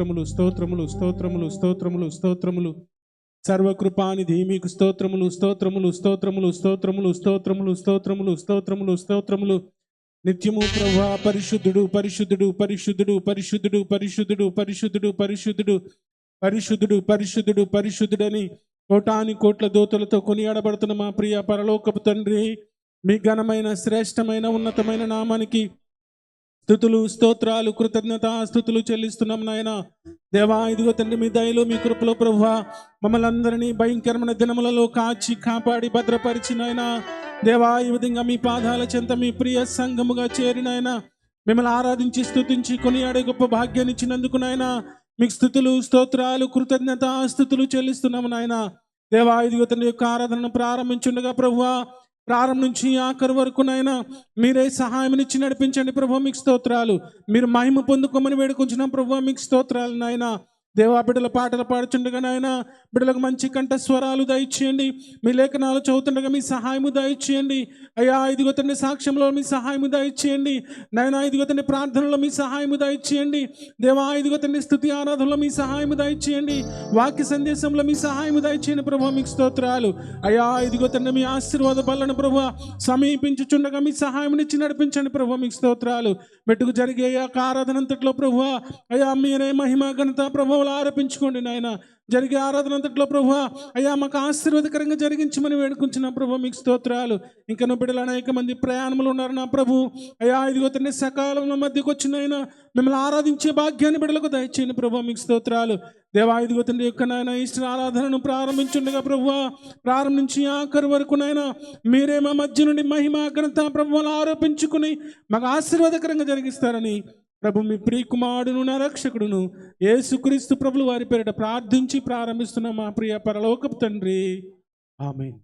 స్తోత్రములు స్తోత్రములు స్తోత్రములు స్తోత్రములు సర్వకృపానిధి మీకు స్తోత్రములు స్తోత్రములు స్తోత్రములు స్తోత్రములు స్తోత్రములు స్తోత్రములు స్తోత్రములు స్తోత్రములు నిత్యము ప్రభువా పరిశుద్ధుడు పరిశుద్ధుడు పరిశుద్ధుడు పరిశుద్ధుడు పరిశుద్ధుడు పరిశుద్ధుడు పరిశుద్ధుడు పరిశుద్ధుడు పరిశుద్ధుడు పరిశుద్ధుడని కోటాని కోట్ల దూతలతో కొనియాడబడుతున్న మా ప్రియ పరలోకపు తండ్రి, మీ ఘనమైన శ్రేష్టమైన ఉన్నతమైన నామానికి స్తుతులు స్తోత్రాలు కృతజ్ఞత స్తుతులు చెల్లిస్తున్నాం నాయన. దేవా, ఇదిగో తండ్రి, మీ దయలో మీ కృపలో ప్రభువా మమ్మల్ని అందరినీ భయంకరమైన దినములలో కాచి కాపాడి భద్రపరిచి నాయన దేవా, ఈ విధంగా మీ పాదాల చెంత మీ ప్రియ సంఘముగా చేరినాయన మిమ్మల్ని ఆరాధించి స్తుతించి కొనియాడే గొప్ప భాగ్యాన్ని ఇచ్చినందుకు నాయన మీకు స్తుతులు స్తోత్రాలు కృతజ్ఞత స్తుతులు చెల్లిస్తున్నాము నాయన. దేవా, ఇదిగో తండ్రి యొక్క ఆరాధనను ప్రారంభించుండగా ప్రభువా ప్రారంభం నుంచి ఆఖరి వరకు నాయన మీరే సహాయం ఇచ్చి నడిపించండి ప్రభు. మీకు స్తోత్రాలు. మీరు మహిమ పొందుకోమని వేడుకొంచున్నాం ప్రభు. మీకు స్తోత్రాలు నాయన. దేవా, బిడ్డల పాటలు పాడుచుండగా నాయన బిడ్డలకు మంచి కంఠ స్వరాలు దయచేయండి. మీ లేఖనాలు చదువుతుండగా మీ సహాయము దయచేయండి అయ్యా. ఇదిగో తండ్రి సాక్ష్యంలో మీ సహాయము దయచేయండి నాయన. ఇదిగో తండ్రి ప్రార్థనలో మీ సహాయము దయచేయండి దేవా. ఇదిగో తండ్రి స్తుతి ఆరాధనలో మీ సహాయము దయచేయండి. వాక్య సందేశంలో మీ సహాయము దయచేయండి ప్రభు. మీకు స్తోత్రాలు అయ్యా. ఇదిగో తండ్రి మీ ఆశీర్వాద బలను ప్రభు సమీపించుచుండగా మీ సహాయం ఇచ్చి నడిపించండి ప్రభు. మీకు స్తోత్రాలు. మెట్టుకు జరిగే ఆరాధన అంతట్లో ప్రభు అయ్యా మీరే మహిమ ఘనత ప్రభు ఆరోపించుకోండి నాయన. జరిగే ఆరాధన అంతట్లో ప్రభు అయ్యా మాకు ఆశీర్వాదకరంగా జరిగించమని వేడుకుంటున్నాం ప్రభు. మీకు స్తోత్రాలు. ఇంకా నువ్వు బిడ్డలు అనేక మంది ప్రయాణములు ఉన్నారు నా ప్రభు అయ్యా. ఇదిగో తండ్రి సకాలంలో మధ్యకు వచ్చినాయన మిమ్మల్ని ఆరాధించే భాగ్యాన్ని బిడ్డలకు దయచేయండి ప్రభు. మీకు స్తోత్రాలు. దేవా, ఇదిగో తండ్రి యొక్క నాయన ఈస్టర్ ఆరాధనను ప్రారంభించుండగా ప్రభు ప్రారంభించి ఆఖరి వరకు నాయన మీరే మా మధ్య నుండి మహిమ ఘనత ప్రభువులు ఆరోపించుకుని మాకు ఆశీర్వాదకరంగా జరిగిస్తారని ప్రభు మీ ప్రియ కుమారుడును నా రక్షకుడును యేసుక్రీస్తు ప్రభులు వారి పేరిట ప్రార్థించి ప్రారంభిస్తున్న మా ప్రియ పరలోకపు తండ్రి, ఆమేన్.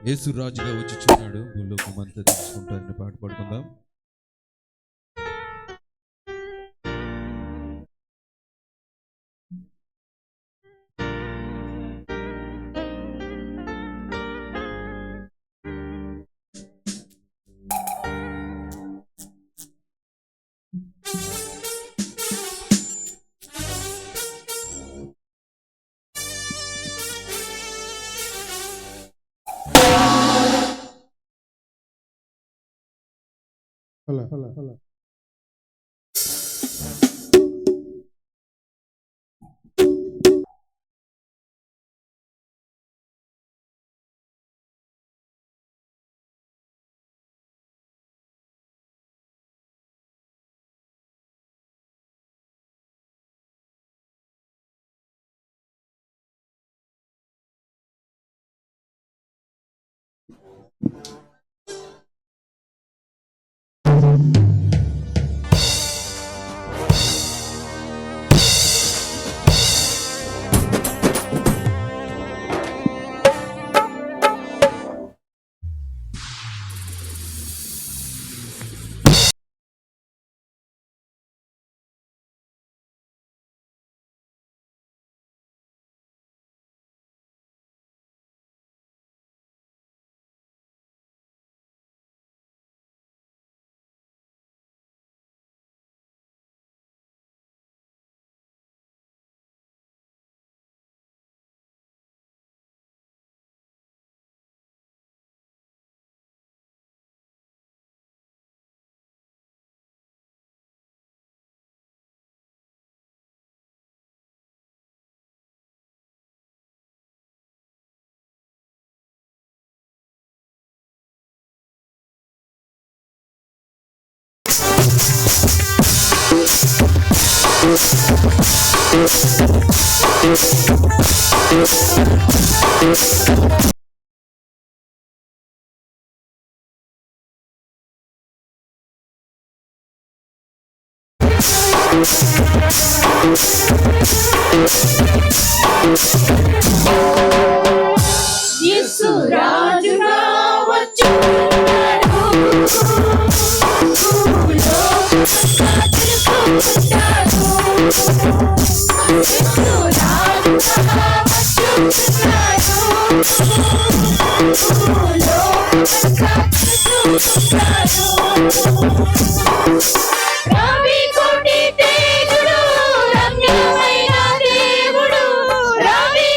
యేసు రాజుగా వచ్చుచున్నాడు, భూలోకమంతా తెలుసుకుంటారని పాట పాడుకుందాం. యేసు రాజుగా వచ్చున్నాడు, భూలోకమంతా తిరుగుతుంటాడు. యేసు రాజుగా వచ్చున్నాడు, భూలోకమంతా తిరుగుతుంటాడు. రవి కోటి తేజుడు, రమ్యమైన దేవుడు, రవి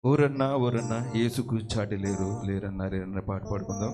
ఊరన్నా ఊరన్నా యేసుకు చాటి లేరన్నా పాట పాడుకుందాం.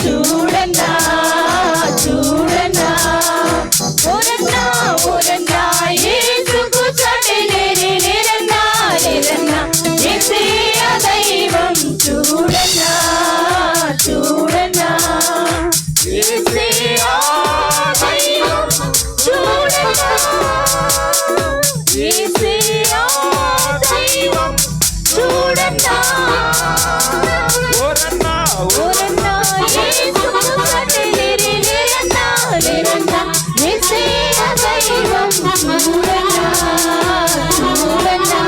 చూడన్నా చూడన్నా ఓరన్నా ఓరన్నా యేసుకు సాటి లేరన్నా లేరన్నా యేసయ్య దైవం చూడన్నా చూడన్నా యేసయ్య దైవం చూడన్నా యేసయ్య దైవం చూడన్నా ఓరన్నా ఓరన్నా యేసుకు సాటి లేరన్నా లేరన్నా యేసయ్య దైవం చూడన్నా చూడన్నా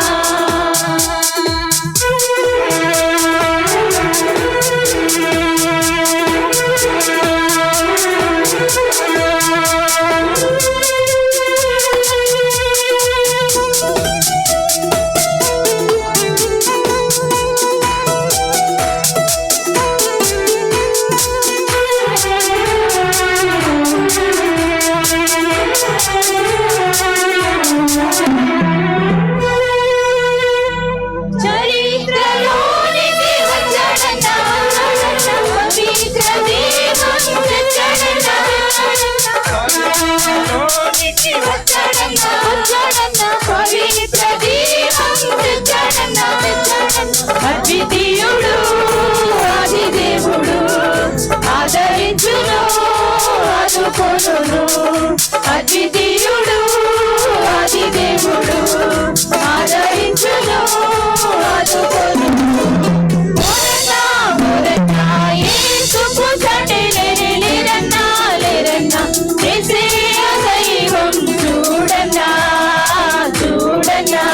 చరిత్రలోనికి వచ్చాడన్నా పవిత్ర దేవం తెచ్చాడన్నా చరిత్రలోనికి వచ్చాడన్నా పవిత్ర దేవం తెచ్చాడన్నా అద్వితీయుడు ఆదిదేవుడు ఆదరించును ఆదుకొనును అద్వితీయుడు ఆదిదేవుడు ఆదరించును ఆదుకొనును ఓరన్నా ఓరన్నా యేసుకు సాటి లేరన్నా లేరన్నా యేసయ్య దైవం చూడన్నా చూడన్నా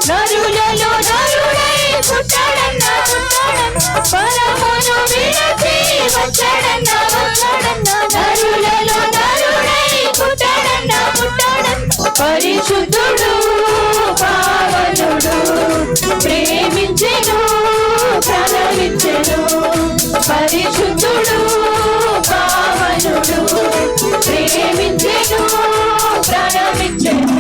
నరులలో నరుడై పుట్టాడన్నా పరమును విడచి వచ్చాడన్నా నరులలో నరుడై పుట్టాడన్నా పరిశుద్ధుడు పావనుడు ప్రేమించెను ప్రణమించెను పరిశుద్ధుడు పావనుడు ప్రేమించెను ప్రణమించెను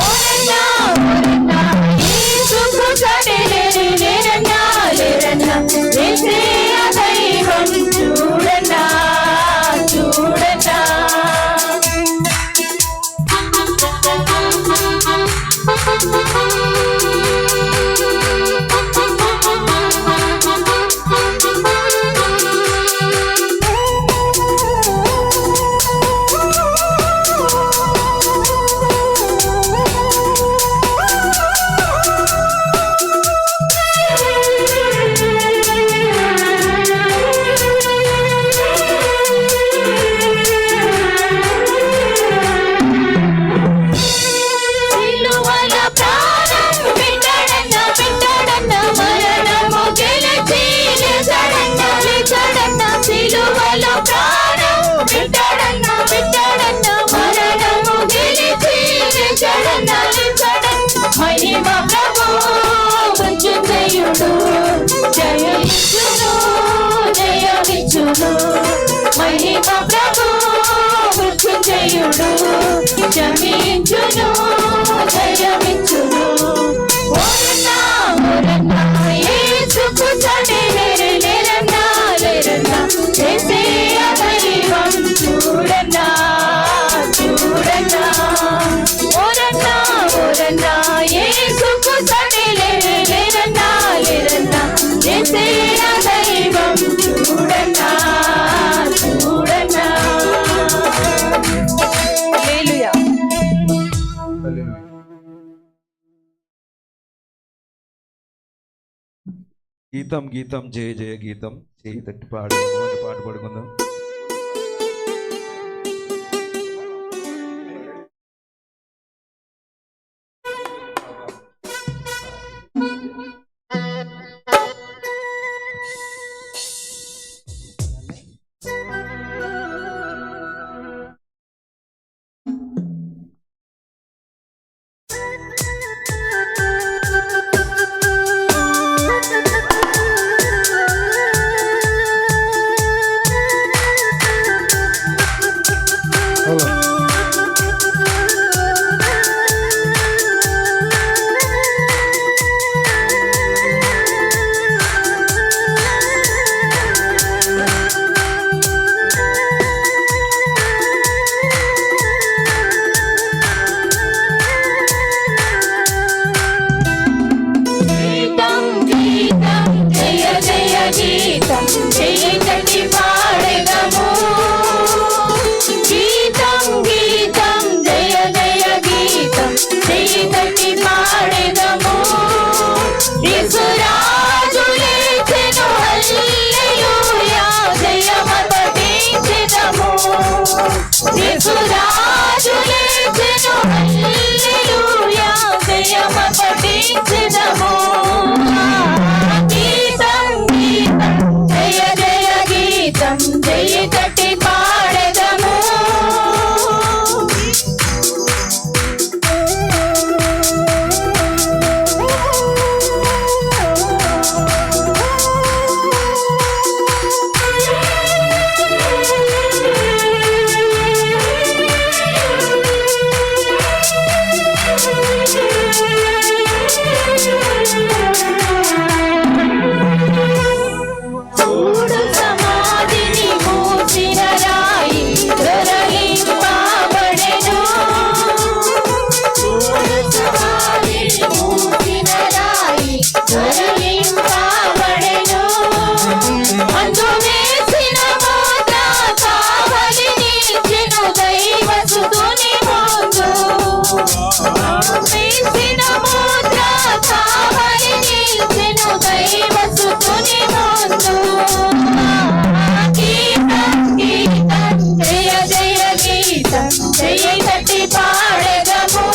ఓరన్నా ఓరన్నా యేసుకు సాటి లేరన్నా లేరన్నా యేసయ్య దైవం చూడన్నా చూడన్నా మహిమ ప్రభు మృత్యుంజయుడు క్షమించును జయమిచ్చును ఓరన్నా ఓరన్నా యేసుకు సడి లేరన్నా లేరన్నా యేసయ్య దైవం చూడన్నా చూడన్నా ఓరన్నా ఓరన్నా యేసుకు సడి లేరన్నా లేరన్నా యేసయ్య దైవం చూడన్నా చూడన్నా హల్లెలూయా. గీతం గీతం జయ జయ గీతం చేయి తట్టి పాడుకుందాం అని పాట పాడుకుందాం. గీతం గీతం జయ జయ గీతం జయ తటి పాడెదము గీతం గీతం జయ జయ గీతం జయ తటి పాడెదము యేసురాజు లేచెను హల్లెలూయా జయమపటించెదము యేసురాజు లేచెను హల్లెలూయా జయమపటించెదము గీతం గీతం జయ జయ గీతం జయ తటి పాడెదము చూడు సమాధిని మూసిన రాయి దొరలింపబడెను చూడు సమాధిని మూసిన రాయి దొరలింపబడెను అందు వేసిన ముద్ర కావలి నిలిచెను దైవసుతుని ముందు వేసిన ముద్ర కావలి నిలిచెను దైవసుతుని ముందు గీతం గీతం జయ జయ గీతం జయ తట్టి పాడెదము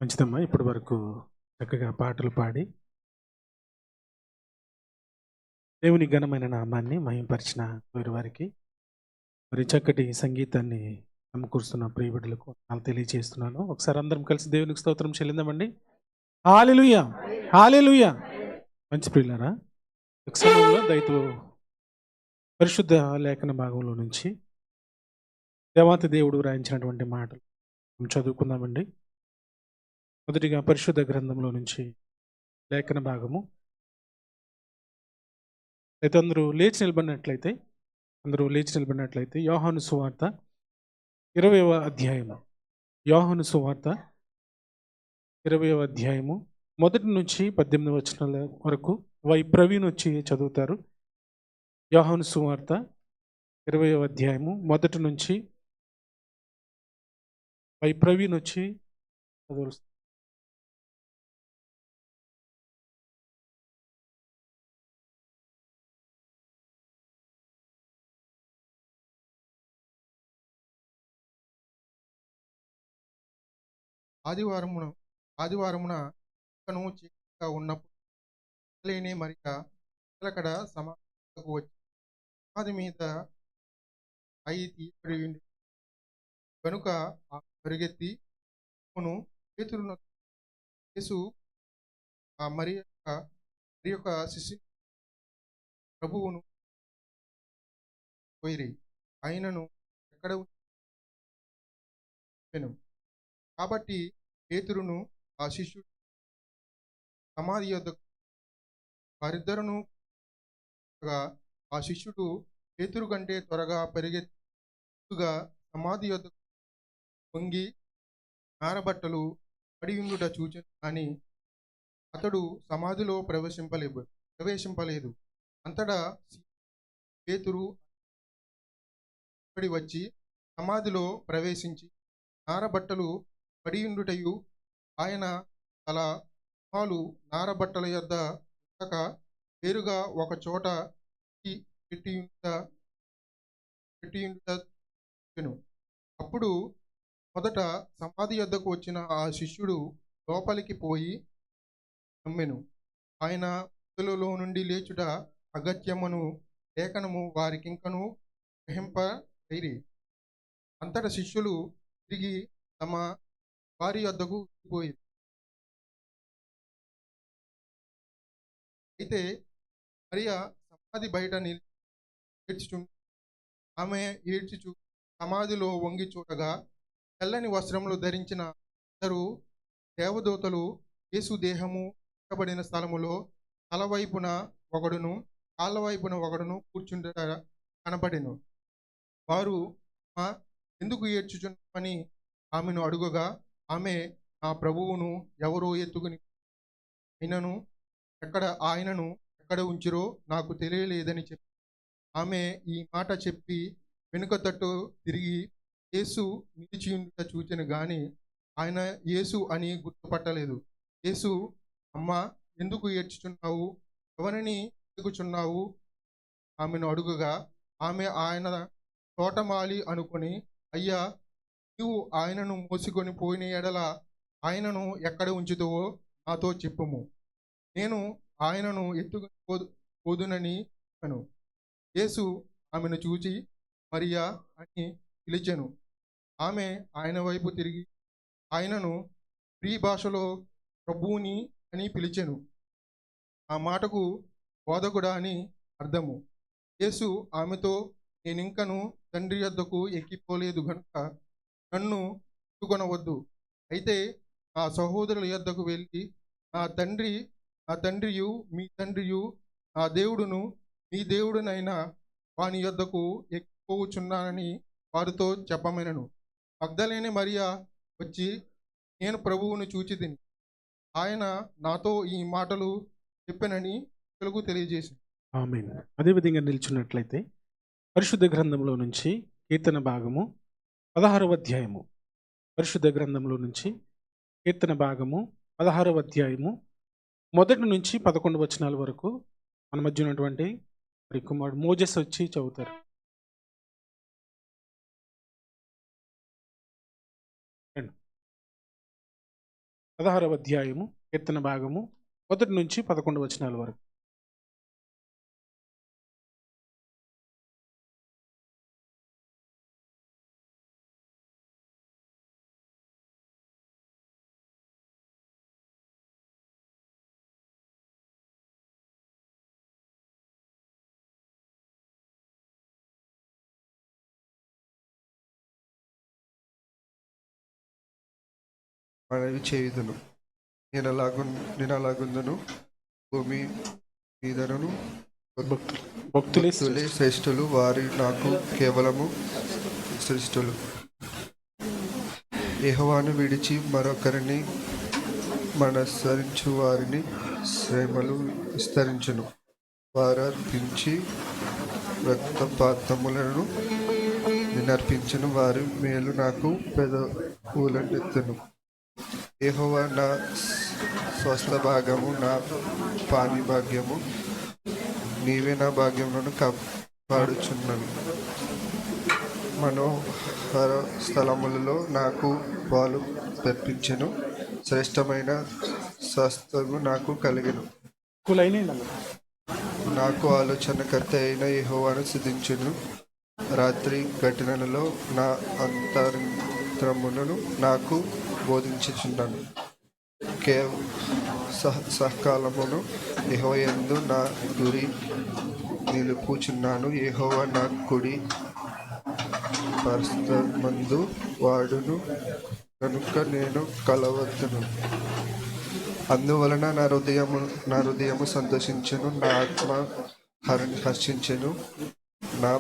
మంచిదమ్మా. ఇప్పటి వరకు చక్కగా పాటలు పాడి దేవుని ఘనమైన నామాన్ని మహింపరిచిన వీరి వారికి మరి చక్కటి సంగీతాన్ని సమకూరుస్తున్న ప్రియబిడ్డలకు నాకు తెలియజేస్తున్నాను. ఒకసారి అందరం కలిసి దేవునికి స్తోత్రం చెల్లిందామండి. హల్లెలూయా, హల్లెలూయా. మంచి ప్రియులారా, ఒక సమయంలో దయతో పరిశుద్ధ లేఖన భాగంలో నుంచి దేవాతి దేవుడు రాయించినటువంటి మాటలు మనం చదువుకుందామండి. మొదటిగా పరిశుద్ధ గ్రంథంలో నుంచి లేఖన భాగము. అయితే అందరూ లేచి నిలబడినట్లయితే యోహాను సువార్త 20వ అధ్యాయము. యోహాను సువార్త 20వ అధ్యాయము మొదటి నుంచి 18 వచనాల వరకు ప్రవీణ్ వచ్చి చదువుతారు. యోహాను సువార్త 20వ అధ్యాయము మొదటి నుంచి ప్రవీణ్ వచ్చి చదువు. ఆదివారమున ఇకను చీకటిగా ఉన్నప్పుడు లేని మరియ అక్కడ సమాధికి వచ్చి సమాధి మీద రాయి తీయబడి ఉంది కనుక ఆమె పరిగెత్తి పేతురును యేసు మరి యొక్క శిష్యు ప్రభువును పోయిరి, ఆయనను ఎక్కడ ఉంచెను. కాబట్టి పేతురును ఆ శిష్యుడు సమాధి యొద్దకు వారిద్దరును ఆ శిష్యుడు పేతురు కంటే త్వరగా పరిగెత్తుగా సమాధి యొద్దకు వంగి నారబట్టలు పడియుండుట చూచెను, కానీ అతడు సమాధిలో ప్రవేశింపలేదు. అంతటా పేతురు వచ్చి సమాధిలో ప్రవేశించి నారబట్టలు పడియుండుటయు ఆయన తల పాలు నారబట్టల యొద్ద ఉండక వేరుగా ఒక చోట పెట్టియుండుటను. అప్పుడు మొదట సమాధి యొద్దకు వచ్చిన ఆ శిష్యుడు లోపలికి పోయి నమ్మెను. ఆయన మృతులలో నుండి లేచుట అగత్యమను లేఖనము వారికింకను గ్రహింపైరి. అంతట శిష్యులు తిరిగి తమ వారి యొద్దకు పోయి, అయితే మరియా సమాధి బయట ఆమె ఏడ్చుచు సమాధిలో వంగి చూడగా తెల్లని వస్త్రములు ధరించిన ఇద్దరు దేవదూతలు యేసు దేహము ఉంచబడిన స్థలములో తలవైపున ఒకడును కాళ్ళ వైపున ఒకడును కూర్చుండట కనపడెను. వారు ఎందుకు ఏడ్చుచున్నామని ఆమెను అడుగగా ఆమె, నా ప్రభువును ఎవరో ఎత్తుకుని ఆయనను ఎక్కడ ఉంచిరో నాకు తెలియలేదని చెప్పి ఆమె ఈ మాట చెప్పి వెనుక తట్టు తిరిగి యేసు నిలిచియుండుట చూచెను, గాని ఆయన యేసు అని గుర్తుపట్టలేదు. యేసు, అమ్మా, ఎందుకు ఏడ్చుచున్నావు? ఎవరిని వెతుకుచున్నావు? ఆమెను అడుగగా ఆమె ఆయన తోటమాలి అనుకొని, అయ్యా, నీవు ఆయనను మోసుకొని పోయిన ఎడల ఆయనను ఎక్కడ ఉంచుతావో నాతో చెప్పుము, నేను ఆయనను పోదునని చెప్పాను. యేసు ఆమెను చూచి మరియా అని పిలిచెను. ఆమె ఆయన వైపు తిరిగి ఆయనను ప్రీ భాషలో ప్రభువుని అని పిలిచెను. ఆ మాటకు బోధకుడా అని అర్థము. యేసు ఆమెతో, నేనింకను తండ్రి యొద్దకు ఎక్కిపోలేదు గనుక నన్ను ఎత్తుకొనవద్దు. అయితే నా సహోదరుల యొద్దకు వెళ్ళి నా తండ్రియు మీ తండ్రియు, నా దేవుడును మీ దేవుడునైన వాని యొద్దకు ఎక్కిపోవచ్చున్నానని వారితో చెప్పమనెను. మగ్దలేని మరియా వచ్చి, నేను ప్రభువును చూచితిని, ఆయన నాతో ఈ మాటలు చెప్పెనని తెలుగు తెలియజేసింది. ఆమేన్. అదేవిధంగా నిల్చున్నట్లయితే పరిశుద్ధ గ్రంథంలో నుంచి కీర్తన భాగము 16వ అధ్యాయము. పరిశుద్ధ గ్రంథంలో నుంచి కీర్తన భాగము 16వ అధ్యాయము మొదటి నుంచి 11 వచనాల వరకు మన మధ్య ఉన్నటువంటి కుమారుడు మోజెస్ వచ్చి చదువుతారు. 16వ అధ్యాయము కీర్తన భాగము 1 నుంచి 11 వచనాల వరకు. మనవి చేయుదును. నేనలాగుందును భూమి మీదను భక్తులే శ్రేష్ఠులు, వారి నాకు కేవలము శ్రేష్ఠులు. యెహోవాను విడిచి మరొకరిని మనసరించు వారిని శ్రమలు విస్తరించును. వారర్పించి రక్తపాతములను నినర్పించును. వారి మేలు నాకు పెదవులెత్తును. యెహోవా నా స్వస్థ భాగము, నా పాని భాగ్యము. నీవే నా భాగ్యములను కాపాడుచున్నవి. మనోహర స్థలములలో నాకు పాలు తెప్పించెను. శ్రేష్టమైన స్వస్థము నాకు కలిగెను. నాకు ఆలోచనకర్త అయిన యెహోవాను స్తుతించును. రాత్రి ఘటనలలో నా అంతరంత్రములను నాకు బోధించుచున్నాను. సహకాలమును యెహోవా యందు నా గురి నిలుపుచున్నాను. యెహోవా నా కుడి పరస్తమందు వాడును కనుక నేను కలవద్దును. అందువలన నా హృదయము సంతోషించెను, నా ఆత్మ హర్షించెను. నా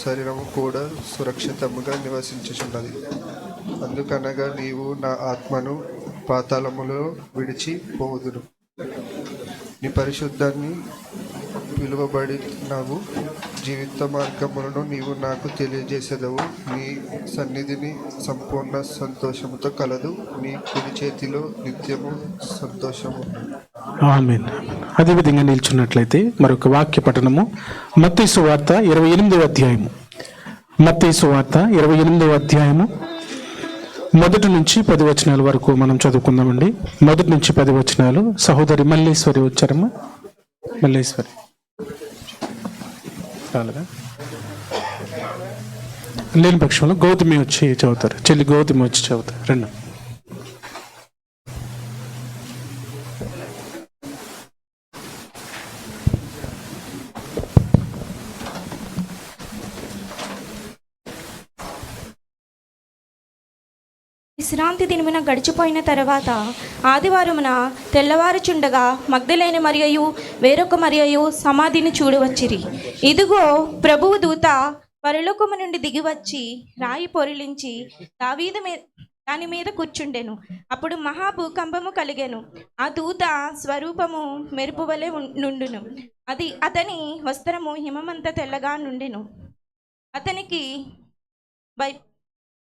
శరీరము కూడా సురక్షితముగా నివసించుచున్నది. అందుకనగా నీవు నా ఆత్మను పాతాళములో విడిచి పోదును. నీ పరిశుద్ధాన్ని పిలువబడినవు. జీవిత మార్గములను నీవు నాకు తెలియజేసేదవు. నీ సన్నిధిని సంపూర్ణ సంతోషముతో కలదు. నీ కుడి చేతిలో నిత్యము సంతోషము. ఆమేన్. అదేవిధంగా నిల్చున్నట్లయితే మరొక వాక్య పఠనము మత్తయి సువార్త 28వ అధ్యాయము. మత్తయి సువార్త 28వ అధ్యాయము 1 నుంచి 10 వచనాల వరకు మనం చదువుకుందామండి. 1 నుంచి 10 వచనాలు సహోదరి మల్లేశ్వరి వచ్చారమ్మా. మల్లేశ్వరి చాలదా? లేని పక్షంలో గౌతమి వచ్చి చదువుతారు. చెల్లి గౌతమి వచ్చి చదువుతారు. రెండు. విశ్రాంతి దినమున గడిచిపోయిన తర్వాత ఆదివారమున తెల్లవారుచుండగా మగ్దలేని మరియయు వేరొక మరియయు సమాధిని చూడవచ్చిరి. ఇదిగో ప్రభువు దూత పరలోకము నుండి దిగివచ్చి రాయి పొరిలించి దాని మీద కూర్చుండెను. అప్పుడు మహాభూకంపము కలిగెను. ఆ దూత స్వరూపము మెరుపు వలె నుండును. అతని వస్త్రము హిమమంత తెల్లగా నుండెను.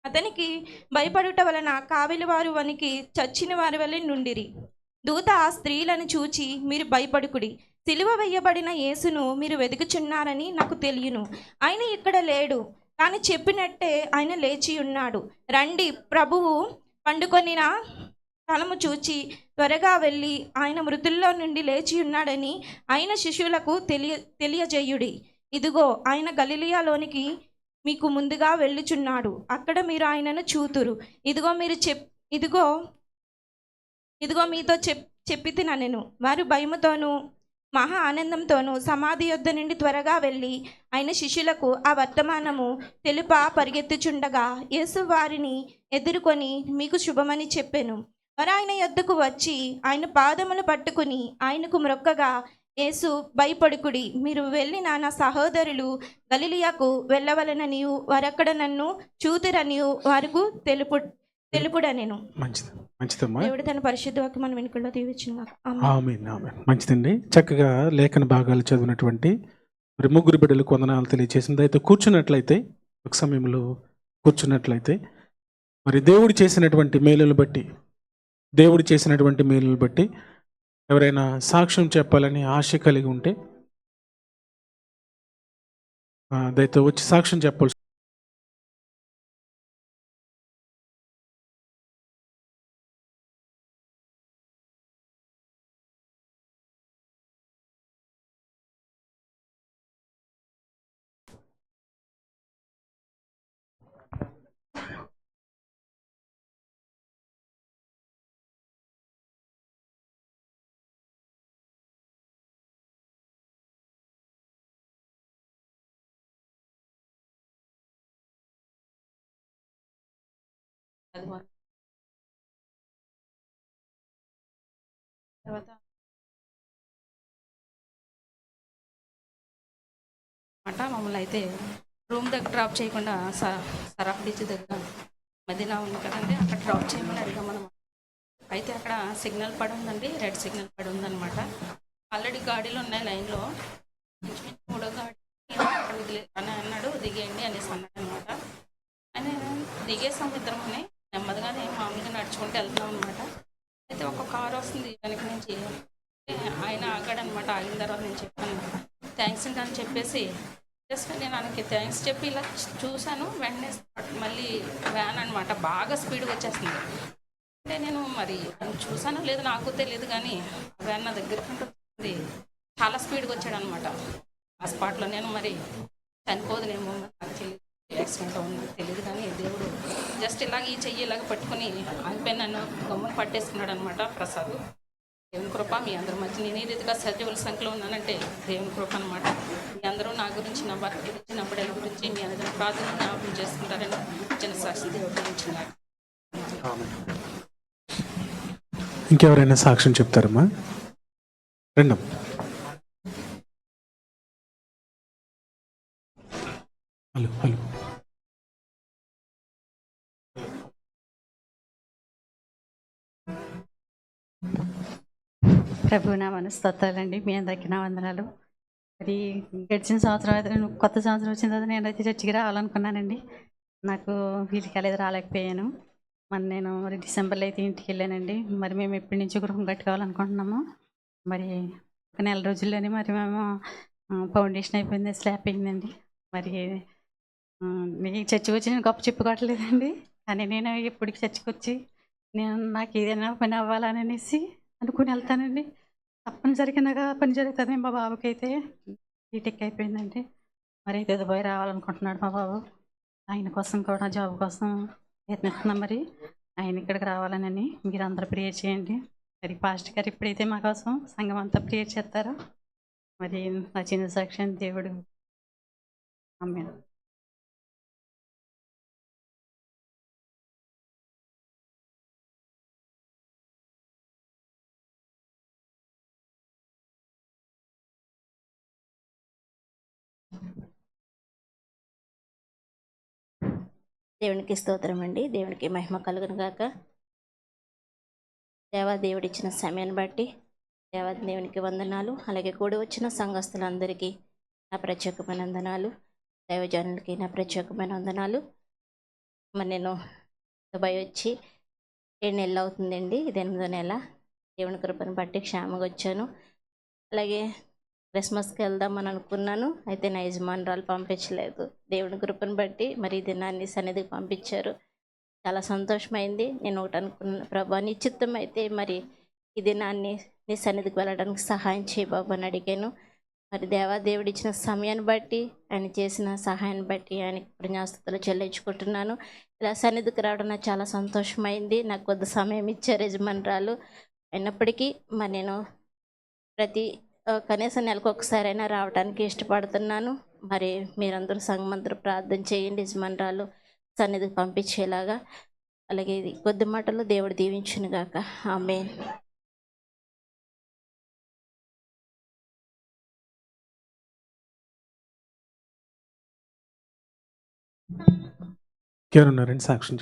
అతనికి భయపడుట వలన కావిలి వారు వనికి చచ్చిన వారి వలె నుండిరి. దూత ఆ స్త్రీలను చూచి, మీరు భయపడుకుడి. సిలువ వేయబడిన యేసును మీరు వెతుకుచున్నారని నాకు తెలియను. ఆయన ఇక్కడ లేడు, కానీ చెప్పినట్టే ఆయన లేచి ఉన్నాడు. రండి, ప్రభువు పండుకొనిన స్థలము చూచి త్వరగా వెళ్ళి ఆయన మృతుల్లో నుండి లేచి ఉన్నాడని ఆయన శిష్యులకు తెలియజేయుడి. ఇదిగో ఆయన గలిలయలోనికి మీకు ముందుగా వెళ్ళుచున్నాడు. అక్కడ మీరు ఆయనను చూతురు. ఇదిగో మీతో చెప్పితినెను. వారు భయముతోనూ మహా ఆనందంతోనూ సమాధి యొద్ద నుండి త్వరగా వెళ్ళి ఆయన శిష్యులకు ఆ వర్తమానము పరిగెత్తుచుండగా యేసు వారిని ఎదుర్కొని మీకు శుభమని చెప్పెను. వారు ఆయన యొద్దకు వచ్చి ఆయన పాదములు పట్టుకుని ఆయనకు మ్రొక్కగా, యేసు భయపడుకుడి, మీరు వెళ్ళి నా సహోదరులు గలిలయకు వెళ్ళవలననియు వారక్కడ నన్ను చూతురనియు వారికి తెలుపుడనెను. దేవుడు తన పరిశుద్ధ వాక్యం మన వెనుకల్లో దీవించును. ఆమేన్. ఆమేన్. మంచిదండి. చక్కగా లేఖన భాగాలు చదివినటువంటి మరి ముగ్గురు బిడ్డలకు వందనాలు తెలియజేసింది. అయితే కూర్చున్నట్లయితే ఒక సమయంలో కూర్చున్నట్లయితే మరి దేవుడు చేసినటువంటి మేలును బట్టి ఎవరైనా సాక్ష్యం చెప్పాలని ఆశ కలిగి ఉంటే దయతో వచ్చి సాక్ష్యం చెప్పాల్సి ఆదివారం తర్వాత మమ్మల్ని అయితే రూమ్ దగ్గర డ్రాప్ చేయకుండా సరాఫ్ బీచ్ దగ్గర మదీనా ఉంది కదండి, అక్కడ డ్రాప్ చేయమని అడిగాం మనం. అయితే అక్కడ సిగ్నల్ పడి ఉందండి, రెడ్ సిగ్నల్ పడి ఉందన్నమాట. ఆల్రెడీ గాడీలు ఉన్నాయి లైన్లో, మూడో గాడి అక్కడ అని అన్నాడు, దిగేయండి అనేసి అన్నాడు అనమాట. అని దిగేసాం ఇద్దరమని, నెమ్మదిగానే మామూలుగా నడుచుకుంటూ వెళ్తున్నాం అనమాట. అయితే ఒక కారు వస్తుంది వెనక నుంచి, ఆయన ఆగాడనమాట. ఆగిన తర్వాత నేను చెప్పాను థ్యాంక్స్ అండి అని చెప్పేసి, జస్ట్ నేను ఆయనకి థ్యాంక్స్ చెప్పి ఇలా చూశాను. వెంటనే మళ్ళీ వ్యాన్ అనమాట బాగా స్పీడ్గా వచ్చేస్తుంది. అంటే నేను మరి చూసానో లేదు నాకు తెలియదు, కానీ వ్యాన్ నా దగ్గర ఉంటుంది, చాలా స్పీడ్గా వచ్చాడు అనమాట. ఆ స్పాట్లో నేను మరి చనిపోదునేమో నాకు తెలియదు, యాక్సిడెంట్ అవుతుంది తెలియదు, కానీ దేవుడు జస్ట్ ఇలాగ ఈ చెయ్యి ఇలాగ పట్టుకుని ఆగిపోయి నన్ను గమ్మున పట్టేసుకున్నాడు అనమాట. ప్రసాద్ దేవుని కృప మీ అందరి మధ్య నేను ఈ రీతిగా సజీవుల సంఖ్యలో ఉన్నానంటే దేవుని కృప అనమాట. మీ అందరూ నా గురించి, నా భర్త గురించి, నా బిడ్డల గురించి మీ అందరూ ప్రార్థన జ్ఞాపకం చేసుకుంటారని చిన్న సాక్షి దేవుడు గురించి. ఇంకెవరైనా సాక్ష్యం చెప్తారమ్మా? రెండమ్మ. Hello hello. ప్రభు నామన స్తోత్రాలండి. మీ అందరికీ నా వందనాలు. మరి గడిచిన సంవత్సరం అయితే కొత్త సంవత్సరం వచ్చిన తర్వాత నేనైతే చర్చికి రావాలనుకున్నానండి. నాకు వీలు కాలేదు, రాలేకపోయాను. నేను మరి డిసెంబర్లో అయితే ఇంటికి వెళ్ళానండి. మరి మేము ఎప్పటి నుంచో గృహం కట్టుకోవాలనుకుంటున్నాము. మరి ఒక నెల రోజుల్లోనే మరి మేము ఫౌండేషన్ అయిపోయింది, స్లాబ్ అయిందండి. మరి చర్చికి వచ్చి నేను గొప్ప చెప్పుకోవట్లేదండి, కానీ నేను ఎప్పటికి చర్చికి వచ్చి నాకు ఏదైనా పని అవ్వాలనేసి అనుకుని వెళ్తానండి. తప్పనిసరిగా నాకు పని జరుగుతుంది. మా బాబుకి అయితే బీటెక్ అయిపోయిందండి. మరి అయితే దుబాయ్ రావాలనుకుంటున్నాడు మా బాబు. ఆయన కోసం కూడా జాబ్ కోసం ప్రయత్నిస్తున్నాం. మరి ఆయన ఇక్కడికి రావాలని మీరు అందరూ ప్రేయర్ చేయండి. మరి పాస్టర్ గారు ఇప్పుడైతే మా కోసం సంఘం అంతా ప్రేయర్ చేస్తారో మరి నా చిన్న సాక్ష్యం దేవుడు. ఆమేన్. దేవునికి స్తోత్రం అండి. దేవునికి మహిమ కలుగును గాక. దేవుడిచ్చిన సమయాన్ని బట్టి దేవునికి వందనాలు. అలాగే కూడి వచ్చిన సంఘస్థులందరికీ నా ప్రత్యేకమైన వందనాలు. దైవజనులకి నా ప్రత్యేకమైన వందనాలు. మరి నేను దుబాయ్ వచ్చి 7 నెలలు అవుతుందండి. ఇది 8వ నెల. దేవుని కృపను బట్టి క్షేమంగా వచ్చాను. అలాగే క్రిస్మస్కి వెళ్దామని అనుకున్నాను, అయితే నా యజమానురాలు పంపించలేదు. దేవుని కృపను బట్టి మరి ఈ దినాన్ని సన్నిధికి పంపించారు. చాలా సంతోషమైంది. నేను ఒకటి అనుకున్నాను, ప్రభా నీ చిత్తం అయితే మరి ఈ దినాన్ని నీ సన్నిధికి వెళ్ళడానికి సహాయం చేయ బాబు అని అడిగాను. మరి దేవుడు ఇచ్చిన సమయాన్ని బట్టి, ఆయన చేసిన సహాయాన్ని బట్టి ఆయనకి కృతజ్ఞతాస్తుతులు చెల్లించుకుంటున్నాను. ఇలా సన్నిధికి రావడం నాకు చాలా సంతోషమైంది. నాకు కొద్ది సమయం ఇచ్చారు యజమానురాలు. అయినప్పటికీ మరి నేను కనీసం నెలకు ఒకసారైనా రావడానికి ఇష్టపడుతున్నాను. మరి మీరందరూ సంఘమందరూ ప్రార్థన చేయండి యజమానురాలు సన్నిధికి పంపించేలాగా. అలాగే ఇది కొద్ది మాటలు దేవుడు దీవించును గాక. ఆమేన్. ఎవరున్నారండి సాక్ష్యం?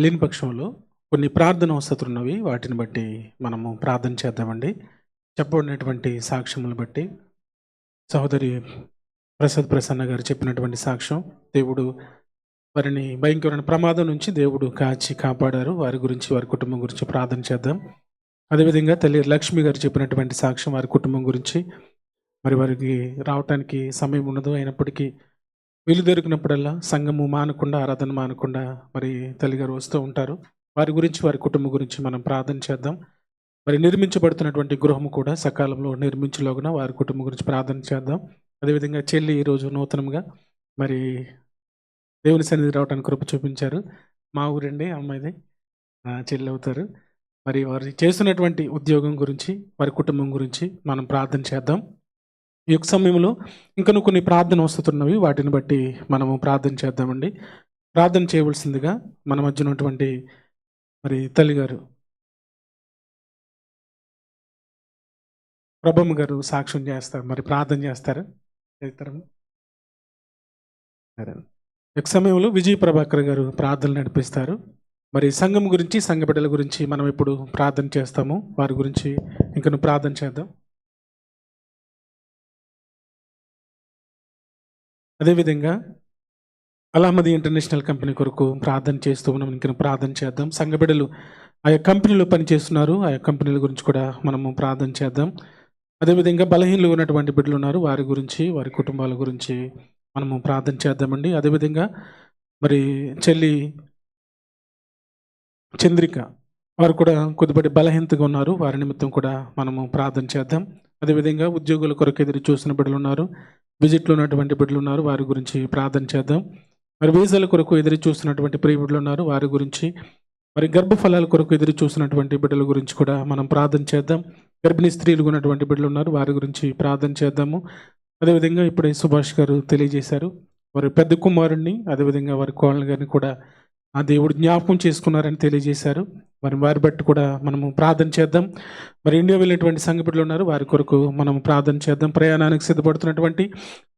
లేని పక్షంలో కొన్ని ప్రార్థన అవసరాలు ఉన్నవి, వాటిని బట్టి మనము ప్రార్థన చేద్దామండి. చెప్పబడినటువంటి సాక్ష్యములు బట్టి సహోదరి ప్రసన్న గారు చెప్పినటువంటి సాక్ష్యం, దేవుడు వారిని భయంకరమైన ప్రమాదం నుంచి దేవుడు కాపాడారు. వారి గురించి, వారి కుటుంబం గురించి ప్రార్థన చేద్దాం. అదేవిధంగా తల్లి లక్ష్మి గారు చెప్పినటువంటి సాక్ష్యం, వారి కుటుంబం గురించి. మరి వారికి రావటానికి సమయం ఉండదు, అయినప్పటికీ వీలు దొరికినప్పుడల్లా సంఘము మానకుండా, ఆరాధన మానకుండా మరి తల్లిగారు వస్తూ ఉంటారు. వారి గురించి, వారి కుటుంబం గురించి మనం ప్రార్థన చేద్దాం. మరి నిర్మించబడుతున్నటువంటి గృహము కూడా సకాలంలో నిర్మించలోగున వారి కుటుంబం గురించి ప్రార్థన చేద్దాం. అదేవిధంగా చెల్లి ఈరోజు నూతనంగా మరి దేవుని సన్నిధి రావడానికి కృప చూపించారు. మా ఊరండి అమ్మాయిది, చెల్లి అవుతారు. మరి వారు చేస్తున్నటువంటి ఉద్యోగం గురించి, వారి కుటుంబం గురించి మనం ప్రార్థన చేద్దాం. ఈ యొక్క సమయంలో ఇంకను కొన్ని ప్రార్థన వస్తున్నవి, వాటిని బట్టి మనము ప్రార్థన చేద్దామండి. ప్రార్థన చేయవలసిందిగా మన మధ్య ఉన్నటువంటి మరి తల్లిగారు ప్రభమ్మ గారు సాక్ష్యం చేస్తారు, మరి ప్రార్థన చేస్తారా? ఈ సమయంలో విజయ ప్రభాకర్ గారు ప్రార్థనలు నడిపిస్తారు. మరి సంఘం గురించి, సంఘ బిడ్డల గురించి మనం ఇప్పుడు ప్రార్థన చేస్తాము. వారి గురించి ఇంకను ప్రార్థన చేద్దాం. అదేవిధంగా అల్లాహమ్మదీ ఇంటర్నేషనల్ కంపెనీ కొరకు ప్రార్థన చేస్తూ మనం ఇంకను ప్రార్థన చేద్దాం. సంఘ బిడ్డలు ఆయా కంపెనీలో పనిచేస్తున్నారు, ఆయా కంపెనీల గురించి కూడా మనము ప్రార్థన చేద్దాం. అదేవిధంగా బలహీనలు ఉన్నటువంటి బిడ్డలు ఉన్నారు, వారి గురించి, వారి కుటుంబాల గురించి మనము ప్రార్థన చేద్దామండి. అదేవిధంగా మరి చెల్లి చంద్రిక వారు కూడా కొద్దిపడి బలహీనతగా ఉన్నారు, వారి నిమిత్తం కూడా మనము ప్రార్థన చేద్దాం. అదేవిధంగా ఉద్యోగుల కొరకు ఎదురు చూసిన బిడ్డలు ఉన్నారు, విజిట్లో ఉన్నటువంటి బిడ్డలు ఉన్నారు, వారి గురించి ప్రార్థన చేద్దాం. మరి వీసాల కొరకు ఎదురు చూస్తున్నటువంటి ప్రియ బిడ్డలు ఉన్నారు, వారి గురించి, మరి గర్భఫలాల కొరకు ఎదురు చూసినటువంటి బిడ్డల గురించి కూడా మనం ప్రార్థన చేద్దాం. గర్భిణీ స్త్రీలు ఉన్నటువంటి బిడ్డలు ఉన్నారు, వారి గురించి ప్రార్థన చేద్దాము. అదేవిధంగా ఇప్పుడే సుభాష్ గారు తెలియజేశారు, వారి పెద్ద కుమారుణ్ణి, అదేవిధంగా వారి కోళ్ళ గారిని కూడా ఆ దేవుడు జ్ఞాపకం చేసుకున్నారని తెలియజేశారు. మరి వారి బట్టి కూడా మనము ప్రార్థన చేద్దాం. మరి ఇండియా వెళ్ళినటువంటి సంఘ బిడ్డలు ఉన్నారు, వారి కొరకు మనం ప్రార్థన చేద్దాం. ప్రయాణానికి సిద్ధపడుతున్నటువంటి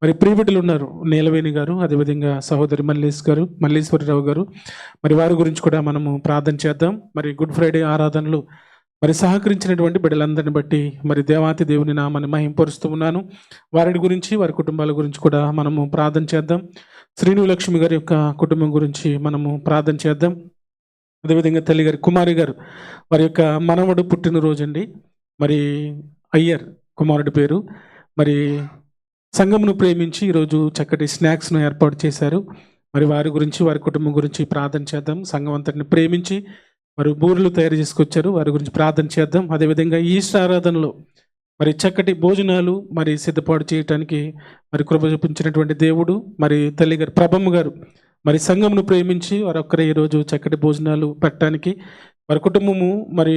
మరి ప్రియ బిడ్డలు ఉన్నారు, నీలవేణి గారు, అదేవిధంగా సహోదరి మల్లేశ్వరరావు గారు, మరి వారి గురించి కూడా మనము ప్రార్థన చేద్దాం. మరి గుడ్ ఫ్రైడే ఆరాధనలు మరి సహకరించినటువంటి బిడ్డలందరిని బట్టి మరి దేవాతి దేవుని నామాన్ని మహింపరుస్తూ ఉన్నాను. వారి గురించి, వారి కుటుంబాల గురించి కూడా మనము ప్రార్థన చేద్దాం. శ్రీను లక్ష్మి గారి యొక్క కుటుంబం గురించి మనము ప్రార్థన చేద్దాం. అదేవిధంగా తల్లి గారి కుమారి గారు, వారి యొక్క మనవడు పుట్టినరోజు అండి. మరి అయ్యర్ కుమారుడి పేరు. మరి సంఘమును ప్రేమించి ఈరోజు చక్కటి స్నాక్స్ను ఏర్పాటు చేశారు. మరి వారి గురించి, వారి కుటుంబం గురించి ప్రార్థన చేద్దాం. సంఘం అంతటిని ప్రేమించి మరి బూరెలు తయారు చేసుకొచ్చారు, వారి గురించి ప్రార్థన చేద్దాం. అదేవిధంగా ఈస్టర్ ఆరాధనలో మరి చక్కటి భోజనాలు మరి సిద్ధపాటు చేయటానికి మరి కృప చూపించినటువంటి దేవుడు, మరి తల్లి గారు ప్రభమ్మ గారు మరి సంఘమును ప్రేమించి వారు ఒక్కరే ఈరోజు చక్కటి భోజనాలు పెట్టడానికి, వారి కుటుంబము మరి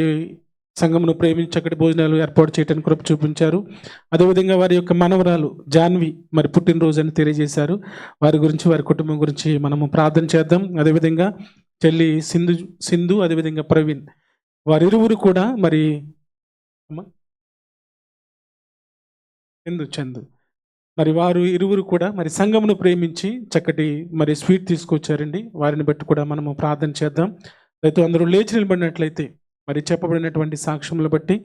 సంఘమును ప్రేమించి చక్కటి భోజనాలు ఏర్పాటు చేయడానికి కృప చూపించారు. అదేవిధంగా వారి యొక్క మనవరాలు జాన్వి మరి పుట్టినరోజు అని తెలియజేశారు. వారి గురించి, వారి కుటుంబం గురించి మనము ప్రార్థన చేద్దాం. అదేవిధంగా చెల్లి సింధు అదేవిధంగా ప్రవీణ్, వారిరువురు కూడా మరి చందు మరి వారు ఇరువురు కూడా మరి సంఘమును ప్రేమించి చక్కటి మరి స్వీట్ తీసుకొచ్చారండి. వారిని బట్టి కూడా మనము ప్రార్థన చేద్దాం. అయితే అందరూ లేచి నిలబడినట్లయితే మరి చెప్పబడినటువంటి సాక్ష్యములు బట్టి,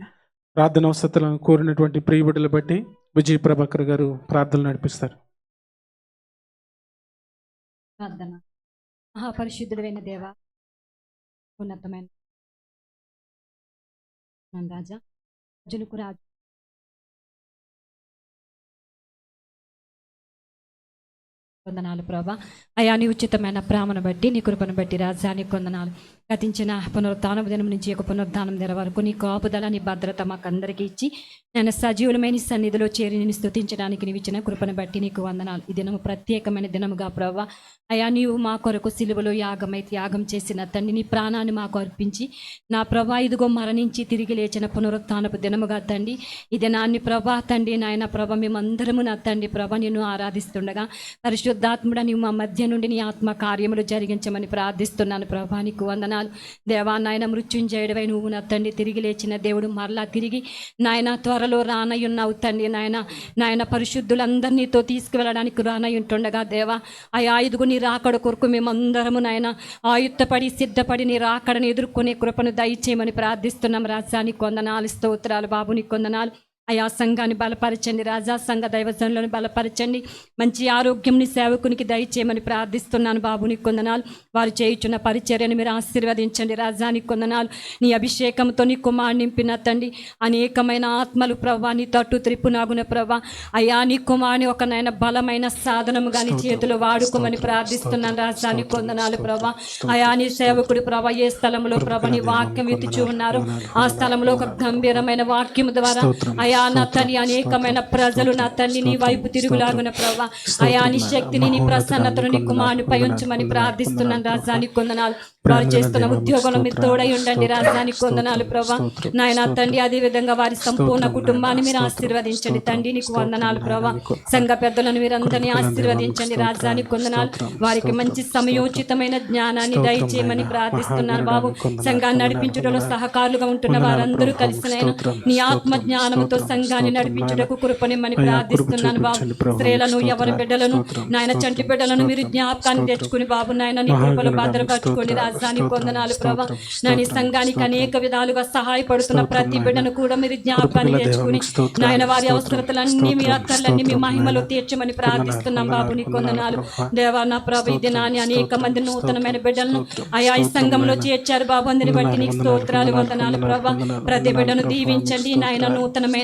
ప్రార్థన అవసరాలను కోరినటువంటి ప్రియబిడ్డలు బట్టి విజయ ప్రభాకర్ గారు ప్రార్థనలు నడిపిస్తారు. ప్రార్థన. మహాపరిశుద్ధుడైన దేవ, ఉన్నతమైన రాజా, రాజులకు రాజు, వందనాలు ప్రభా. అయా నీ ఉచితమైన ప్రేమను బట్టి, నీ కృపను బట్టి రాజా నీకు వందనాలు. గతించిన పునరుత్థానం దినం నుంచి ఒక పునరుద్ధానం దిన వరకు నీ కాపుదల, నీ భద్రత మాకు అందరికీ ఇచ్చి నేను సజీవులమైన సన్నిధిలో చేరి నేను స్తుతించడానికి నీవు ఇచ్చిన కృపను బట్టి నీకు వందనాలు. ఈ దినము ప్రత్యేకమైన దినముగా ప్రభా. అయా నీవు మా కొరకు సిలువలో త్యాగం చేసిన తండ్రి, నీ ప్రాణాన్ని మాకు అర్పించి నా ప్రభా ఇదిగో మరణించి తిరిగి లేచిన పునరుత్థానపు దినముగా తండ్రి, ఈ దినాన్ని ప్రభా తండ్రి నాయన ప్రభ మేమందరము నా తండ్రి ప్రభ నిన్ను ఆరాధిస్తుండగా పరిశుద్ధాత్ముడ నీవు మా మధ్య నుండి నీ ఆత్మ కార్యములు జరిగించమని ప్రార్థిస్తున్నాను ప్రభా. నీకు వందనాలు దేవా. నాయన మృత్యుంజయుడివై నువ్వు నా తండ్రి తిరిగి లేచిన దేవుడు, మరలా తిరిగి నాయన త్వరలో రానయ్యున్నావు తండ్రి. నాయన పరిశుద్ధులందరినీతో తీసుకువెళ్ళడానికి రానయ్యుంటుండగా దేవా అయా ఇదిగో నీ రాకడ కొరకు మేమందరము నాయన ఆయుత్తపడి సిద్ధపడి నీ రాకడని ఎదుర్కొనే కృపను దయచేయమని ప్రార్థిస్తున్నాం రాజా. నీకు వందనాలు, స్తోత్రాలు బాబు, నీకు వందనాలు. అయా సంఘాన్ని బలపరచండి రాజా, సంఘ దైవజనులను బలపరచండి, మంచి ఆరోగ్యం నీ సేవకునికి దయచేయమని ప్రార్థిస్తున్నాను బాబు. నీకు వందనాలు. వారు చేయుచున్న పరిచర్యను మీరు ఆశీర్వదించండి రాజా. నీకు వందనాలు. నీ అభిషేకంతో నీ కుమారుని నింపిన తండ్రి అనేకమైన ఆత్మలు ప్రభా నీ తట్టు త్రిప్పునాగున ప్రభా. అయ్యా నీ కుమారుని ఒక నాయన బలమైన సాధనముగా నీ చేతిలో వాడుకోమని ప్రార్థిస్తున్నాను రాజా. నీకు వందనాలు ప్రభా. అయా నీ సేవకుడు ప్రభా ఏ స్థలంలో ప్రభా నీ వాక్యం ఎత్తుచూ ఉన్నారు, ఆ స్థలంలో ఒక గంభీరమైన వాక్యం ద్వారా అయా అయా నా తండ్రి అనేకమైన ప్రజలు నా తండ్రి నీ వైపు తిరుగులాగున ప్రభా అయా నీ శక్తిని నీ ప్రసన్నతను నీ కుమారునిపై ఉంచమని ప్రార్థిస్తున్నాను రాజానికి వందనాలు. వారు చేస్తున్న ఉద్యోగంలో మీరు తోడై ఉండండి రాజానికి వందనాలు ప్రభా. నాయన తండ్రి అదే విధంగా వారి సంపూర్ణ కుటుంబాన్ని మీరు ఆశీర్వదించండి తండ్రి నీకు వందనాలు ప్రభా. సంఘ పెద్దలను మీరు అందరినీ ఆశీర్వదించండి రాజానికి వందనాలు. వారికి మంచి సమయోచితమైన జ్ఞానాన్ని దయచేయమని ప్రార్థిస్తున్నాను బాబు. సంఘాన్ని నడిపించడంలో సహకారులుగా ఉంటున్న వారందరూ కలిసినైనా నీ ఆత్మ జ్ఞానంతో సంఘాన్ని నడిపించుటకు కృపనిమ్మని ప్రార్థిస్తున్నాను బాబు. స్త్రీలను ఎవరి బిడ్డలను నాయన చంటి బిడ్డలను మీరు జ్ఞాపకాన్ని తెచ్చుకుని బాబు నాయన నీ కృపలో భద్రపరచుకోండి రాజానికి వందనాలు ప్రభా. నాయన సంఘానికి అనేక విధాలుగా సహాయపడుతున్న ప్రతి బిడ్డను కూడా మీరు జ్ఞాపకాన్ని తెచ్చుకుని నాయన వారి అవసరతలన్నీ మీ అక్కర్లన్నీ మీ మహిమలో తీర్చమని ప్రార్థిస్తున్నాం బాబు నీకు వందనాలు. దేవా నా ప్రభు ఈ దినాన్ని అనేక మంది నూతనమైన బిడ్డలను అయా ఈ సంఘంలో చేర్చారు బాబు. అందరిని బట్టి నీకు స్తోత్రాలు వందనాలు ప్రభా. ప్రతి బిడ్డను దీవించండి నాయన నూతనమైన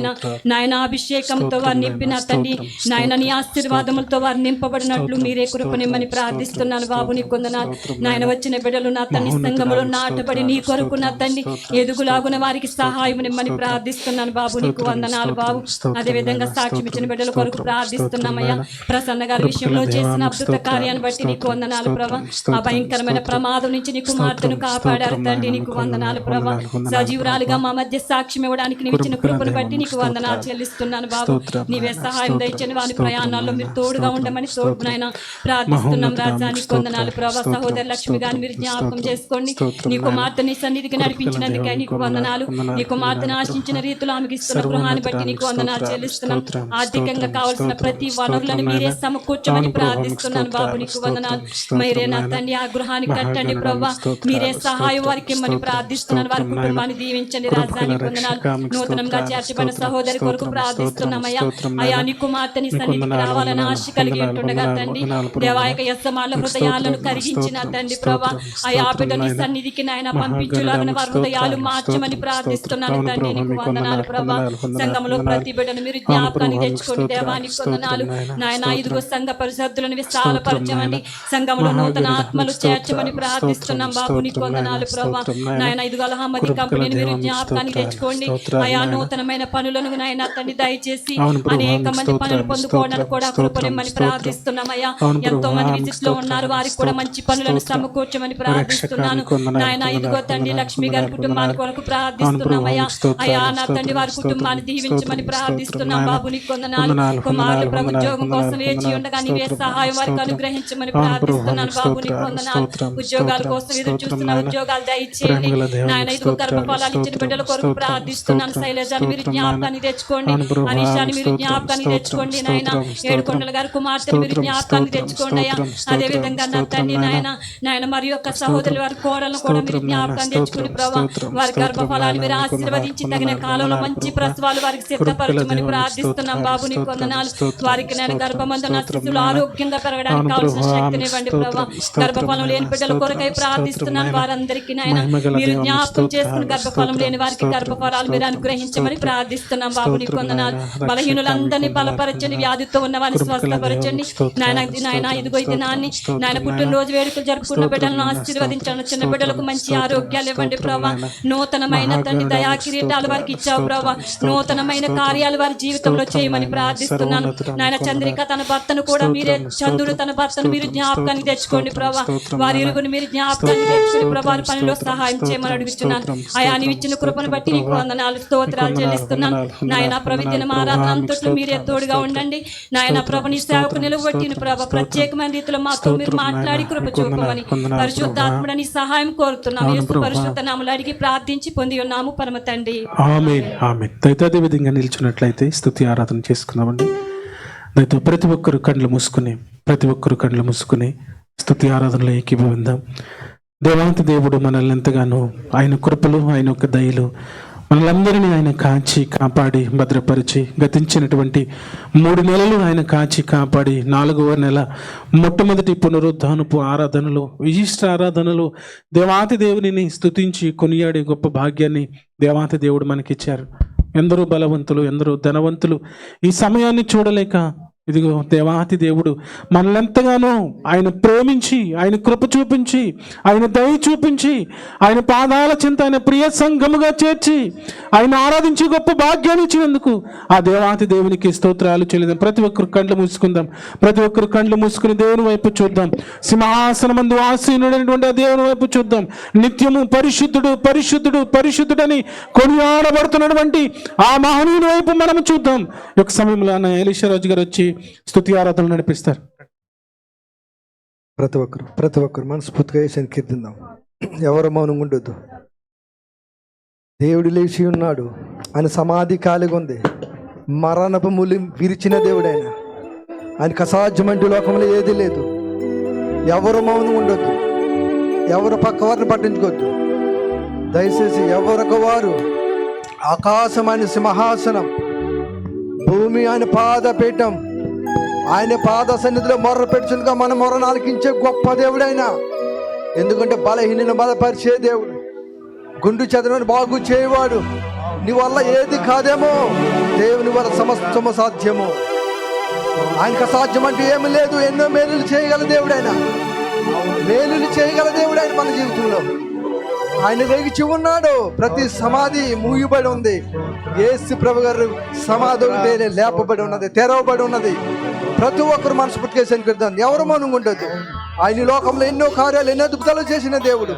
నాయన అభిషేకంతో వారు నింపిన తండ్రి నాయన నీ ఆశీర్వాదములతో వారు నింపబడినట్లు మీరే కృపనిమ్మని ప్రార్థిస్తున్నాను బాబు నీకు వందనాలు. నాయన వచ్చిన బిడ్డలు నా తండ్రి సంఘములో నాటబడి నీ కొరకు నా తండ్రి ఎదుగులాగున వారికి సహాయం నిమ్మని ప్రార్థిస్తున్నాను బాబు నీకు వందనాలు బాబు. అదే విధంగా సాక్ష్యం ఇచ్చిన బిడ్డల కొరకు ప్రార్థిస్తున్నామయ్యా. ప్రసన్న గారి విషయంలో చేసిన అద్భుత కార్యాన్ని బట్టి నీకు వందనాలు ప్రభా. ఆ భయంకరమైన ప్రమాదం నుంచి నీ కుమార్తెను కాపాడారు తండ్రి నీకు వందనాలు ప్రభా. సజీవురాలుగా మా మధ్య సాక్ష్యం ఇవ్వడానికి నీవు ఇచ్చిన కృపను బట్టి నీకు వందనాలు చెల్లిస్తున్నాను బాబు. నీవే సహాయం దయచని వారి ప్రయాణాల్లో మీరు తోడుగా ఉండమని తోడునైనా ప్రార్థిస్తున్నాం రాజానికి వందనాలు ప్రభా. సహోదరి లక్ష్మి గారిని మీరు జ్ఞాపకం చేసుకోండి. నీ కుమార్తె నీ సన్నిధికి నడిపించినందుకే నీకు వందనాలు. నీ కుమార్తెను ఆశించిన రీతిలో ఆమెకి ఇస్తున్న గృహాన్ని బట్టి నీకు వందనాలు చెల్లిస్తున్నాం. ఆర్థికంగా కావాల్సిన ప్రతి వనరులను మీరే సమకూర్చమని ప్రార్థిస్తున్నాను బాబు నీకు వందనాలు. మీరే నా తండ్రి ఆ గృహాన్ని కట్టండి ప్రభా. మీరే సహాయం వారికి ఇమ్మని ప్రార్థిస్తున్నాను. వారి కుటుంబాన్ని దీవించండి రాజానికి వందనాలు. నూతనంగా చేర్చబడిన సహోదరి కొరకు ప్రార్థిస్తున్నామయ్యా. అయా నీ కుమార్తె నీ సన్నిధికి రావాలని ఆశ కలిగి ఉంటుండగా తండ్రి దేవాయక యస్సమాల హృదయాలను కరిగించిన తండ్రి ప్రభా. అయా బిడ్డ నీ సన్నిధికి నాయన పంపించులాగిన వారి హృదయాలు మార్చమని ప్రార్థిస్తున్నాను తండ్రి నీకు వందనాలు ప్రభా. సంఘంలో ప్రతి బిడ్డను మీరు జ్ఞాపకాన్ని తెచ్చుకోండి దేవానికి వందనాలు నాయన. ఇదిగో సంఘ పరిశుద్ధులను విశాలపరచమండి. సంఘంలో నూతన ఆత్మలు చేర్చమని ప్రార్థిస్తున్నాం బాబు నీకు వందనాలు ప్రభా. నాయన ఇదిగో అల్హమ్మది కంపెనీని మీరు జ్ఞాపకాన్ని తెచ్చుకోండి. అయా నూతనమైన పనులను నాయన తండ్రి దయచేసి అనేక మంది పనులు పొందుకోవడానికి కూడా కృపనిమ్మని ప్రార్థిస్తున్నామయ్యా. ఎంతో మంది విజిట్ లో ఉన్నారు, వారికి కూడా మంచి పనులను సమకూర్చమని ప్రార్థిస్తున్నాను నాయన. ఇదిగో తండ్రి లక్ష్మి గారి కుటుంబాన్ని కొరకు ప్రార్థిస్తున్నామయ్యా. అయా నా తండ్రి వారి కుటుంబాన్ని దీవించమని ప్రార్థిస్తున్నాం బాబు నీకు వందనాలు. కుమారులు ప్రభు ఉద్యోగం కోసం వేచి ఉండగా నీవే సహాయం వారికి అనుగ్రహించమని ప్రార్థిస్తున్నాను బాబు నీకు వందనాలు. ఉద్యోగాల కోసం ఎదురు చూస్తున్న ఉద్యోగాలు దయచేయండి నాయన. ఇదిగో గర్భఫలాలు ఇచ్చిన బిడ్డల కొరకు ప్రార్థిస్తున్నాను. శైలజాన్ని మీరు జ్ఞాపకాన్ని తెచ్చుకోండి. అనీషాని మీరు జ్ఞాపకాన్ని తెచ్చుకోండి నాయన. ఏడుకొండల గారి కుమార్తెను మీరు జ్ఞాపకాన్ని తెచ్చుకోండి అయ్యా. అదే విధంగా నా తండ్రి నాయన మరి యొక్క సహోదరులు వారి కోడలను కూడా మీరు జ్ఞాపకాన్ని తెచ్చుకుని ప్రభావ వారి గర్భఫలాన్ని మీరు ఆశీర్వదించి తగిన కాలంలో మంచి ప్రసవాలు వారికి సిద్ధపరచమని ప్రార్థిస్తున్నాం బాబు నీకు వందనాలు. వారికి నేను గర్భమందున శిశువులు ఆరోగ్యంగా పెరగడానికి కావాల్సిన శక్తిని ఇవ్వండి ప్రభావ. గర్భఫలం లేని బిడ్డల కొరకై ప్రార్థిస్తున్నాను. వారందరికీ నాయన మీరు జ్ఞాపకం చేసుకుని గర్భఫలం లేని వారికి గర్భఫలాలు మీరు అనుగ్రహించమని ప్రార్థిస్తున్నాం బాబు నీకు వందనాలు. బలహీనులందరినీ బలపరచండి, వ్యాధితో ఉన్న వారిని స్వస్థపరచండి నాయన. ఇదిగో ఈ దినాన్ని నాయన పుట్టినరోజు వేడుకలు జరుపుకున్న బిడ్డలను ఆశీర్వదించండి. చిన్న బిడ్డలకు మంచి ఆరోగ్యాలు ఇవ్వండి ప్రభా. నూతనమైన తండ్రి దయా కిరీటాలు వారికి ఇచ్చావు ప్రభా. నూతనమైన కార్యాలు వారి జీవితంలో చేయమని ప్రార్థిస్తున్నాను నాయన. చంద్రిక తన భర్తను కూడా మీరే, చంద్రుడు తన భర్తను మీరు జ్ఞాపకాన్ని తెచ్చుకోండి ప్రభా. వారి ఇరుగును మీరు జ్ఞాపకాన్ని తెచ్చుకుని ప్రభా పనిలో సహాయం చేయమని అడుగుతున్నాను. అయా నీవు ఇచ్చిన కృపను బట్టి నీకు వందనాలు స్తోత్రాలు చెల్లిస్తున్నాను నాయన. ప్రవిదిన ఆరాధన అంతట్లో మీరే తోడుగా ఉండండి నాయన. ప్రభు నీ సేవకు నిలబట్టిన ప్రభా ప్రత్యేకమైన రీతిలో మాతో మీరు మాట్లాడి కృప చూపమని పరిశుద్ధాత్ముడ నీ సహాయం కోరుతున్నాం. యేసు పరిశుద్ధ నామములో అడిగి ప్రార్థించి పొంది ఉన్నాము పరమ తండ్రి. ఆమేన్ ఆమేన్. దయతో అదే విధంగా నిల్చున్నట్లయితే స్తుతి ఆరాధన చేసుకుందామండి. దయతో ప్రతి ఒక్కరు కళ్ళు మూసుకుని స్తుతి ఆరాధనలో ఏకీభవిందాం. దేవాంతి దేవుడు మనల్ని ఎంతగానో ఆయన కృపలు, ఆయన యొక్క దయలు మనలందరినీ ఆయన కాచి కాపాడి భద్రపరిచి గతించినటువంటి 3 నెలలు ఆయన కాచి కాపాడి 4వ నెల మొట్టమొదటి పునరుద్ధానపు ఆరాధనలు, విశిష్ట ఆరాధనలు దేవాతి దేవుని స్తుతించి కొనియాడే గొప్ప భాగ్యాన్ని దేవాతి దేవుడు మనకిచ్చారు. ఎందరో బలవంతులు, ఎందరో ధనవంతులు ఈ సమయాన్ని చూడలేక ఇదిగో దేవాతి దేవుడు మనల్ని ఆయన ప్రేమించి, ఆయన కృప చూపించి, ఆయన దయ చూపించి, ఆయన పాదాల చింత ఆయన ప్రియ సంఘముగా చేర్చి ఆయన ఆరాధించి గొప్ప భాగ్యాన్ని ఇచ్చినందుకు ఆ దేవాతి దేవునికి స్తోత్రాలు చెల్లిద్దాం. ప్రతి ఒక్కరు కండ్లు మూసుకుందాం. ప్రతి ఒక్కరు కండ్లు మూసుకుని దేవుని వైపు చూద్దాం. సింహాసనమందు ఆసీనుడైనటువంటి ఆ దేవుని వైపు చూద్దాం. నిత్యము పరిశుద్ధుడు పరిశుద్ధుడు పరిశుద్ధుడని కొనియాడబడుతున్నటువంటి ఆ మహనీయుని వైపు మనం చూద్దాం. ఈ యొక్క సమయంలో అన్న ఎలీషారాజు గారు వచ్చి స్తుతి ఆరాధనలు నడిపిస్తారు. ప్రతి ఒక్కరు మనస్ఫూర్తిగా యేసుని కీర్తిద్దాం. ఎవరు మౌనంగా ఉండొద్దు. దేవుడు లేచి ఉన్నాడు. ఆయన సమాధి ఖాళీగా ఉంది. మరణపు ములి విరిచిన దేవుడు ఆయన. ఆయనకు అసాధ్యమంటూ లోకంలో ఏది లేదు. ఎవరు మౌనం ఉండొద్దు. ఎవరు పక్క వారిని పట్టించుకోవద్దు. దయచేసి ఎవరికి వారు. ఆకాశం ఆయన సింహాసనం, భూమి ఆయన పాదపీఠం. ఆయన పాద సన్నిధిలో మొర్ర పెట్టుగా మన మొర్రను ఆలకించే గొప్ప దేవుడు ఆయన. ఎందుకంటే బలహీనను బలపరిచే దేవుడు, గుండు చెదరని బాగు చేయవాడు. నీ వల్ల ఏది కాదేమో, దేవుని వల్ల సమస్తము సాధ్యము. ఆయనకు అసాధ్యం అంటూ ఏమి లేదు. ఎన్నో మేలులు చేయగల దేవుడు ఆయన. మేలులు చేయగల దేవుడు ఆయన మన జీవితంలో. ఆయన రేగిచి ఉన్నాడు. ప్రతి సమాధి మూయబడి ఉంది. యేసు ప్రభు గారు సమాధి లేపబడి ఉన్నది, తెరవబడి ఉన్నది. ప్రతి ఒక్కరు మనస్ఫూర్తిగా సంకీర్తాం. ఎవరు మౌనంగా ఉండొద్దు. ఆయన లోకంలో ఎన్నో కార్యాలు, ఎన్నో అద్భుతాలు చేసిన దేవుడు.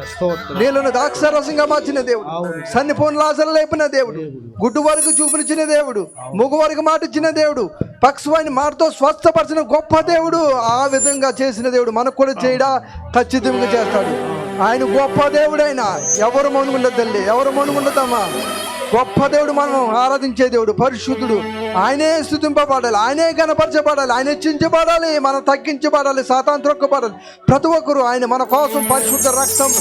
నీళ్ళను ద్రాక్షారసంగా మార్చిన దేవుడు. సన్నిపోని లాజరు లేపిన దేవుడు. గుడ్డు వరకు చూపించిన దేవుడు. ముగ్గు వరకు మాట ఇచ్చిన దేవుడు. పక్షవాణి మాటతో స్వస్థపరిచిన గొప్ప దేవుడు. ఆ విధంగా చేసిన దేవుడు మనకు కూడా చేయడా ఖచ్చితంగా చేస్తాడు. ఆయన గొప్ప దేవుడు. ఆయన ఎవరు మౌనంగా ఉండదు తల్లి. ఎవరు మౌనంగా ఉండదమ్మా. గొప్ప దేవుడు, మనం ఆరాధించే దేవుడు పరిశుద్ధుడు. ఆయనే స్తుతింపబడాలి, ఆయనే గణపరచబడాలి, ఆయన హెచ్చించబడాలి, మనం తగ్గించబడాలి, సాతాను త్రొక్కబడాలి. ప్రతి ఒక్కరు ఆయన మన కోసం పరిశుద్ధ రక్తం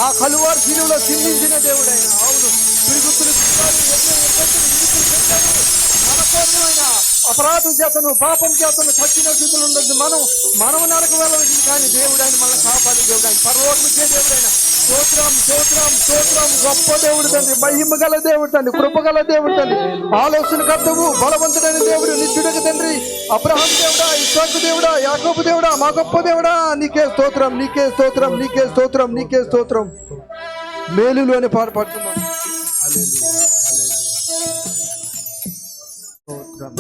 ఆ కలువారి శిలువలో చిందించిన దేవుడు ఆయన. అవును, పిడుగుతులు అపరాధం చేతను పాపం చేతను చచ్చిన స్థితులు ఉండదు. మనం నరక వెళ్ళవలసింది, కానీ దేవుడు ఆయన మనల్ని కాపాడే దేవుడు. ఆయన పరలోకమిచ్చే దేవుడు ఆయన. స్తోత్రం స్తోత్రం స్తోత్రం. గొప్ప దేవుడు తండ్రి, మహిమ గల దేవుడు తండ్రి, కృపగల దేవుడు తండ్రి, ఆలోచన కర్తవు, బలవంతుడైన దేవుడు, నిత్యుడికి తండ్రి, అబ్రహాం దేవుడా, ఇస్సాకు దేవుడా, యాకోబు దేవుడా, మా గొప్ప దేవుడా, నీకే స్తోత్రం, నీకే స్తోత్రం, నీకే స్తోత్రం, నీకే స్తోత్రం. మేలులు అని పాడుతున్నాం.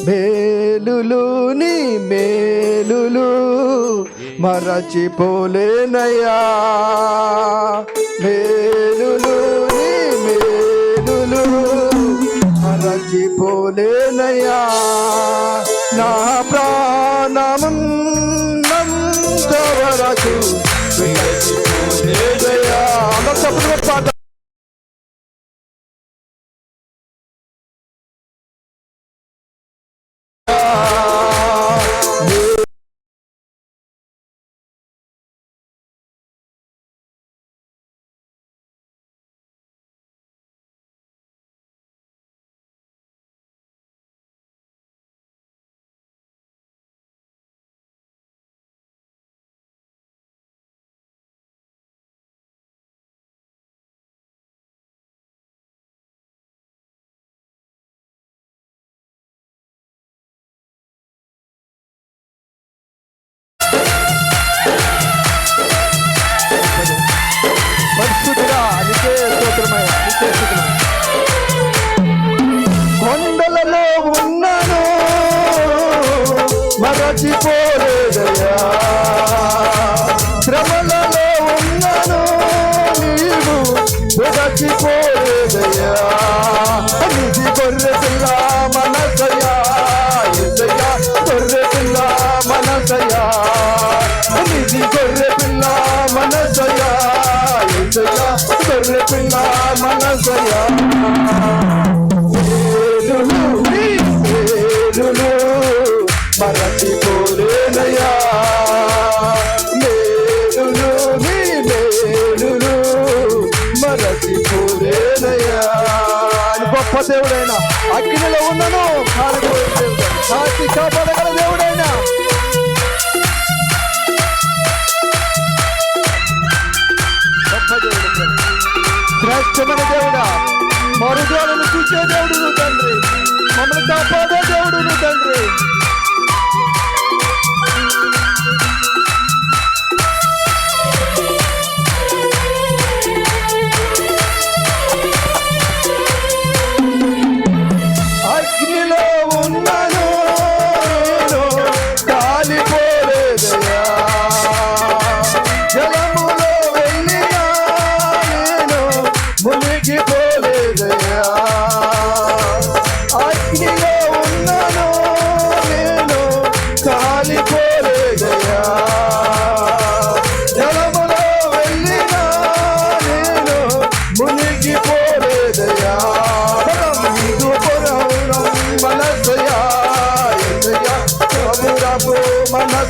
మేలులు నీ మేలులు మరచిపోలేనయ్యా. మేలులు నీ మేలులు మరచిపోలేనయ్యా. నా ప్రాణం నంతవరకు విడిచిపోలేనయ్యా. అందరూ చప్పట్లు పాట. కొండలలో ఉన్నాను మరచిపోలేదయ్యా. శ్రమలలో ఉన్నాను నీవు మరచిపోలేదయ్యా. నిధి గొర్రె పిల్ల మనసయ్యా, ఎసయ్యా గొర్రె పిల్ల మనసయ్యా. నిధి గొర్రె పిల్ల మనసయ్యా, ఎసయ్యా గొర్రె పిల్ల మనసయ్యా. మరచిపోలేనయ్యా. మేలులు నీ మేలులు మరచిపోలేనయ్యా. గొప్ప దేవుడైనా అగ్నిలో ఉన్నను కాలిపోయే దేవుడు, సాక్షి కాపాడగల దేవుడైనా. గొప్ప దేవుడు, శ్రేష్టమైన దేవుడా, మరుదోలను చూసే దేవుడు నువ్వు తండ్రి, మమ్మల్ని కాపాడే దేవుడు నువ్వు తండ్రి.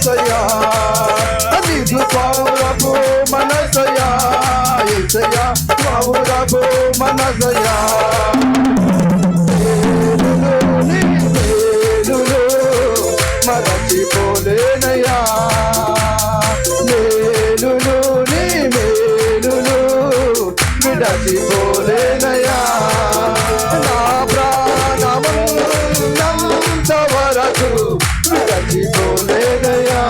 మనసయా నీదు పావురపు మనసయా ఏసయ్యా పావురపు మనసయా నీ మేలులు మరచిపోలేనయా మేలులు నీ మేలులు విడచిపోలేనయా నా ప్రాణమున్నంత వరకు విడచిపోలేనయా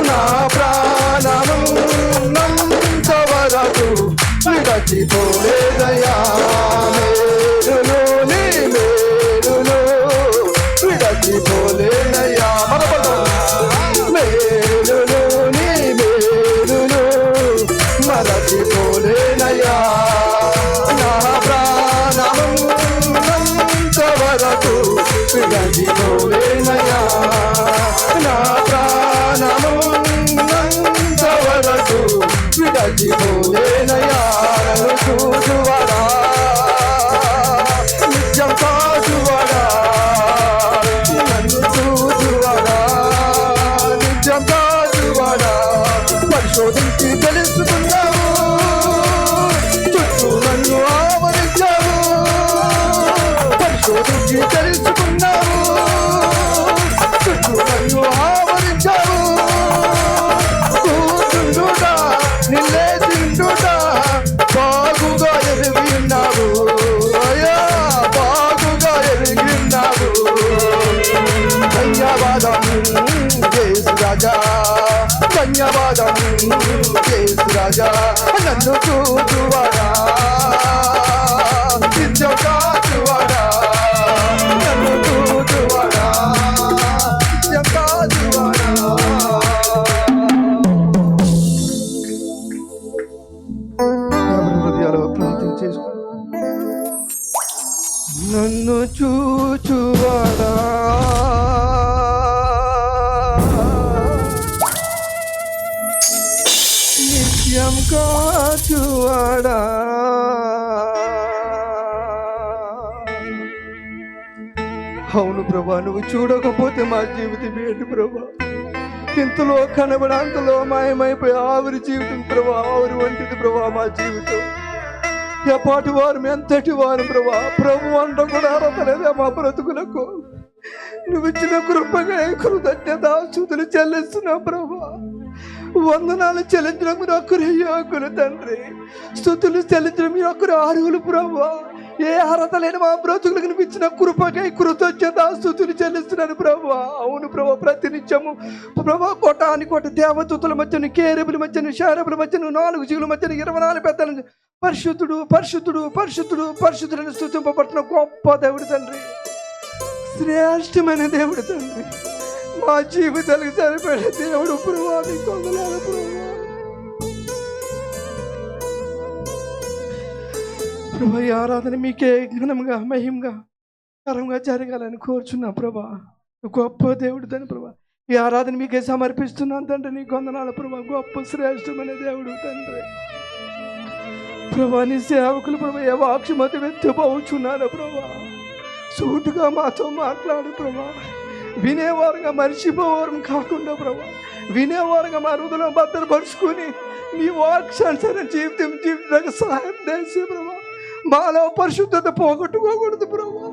నా ప్రాణమున్నంత వరకు విడచిపోలేనయా మేలులు నీ మేలులు విడచిపోలేనయా మేలులు నీ మేలులు మరచిపోలేనయా నా ప్రాణమున్నంత వరకు విడచిపోలేనయా నా ప్రాణమున్నంత వరకు విడచిపోలేనయా నన్ను చూచువాడా నిత్యం కాచువాడా నన్ను చూచువాడా నిత్యం కాచువాడా పరిశోధించి తెలుసుకున్నావు చుట్టూ నన్ను ఆవరించావు పరిశోధించి తెలుసుకున్నావు చుట్టూ నన్ను ఆవరించావు కూర్చుండుట నిల్లేసిండుట బాగుగా ఎరిగి ఉన్నావు అయ్యా బాగుగా ఎరిగి ఉన్నావు ధన్యవాదం యేసు రాజా ధన్యవాదం యేసు రాజా నన్ను చూచువాడా నిత్యం కాచువాడా నన్ను చూచువాడా నిత్యం కాచువాడా ఎవరి హృదయాలు ప్రార్థన చేసుకో నన్ను చూచువాడా నిత్యం కాచువాడా అవును ప్రభా నువ్వు చూడకపోతే మా జీవితం ఏంటి ప్రభా ఇంతలో కనబడి అంతలో మాయమైపోయి ఆవిరి జీవితం ప్రభా ఆవిరి వంటిది ప్రభా మా జీవితం ఎపాటి వారు ఎంతటి వారు ప్రభా ప్రభు అంట కూడా అర్హత లేదా మా బ్రతుకులకు నువ్వు ఇచ్చిన కృపగా కృతజ్ఞత స్తుతులు చెల్లిస్తున్నావు ప్రభా వందనాలు చెల్లించడం మీరు ఒక్కరు యోగులు తండ్రి స్తుతులు చెల్లించడం మీరు ఒక్కరు అర్హులు ప్రభా ఏ అర్హత లేని మా బ్రతుకులకు కనిపించిన కృపకై కృతజ్ఞత స్తుతులు చెల్లిస్తున్నాను ప్రభా అవును ప్రభా ప్రతినిత్యము ప్రభా కోటాని కోట దేవదూతల మధ్యను కేరుబుల మధ్యను శారబుల మధ్యను 4 జీవుల మధ్యను 24 పెద్దలు పరిశుద్ధుడు పరిశుద్ధుడు పరిశుద్ధుడు పరిశుద్ధులను స్తుతింపబడుతున్న గొప్ప దేవుడు తండ్రి శ్రేష్టమైన దేవుడు తండ్రి మా జీవితాలకు సరిపడే దేవుడు ప్రభా నీకు వందనాలు ప్రభా ప్రభా ఈ ఆరాధన మీకే ఘనంగా మహిమగా కరంగా జరగాలని కోరుచున్నా ప్రభా గొప్ప దేవుడు తండ్రి ప్రభా ఈ ఆరాధన మీకే సమర్పిస్తున్నాను తండ్రి నీకు వందనాలు ప్రభా గొప్ప శ్రేష్టమైన దేవుడు తండ్రి ప్రభా నీ సేవకులు ప్రభా ఏ వాక్షమతి వెత్తిపోవచ్చున్నాను ప్రభా సూటుగా మాతో మాట్లాడు ప్రభా వినేవారుగా మర్చిపోవారు కాకుండా ప్రభా వినేవారుగా మా హృదయం భద్రపరుచుకొని నీ వాక్యానుసారం జీవితానికి సహాయం చేసే ప్రభా మాలో పరిశుద్ధత పోగొట్టుకోకూడదు ప్రభా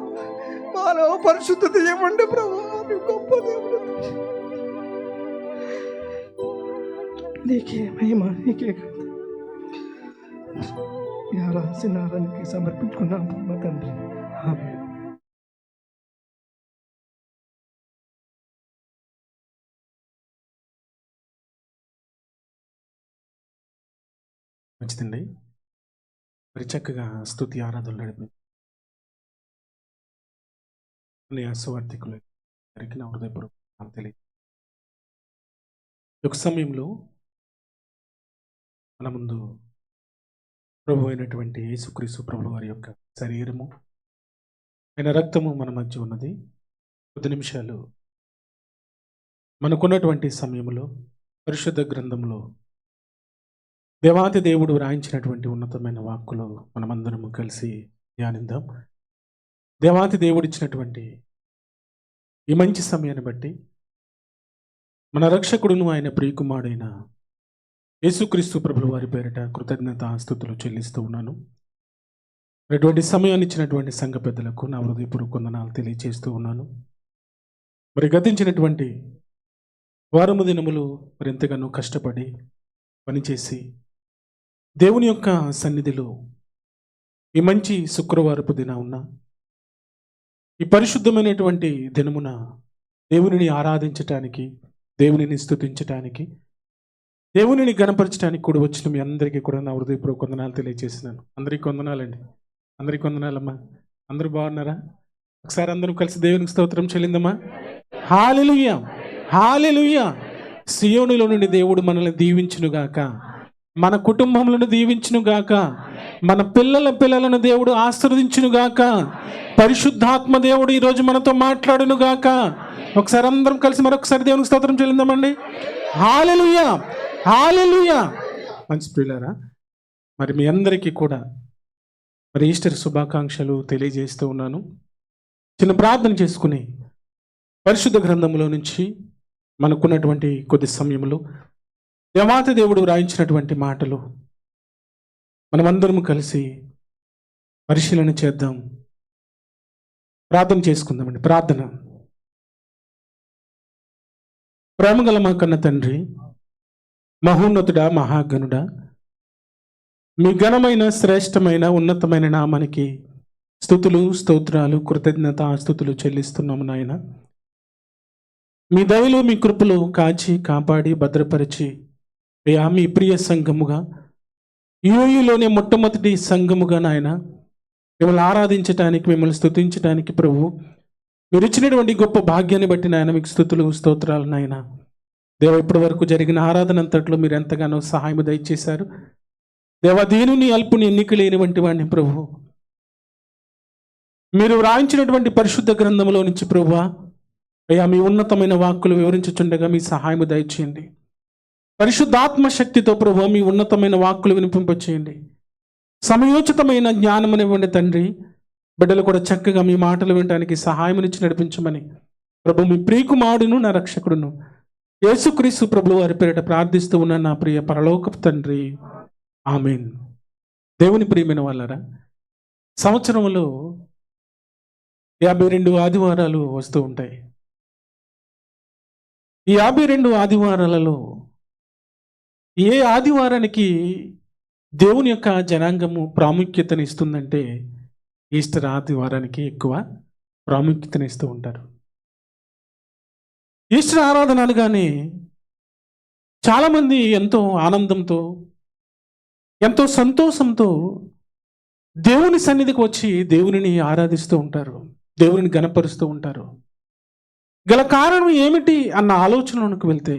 మాలో పరిశుద్ధత ఇవ్వండి ప్రభా నీ గొప్ప దేవుడు నీకే మహిమ నీకే ఆరాధనకి సమర్పించుకున్నాం మా తండ్రి ఆమేన్. మంచిదండి మరి చక్కగా స్తుతి ఆరాధనలు నడిపి సువార్థికులు గారికి నా హృదయపూర్వక తెలియదు ఒక సమయంలో మన ముందు ప్రభు అయినటువంటి యేసుక్రీస్తు ప్రభు వారి యొక్క శరీరము ఆయన రక్తము మన మధ్య ఉన్నది. కొద్ది నిమిషాలు మనకున్నటువంటి సమయంలో పరిశుద్ధ గ్రంథంలో దేవాతి దేవుడు వ్రాయించినటువంటి ఉన్నతమైన వాక్కులు మనమందరము కలిసి ధ్యానిద్దాం. దేవాతి దేవుడు ఇచ్చినటువంటి ఈ మంచి సమయాన్ని బట్టి మన రక్షకుడును ఆయన ప్రియకుమారుడైన యేసుక్రీస్తు ప్రభుల వారి పేరిట కృతజ్ఞత స్తుతులు చెల్లిస్తూ ఉన్నాను. అటువంటి సమయాన్ని ఇచ్చినటువంటి సంఘ పెద్దలకు నా హృదయపూర్వక వందనాలు తెలియజేస్తూ ఉన్నాను. మరి గతించినటువంటి వారము దినములు మరి ఎంతగానో కష్టపడి పనిచేసి దేవుని యొక్క సన్నిధిలో ఈ మంచి శుక్రవారపు దినాన ఈ పరిశుద్ధమైనటువంటి దినమున దేవునిని ఆరాధించటానికి, దేవునిని స్తుతించటానికి, దేవునిని గణపరచడానికి కూడా వచ్చిన మీ అందరికీ కూడా నా హృదయపూర్వక వందనాలు తెలియజేస్తున్నాను. అందరికీ వందనాలండి. అందరికీ వందనాలమ్మా. అందరూ బాగున్నారా? ఒకసారి అందరం కలిసి దేవునికి స్తోత్రం చెల్లిందమ్మా. హల్లెలూయా, హల్లెలూయా. సియోనులో నుండి దేవుడు మనల్ని దీవించునుగాక, మన కుటుంబములను దీవించునుగాక, మన పిల్లలను దేవుడు ఆశీర్వదించునుగాక, పరిశుద్ధాత్మ దేవుడు ఈరోజు మనతో మాట్లాడునుగాక. ఒకసారి అందరం కలిసి మరొకసారి దేవునికి స్తోత్రం చెల్లిందామండి. హల్లెలూయా, హల్లెలూయా. మంచి ప్రియులారా, మరి మీ అందరికీ కూడా మరి ఈస్టర్ శుభాకాంక్షలు తెలియజేస్తూ ఉన్నాను. చిన్న ప్రార్థన చేసుకుని పరిశుద్ధ గ్రంథంలో నుంచి మనకున్నటువంటి కొద్ది సమయంలో దేవాతి దేవుడు వ్రాయించినటువంటి మాటలు మనమందరం కలిసి పరిశీలన చేద్దాం. ప్రార్థన చేసుకుందామండి. ప్రార్థన. ప్రేమగల మా కన్న తండ్రి, మహోన్నతుడా, మహాగణుడా, మీ ఘనమైన శ్రేష్టమైన ఉన్నతమైన నామానికి స్తుతులు, స్తోత్రాలు, కృతజ్ఞత స్తుతులు చెల్లిస్తున్నాము నాయన. మీ దయలో, మీ కృపలో కాచి కాపాడి భద్రపరిచి అయ్యా మీ ప్రియ సంఘముగా, యూయూలోనే మొట్టమొదటి సంఘముగా నాయన మిమ్మల్ని ఆరాధించటానికి, మిమ్మల్ని స్తుతించటానికి ప్రభు మీరు ఇచ్చినటువంటి గొప్ప భాగ్యాన్ని బట్టి నాయన మీకు స్తుతులు, స్తోత్రాలు నాయన. దేవ, ఇప్పటి వరకు జరిగిన ఆరాధన అంతట్లో మీరు ఎంతగానో సహాయం దయచేశారు. దేవ, దీనుని అల్పుని ఎన్నిక లేనివంటి వాడిని ప్రభు మీరు వ్రాయించినటువంటి పరిశుద్ధ గ్రంథంలో నుంచి ప్రభు అయ్యా మీ ఉన్నతమైన వాక్కులు వివరించుచుండగా మీ సహాయము దయచేయండి. పరిశుద్ధాత్మ శక్తితో ప్రభు మీ ఉన్నతమైన వాక్కులు వినిపింపచేయండి. సమయోచితమైన జ్ఞానమునివ్వండి తండ్రి. బిడ్డలు కూడా చక్కగా మీ మాటలు వినడానికి సహాయమునిచ్చి నడిపించమని ప్రభు మీ ప్రియకుమారుడును నా రక్షకుడును యేసుక్రీస్తు ప్రభుల వారి పేరిట ప్రార్థిస్తూ ఉన్న నా ప్రియ పరలోకపు తండ్రి, ఆమేన్. దేవుని ప్రియమైన వాళ్ళరా, సంవత్సరంలో 52 ఆదివారాలు వస్తూ ఉంటాయి. ఈ 52 ఆదివారాలలో ఏ ఆదివారానికి దేవుని యొక్క జనాంగము ప్రాముఖ్యతను ఇస్తుందంటే ఈస్టర్ ఆదివారానికి ఎక్కువ ప్రాముఖ్యతను ఇస్తూ ఉంటారు. ఈస్టర్ ఆరాధన అనగానే చాలామంది ఎంతో ఆనందంతో, ఎంతో సంతోషంతో దేవుని సన్నిధికి వచ్చి దేవునిని ఆరాధిస్తూ ఉంటారు, దేవునిని గణపరుస్తూ ఉంటారు. గల కారణం ఏమిటి అన్న ఆలోచనలోకి వెళ్తే,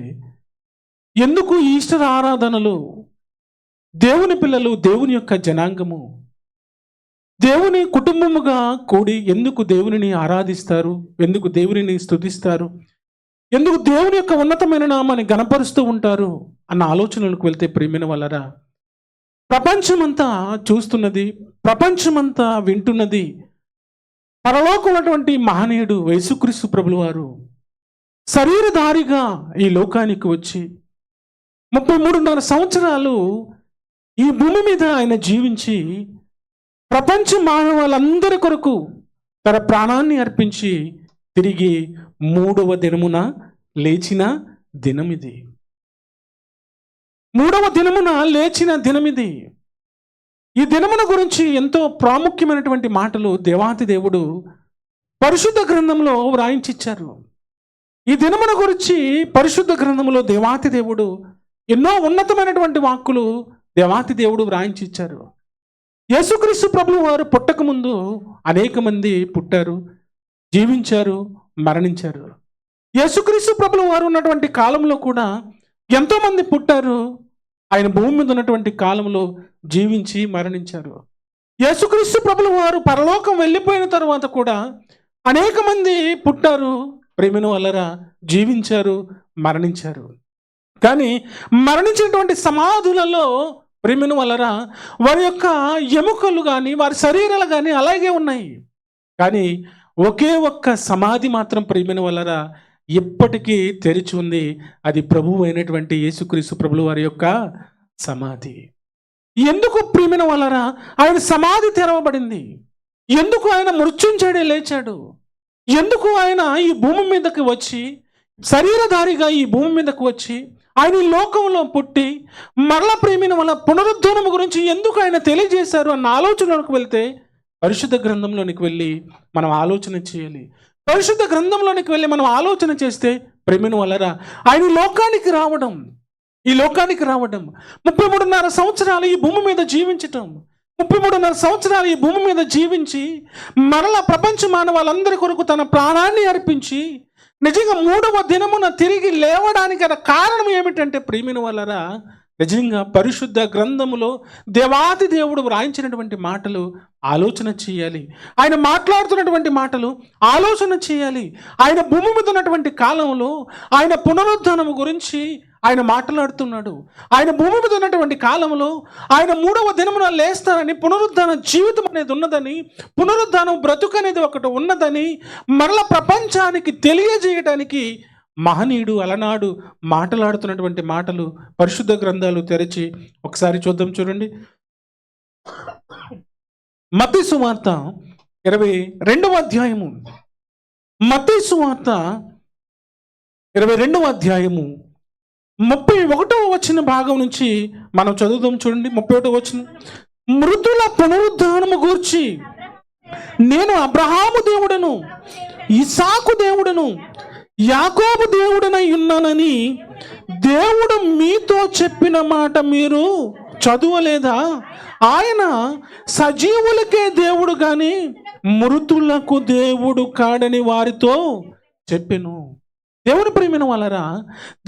ఎందుకు ఈస్టర్ ఆరాధనలు దేవుని పిల్లలు, దేవుని యొక్క జనాంగము, దేవుని కుటుంబముగా కూడి ఎందుకు దేవునిని ఆరాధిస్తారు, ఎందుకు దేవునిని స్తుతిస్తారు, ఎందుకు దేవుని యొక్క ఉన్నతమైన నామాన్ని గణపరుస్తూ ఉంటారు అన్న ఆలోచనలకు వెళ్తే ప్రియమైన వాళ్ళరా, ప్రపంచమంతా చూస్తున్నది, ప్రపంచమంతా వింటున్నది పరలోకం ఉన్నటువంటి మహనీయుడు యేసుక్రీస్తు ప్రభుల వారు శరీరధారిగా ఈ లోకానికి వచ్చి 33.5 సంవత్సరాలు ఈ భూమి మీద ఆయన జీవించి ప్రపంచ మానవాళ్ళందరి కొరకు తన ప్రాణాన్ని అర్పించి తిరిగి 3వ దినమున లేచిన దినమిది. 3వ దినమున లేచిన దినమిది. ఈ దినమున గురించి ఎంతో ప్రాముఖ్యమైనటువంటి మాటలు దేవాతి దేవుడు పరిశుద్ధ గ్రంథంలో వ్రాయించిచ్చారు. ఈ దినమున గురించి పరిశుద్ధ గ్రంథంలో దేవాతి దేవుడు ఎన్నో ఉన్నతమైనటువంటి వాక్కులు దేవాతి దేవుడు వ్రాయించిచ్చారు. యేసుక్రీస్తు ప్రభువు వారు పుట్టక ముందు అనేక మంది పుట్టారు, జీవించారు, మరణించారు. యేసుక్రీస్తు ప్రభువు వారు ఉన్నటువంటి కాలంలో కూడా ఎంతోమంది పుట్టారు, ఆయన భూమి మీద ఉన్నటువంటి కాలంలో జీవించి మరణించారు. యేసుక్రీస్తు ప్రభువు వారు పరలోకం వెళ్ళిపోయిన తర్వాత కూడా అనేక మంది పుట్టారు, ప్రేమిన వల్లరా జీవించారు, మరణించారు. కానీ మరణించినటువంటి సమాధులలో ప్రేమిన వల్లరా వారి యొక్క ఎముకలు కానీ వారి శరీరాలు కానీ అలాగే ఉన్నాయి. కానీ ఒకే ఒక్క సమాధి మాత్రం ప్రేమిన వల్లరా ఇప్పటికీ తెరిచి ఉంది. అది ప్రభువు అయినటువంటి యేసుక్రీస్తు ప్రభుల వారి యొక్క సమాధి. ఎందుకు ప్రియమైన వాళ్ళరా ఆయన సమాధి తెరవబడింది? ఎందుకు ఆయన మృత్యుంజయుడే లేచాడు? ఎందుకు ఆయన ఈ భూమి మీదకి వచ్చి శరీరధారిగా ఈ భూమి మీదకు వచ్చి ఆయన ఈ లోకంలో పుట్టి మరల ప్రేమిన వాళ్ళ పునరుద్ధరణం గురించి ఎందుకు ఆయన తెలియజేశారు అన్న ఆలోచనలోకి వెళ్తే పరిశుద్ధ గ్రంథంలోనికి వెళ్ళి మనం ఆలోచన చేయాలి. పరిశుద్ధ గ్రంథంలోనికి వెళ్ళి మనం ఆలోచన చేస్తే ప్రేమిన వాళ్ళరా ఆయన ఈ లోకానికి రావడం 33.5 సంవత్సరాలు ఈ భూమి మీద జీవించటం, 33.5 సంవత్సరాలు ఈ భూమి మీద జీవించి మరలా ప్రపంచ మానవాళ్ళందరి కొరకు తన ప్రాణాన్ని అర్పించి నిజంగా 3వ దినమున తిరిగి లేవడానికి గల కారణం ఏమిటంటే ప్రియమైన వాళ్ళరా నిజంగా పరిశుద్ధ గ్రంథములో దేవాది దేవుడు వ్రాయించినటువంటి మాటలు ఆలోచన చేయాలి. ఆయన మాట్లాడుతున్నటువంటి మాటలు ఆలోచన చేయాలి. ఆయన భూమి మీద ఉన్నటువంటి కాలంలో ఆయన పునరుద్ధానము గురించి ఆయన మాట్లాడుతున్నాడు. ఆయన భూమి మీద ఉన్నటువంటి కాలంలో ఆయన 3వ దినమున లేస్తానని, పునరుద్ధాన జీవితం అనేది ఉన్నదని, పునరుద్ధానం బ్రతుకు అనేది ఒకటి ఉన్నదని మరల ప్రపంచానికి తెలియజేయడానికి మహనీయుడు అలనాడు మాట్లాడుతున్నటువంటి మాటలు పరిశుద్ధ గ్రంథాలు తెరిచి ఒకసారి చూద్దాం. చూడండి, మత్తయి సువార్త 22వ అధ్యాయము, మత్తయి సువార్త 22వ అధ్యాయము 31వ వచన భాగం నుంచి మనం చదువుదాం. చూడండి, 31వ వచనం. మృతుల పునరుద్ధానము గూర్చి నేను అబ్రహాము దేవుడను, ఇసాకు దేవుడను, యాకోబు దేవుడనై ఉన్నానని దేవుడు మీతో చెప్పిన మాట మీరు చదువలేదా? ఆయన సజీవులకే దేవుడు గాని మృతులకు దేవుడు కాడని వారితో చెప్పెను. దేవుని ప్రియమైన వాళ్ళరా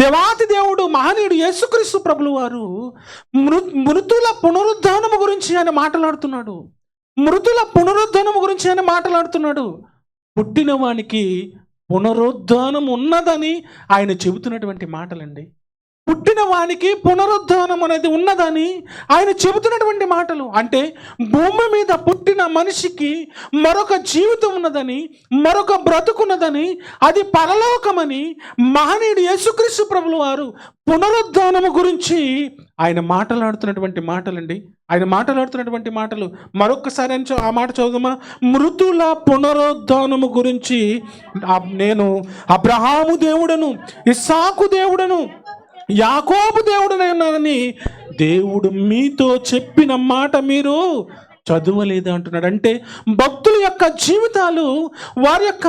దేవాతి దేవుడు మహనీయుడు యేసుక్రీస్తు ప్రభులు వారు మృతుల పునరుద్ధానము గురించి ఆయన మాట్లాడుతున్నాడు. పుట్టిన వానికి పునరుద్ధానం ఉన్నదని ఆయన చెబుతున్నటువంటి మాటలండి. పుట్టిన వానికి పునరుద్ధానం అనేది ఉన్నదని ఆయన చెబుతున్నటువంటి మాటలు. అంటే భూమి మీద పుట్టిన మనిషికి మరొక జీవితం ఉన్నదని, మరొక బ్రతుకున్నదని, అది పరలోకమని మహనీయుడు యేసుక్రీస్తు ప్రభుల వారు పునరుద్ధానము గురించి ఆయన మాట్లాడుతున్నటువంటి మాటలండి. ఆయన మాట్లాడుతున్నటువంటి మాటలు మరొకసారి ఆ మాట చదువుదామా? మృతుల పునరుద్ధానము గురించి నేను అబ్రహాము దేవుడను, ఇస్సాకు దేవుడను, యాకోబు దేవుడనై ఉన్నానని దేవుడు మీతో చెప్పిన మాట మీరు చదవలేదు అంటున్నాడు. అంటే భక్తుల యొక్క జీవితాలు, వారి యొక్క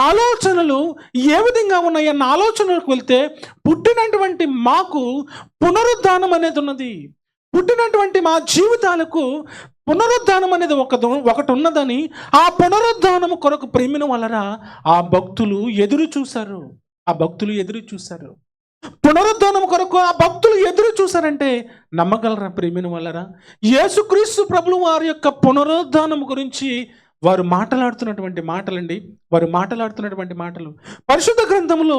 ఆలోచనలు ఏ విధంగా ఉన్నాయన్న ఆలోచనలకు వెళ్తే పుట్టినటువంటి మాకు పునరుద్ధానం అనేది ఉన్నది. పుట్టినటువంటి మా జీవితాలకు పునరుద్ధానం అనేది ఒకటి ఉన్నదని, ఆ పునరుద్ధానము కొరకు ప్రేమిన వలన ఆ భక్తులు ఎదురు చూశారు. పునరుద్ధానం కొరకు ఆ భక్తులు ఎదురు చూశారంటే నమ్మగలరా ప్రేమిన వలన? యేసుక్రీస్తు ప్రభులు వారి యొక్క పునరుద్ధానం గురించి వారు మాట్లాడుతున్నటువంటి మాటలు పరిశుద్ధ గ్రంథంలో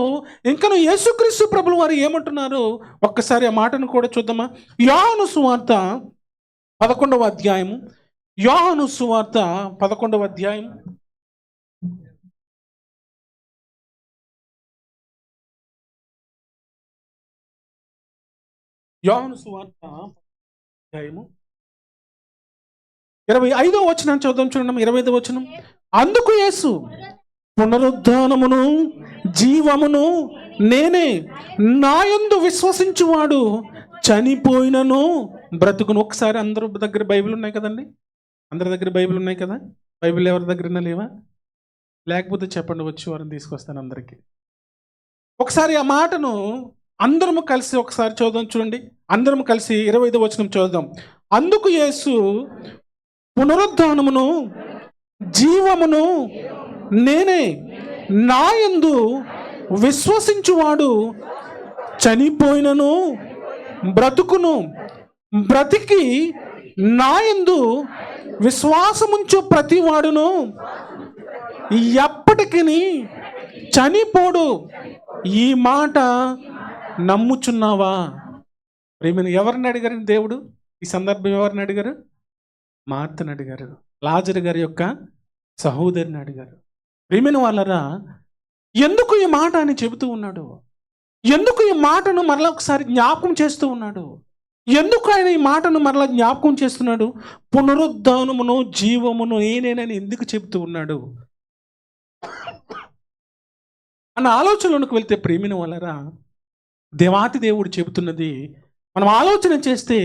ఇంకను యేసుక్రీస్తు ప్రభులు వారు ఏమంటున్నారు ఒక్కసారి ఆ మాటను కూడా చూద్దామా? యోహాను సువార్త 11వ అధ్యాయము, యోహాను సువార్త 11వ అధ్యాయం యోహాను సువార్త అధ్యాయము 25వ వచనం చదువుదాం. చూడండి, 25వ వచనం. అందుకు యేసు, పునరుద్ధానమును జీవమును నేనే, నాయందు విశ్వసించువాడు చనిపోయినను బ్రతుకును. ఒకసారి అందరూ దగ్గర బైబిల్ ఉన్నాయి కదండి, అందరి దగ్గర బైబిల్ ఉన్నాయి కదా? బైబిల్ ఎవరి దగ్గర లేవా? లేకపోతే చెప్పండి, వచ్చి వారిని తీసుకొస్తాను అందరికీ. ఒకసారి ఆ మాటను అందరము కలిసి ఒకసారి చదువుదాం. చూడండి, అందరం కలిసి 25వ వచనం చదువుదాం. అందుకు యేసు, పునరుద్ధానమును జీవమును నేనే, నాయందు విశ్వసించువాడు చనిపోయినను బ్రతుకును, బ్రతికి నాయందు విశ్వాసముంచు ప్రతివాడును ఎప్పటికీ చనిపోడు. ఈ మాట నమ్ముచున్నావా? ప్రేమిని ఎవరిని అడిగారు దేవుడు? ఈ సందర్భం ఎవరిని అడిగారు? మార్తను అడిగారు, లాజరు గారి యొక్క సహోదరిని అడిగారు. ప్రేమిన వాళ్ళరా ఎందుకు ఈ మాట అని చెబుతూ ఉన్నాడు? ఎందుకు ఈ మాటను మరలా ఒకసారి జ్ఞాపకం చేస్తూ ఉన్నాడు? ఎందుకు ఆయన ఈ మాటను మరలా జ్ఞాపకం చేస్తున్నాడు? పునరుద్ధానమును జీవమును నేనేనని ఎందుకు చెబుతూ ఉన్నాడు అన్న ఆలోచనలోకి వెళ్తే ప్రేమిన వాళ్ళరా, దేవాతి దేవుడు చెబుతున్నది మనం ఆలోచన చేస్తే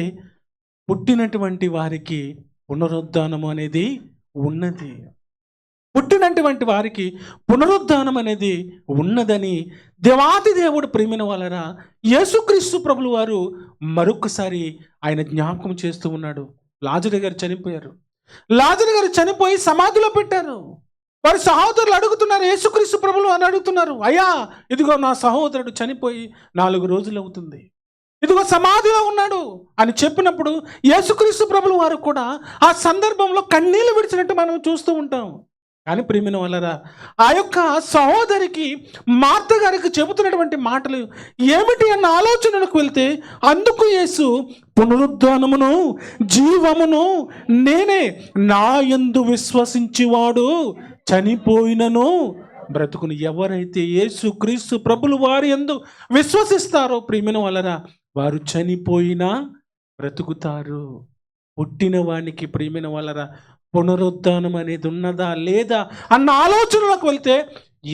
పుట్టినటువంటి వారికి పునరుద్ధానము అనేది ఉన్నది. పుట్టినటువంటి వారికి పునరుద్ధానం అనేది ఉన్నదని దేవాతి దేవుడు ప్రేమిన వాళ్ళరా యేసుక్రీస్తు ప్రభులు వారు మరొకసారి ఆయన జ్ఞాపకం చేస్తూ ఉన్నాడు. లాజరు గారు చనిపోయారు. లాజరు గారు చనిపోయి సమాధిలో పెట్టారు. వారి సహోదరులు అడుగుతున్నారు, యేసుక్రీస్తు ప్రభులు అని అడుగుతున్నారు, అయ్యా ఇదిగో నా సహోదరుడు చనిపోయి 4 రోజులు అవుతుంది, ఇదిగో సమాధిలో ఉన్నాడు అని చెప్పినప్పుడు యేసుక్రీస్తు ప్రభులు వారు కూడా ఆ సందర్భంలో కన్నీళ్లు విడిచినట్టు మనం చూస్తూ ఉంటాం. కానీ ప్రియమైన వాళ్ళరా, ఆ యొక్క సహోదరికి మార్త గారికి చెబుతున్నటువంటి మాటలు ఏమిటి అన్న ఆలోచనలకు వెళ్తే, అందుకు యేసు పునరుద్ధానమును జీవమును నేనే, నా యందు విశ్వసించువాడు చనిపోయినను బ్రతుకును. ఎవరైతే యేసు క్రీస్తు ప్రభులు వారి యందు విశ్వసిస్తారో ప్రియమైన వాళ్ళరా, వారు చనిపోయినా బ్రతుకుతారు. పుట్టిన వానికి ప్రియమైన వాళ్ళరా పునరుద్ధానం అనేది ఉన్నదా లేదా అన్న ఆలోచనలకు వెళ్తే,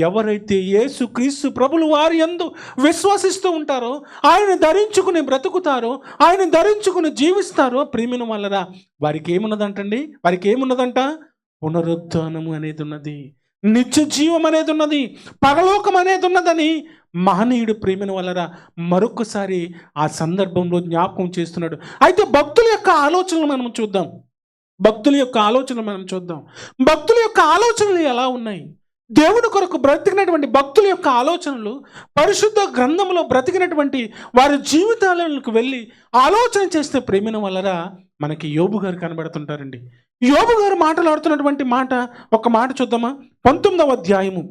ఎవరైతే యేసు క్రీస్తు ప్రభులు వారి యందు విశ్వసిస్తూ ఉంటారో, ఆయన ధరించుకుని బ్రతుకుతారో, ఆయన ధరించుకుని జీవిస్తారో ప్రియమైన వాళ్ళరా, వారికి ఏమున్నదంటండి? వారికి ఏమున్నదంట? పునరుద్ధానము అనేది ఉన్నది, నిత్య జీవం అనేది ఉన్నది, పరలోకం అనేది ఉన్నదని మహనీయుడు ప్రేమిన వలన మరొకసారి ఆ సందర్భంలో జ్ఞాపకం చేస్తున్నాడు. అయితే భక్తుల యొక్క ఆలోచనలు మనం చూద్దాం. భక్తుల యొక్క ఆలోచనలు ఎలా ఉన్నాయి? దేవుని కొరకు బ్రతికినటువంటి భక్తుల యొక్క ఆలోచనలు పరిశుద్ధ గ్రంథంలో బ్రతికినటువంటి వారి జీవితాలకు వెళ్ళి ఆలోచన చేస్తే ప్రేమిన వలన మనకి యోబు గారు కనబడుతుంటారండి. యోబు గారు మాట్లాడుతున్నటువంటి మాట, ఒక మాట చూద్దామా? 19వ అధ్యాయము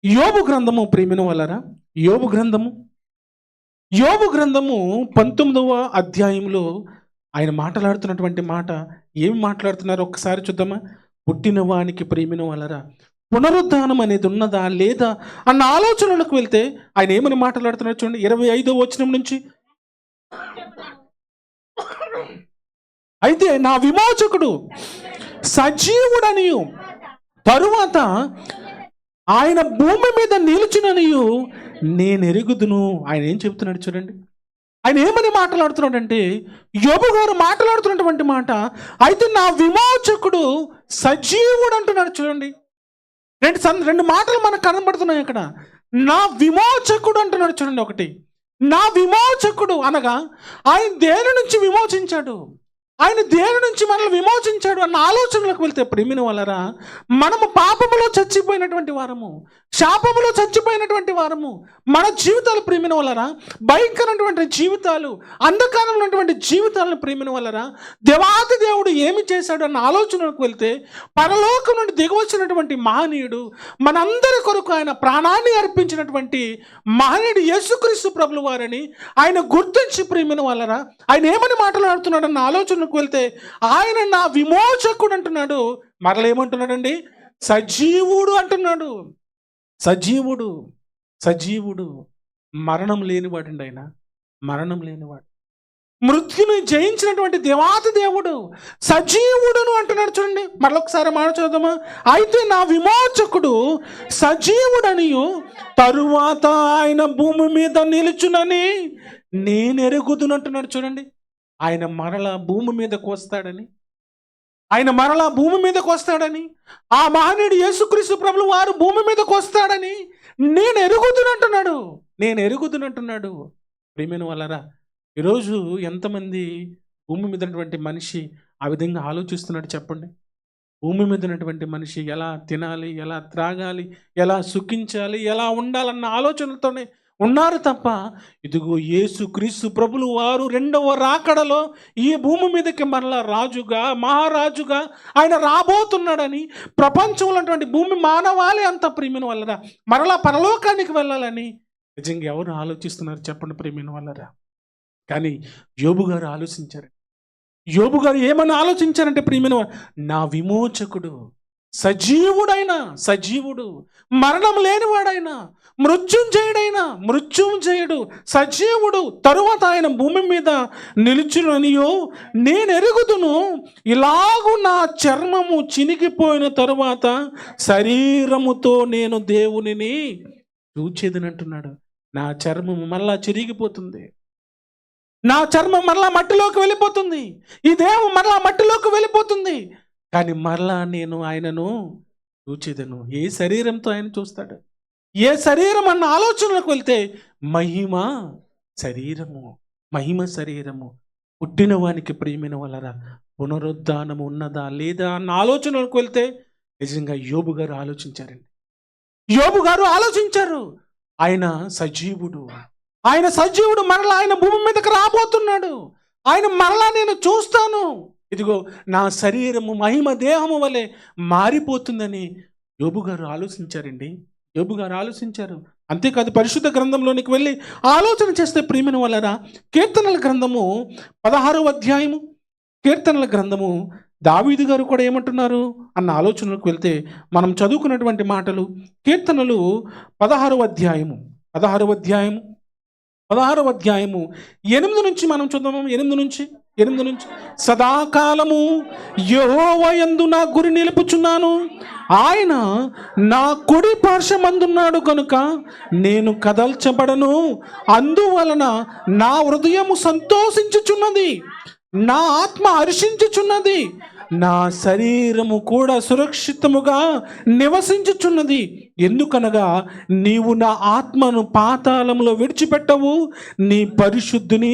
యోబు గ్రంథము ప్రేమిన వలన, యోబు గ్రంథము 19వ అధ్యాయంలో ఆయన మాట్లాడుతున్నటువంటి మాట ఏమి మాట్లాడుతున్నారో ఒక్కసారి చూద్దామా? పుట్టిన వానికి ప్రేమిన వలన పునరుద్ధానం అనేది ఉన్నదా లేదా అన్న ఆలోచనలకు వెళ్తే ఆయన ఏమని మాట్లాడుతున్నారు చూడండి. 25వ వచనం నుంచి, అయితే నా విమోచకుడు సజీవుడనియు తరువాత ఆయన భూమి మీద నిలుచుననియు నేను ఎరుగుదును. ఆయన ఏం చెప్తున్నాడు చూడండి. ఆయన ఏమని మాట్లాడుతున్నాడంటే, యోబు గారు మాట్లాడుతున్నటువంటి మాట, అయితే నా విమోచకుడు సజీవుడు అంటున్నాడు చూడండి. రెండు మాటలు మనకు కనబడుతున్నాయి అక్కడ. నా విమోచకుడు అంటున్నాడు చూడండి. ఒకటి, నా విమోచకుడు అనగా ఆయన దేని నుంచి విమోచించాడు, ఆయన దేని నుంచి మనల్ని విమోచించాడు అన్న ఆలోచనలకు వెళ్తే ప్రేమిన వలరా, మనము పాపములో చచ్చిపోయినటువంటి వారము, శాపములో చచ్చిపోయినటువంటి వారము, మన జీవితాలు ప్రేమిన వలరా భయంకరమైనటువంటి జీవితాలు, అంధకారంలో ఉన్నటువంటి జీవితాలను ప్రేమిన వలరా దేవాది దేవుడు ఏమి చేశాడు అన్న ఆలోచనకు వెళ్తే, పరలోకం నుండి దిగవచ్చినటువంటి మహనీయుడు, మనందరి కొరకు ఆయన ప్రాణాన్ని అర్పించినటువంటి మహనీయుడు యేసుక్రీస్తు ప్రభులు వారని ఆయన గుర్తించి ప్రేమిన వలరా ఆయన ఏమని మాట్లాడుతున్నాడు అన్న ఆలోచన వెళ్తే, ఆయన నా విమోచకుడు అంటున్నాడు. మరలేమంటున్నాడండి? సజీవుడు అంటున్నాడు. సజీవుడు మరణం లేనివాడండి. ఆయన మరణం లేనివాడు, మృత్యుని జయించినటువంటి దేవాతి దేవుడు సజీవుడును అంటున్నాడు చూడండి. మరొకసారి మాట చూద్దామా? అయితే నా విమోచకుడు సజీవుడనియు తరువాత ఆయన భూమి మీద నిలుచునని నేను ఎరుగుదును అంటున్నాడు చూడండి. ఆయన మరలా భూమి మీదకు వస్తాడని, ఆ మహనీయుడు యేసుక్రీస్తు ప్రభులు వారు భూమి మీదకు వస్తాడని నేను ఎరుగుదునంటున్నాడు. ప్రియమైన వాళ్ళరా, ఈరోజు ఎంతమంది భూమి మీద ఉన్నటువంటి మనిషి ఆ విధంగా ఆలోచిస్తున్నాడు చెప్పండి? భూమి మీద ఉన్నటువంటి మనిషి ఎలా తినాలి, ఎలా త్రాగాలి, ఎలా సుఖించాలి, ఎలా ఉండాలన్న ఆలోచనలతోనే ఉన్నారు తప్ప, ఇదిగో యేసుక్రీస్తు ప్రభులు వారు 2వ రాకడలో ఈ భూమి మీదకి మరలా రాజుగా, మహారాజుగా ఆయన రాబోతున్నాడని, ప్రపంచంలో ఉన్నటువంటి భూమి మానవాళి అంత ప్రియమైన వాళ్ళరా మరలా పరలోకానికి వెళ్ళాలని నిజంగా ఎవరు ఆలోచిస్తున్నారు చెప్పండి ప్రియమైన వాళ్ళరా? కానీ యోబు గారు ఆలోచించారు. యోబు గారు ఏమని ఆలోచించారంటే, ప్రియమైన నా విమోచకుడు సజీవుడు, మరణం లేనివాడైన, మృత్యుంజయుడు, సజీవుడు, తరువాత ఆయన భూమి మీద నిలుచుననియో నేను ఎరుగుదును. ఇలాగూ నా చర్మము చినిగిపోయిన తరువాత శరీరముతో నేను దేవునిని చూచేదనంటున్నాడు. నా చర్మము మళ్ళా చిరిగిపోతుంది, నా చర్మం మరలా మట్టిలోకి వెళ్ళిపోతుంది, ఈ దేహం మరలా మట్టిలోకి వెళ్ళిపోతుంది, కానీ మరలా నేను ఆయనను చూచేదను. ఏ శరీరంతో ఆయన చూస్తాడు? ఏ శరీరం అన్న ఆలోచనలకు వెళ్తే మహిమ శరీరము పుట్టిన వానికి ప్రియమైన వలన పునరుద్ధానము ఉన్నదా లేదా అన్న ఆలోచనలకు వెళ్తే నిజంగా యోబు గారు ఆలోచించారు. ఆయన సజీవుడు మరలా ఆయన భూమి మీదకి రాబోతున్నాడు. ఆయన మరలా నేను చూస్తాను, ఇదిగో నా శరీరము మహిమ దేహము వలె మారిపోతుందని యోబు గారు ఆలోచించారు. అంతేకాదు పరిశుద్ధ గ్రంథంలోనికి వెళ్ళి ఆలోచన చేస్తే ప్రియమైన వలన కీర్తనల గ్రంథము 16వ అధ్యాయము, కీర్తనల గ్రంథము దావీదు గారు కూడా ఏమంటున్నారు అన్న ఆలోచనలకు వెళ్తే మనం చదువుకున్నటువంటి మాటలు కీర్తనలు 16వ అధ్యాయము 8 నుంచి మనం చూద్దాము. 8 నుంచి సదాకాలము యెహోవా యందు నా గురి నిలుపుచున్నాను, ఆయన నా కుడి పార్శ్వమందున్నాడు కనుక నేను కదల్చబడను. అందువలన నా హృదయము సంతోషించుచున్నది, నా ఆత్మ హర్షించుచున్నది, నా శరీరము కూడా సురక్షితముగా నివసించుచున్నది. ఎందుకనగా నీవు నా ఆత్మను పాతాళంలో విడిచిపెట్టవు, నీ పరిశుద్ధిని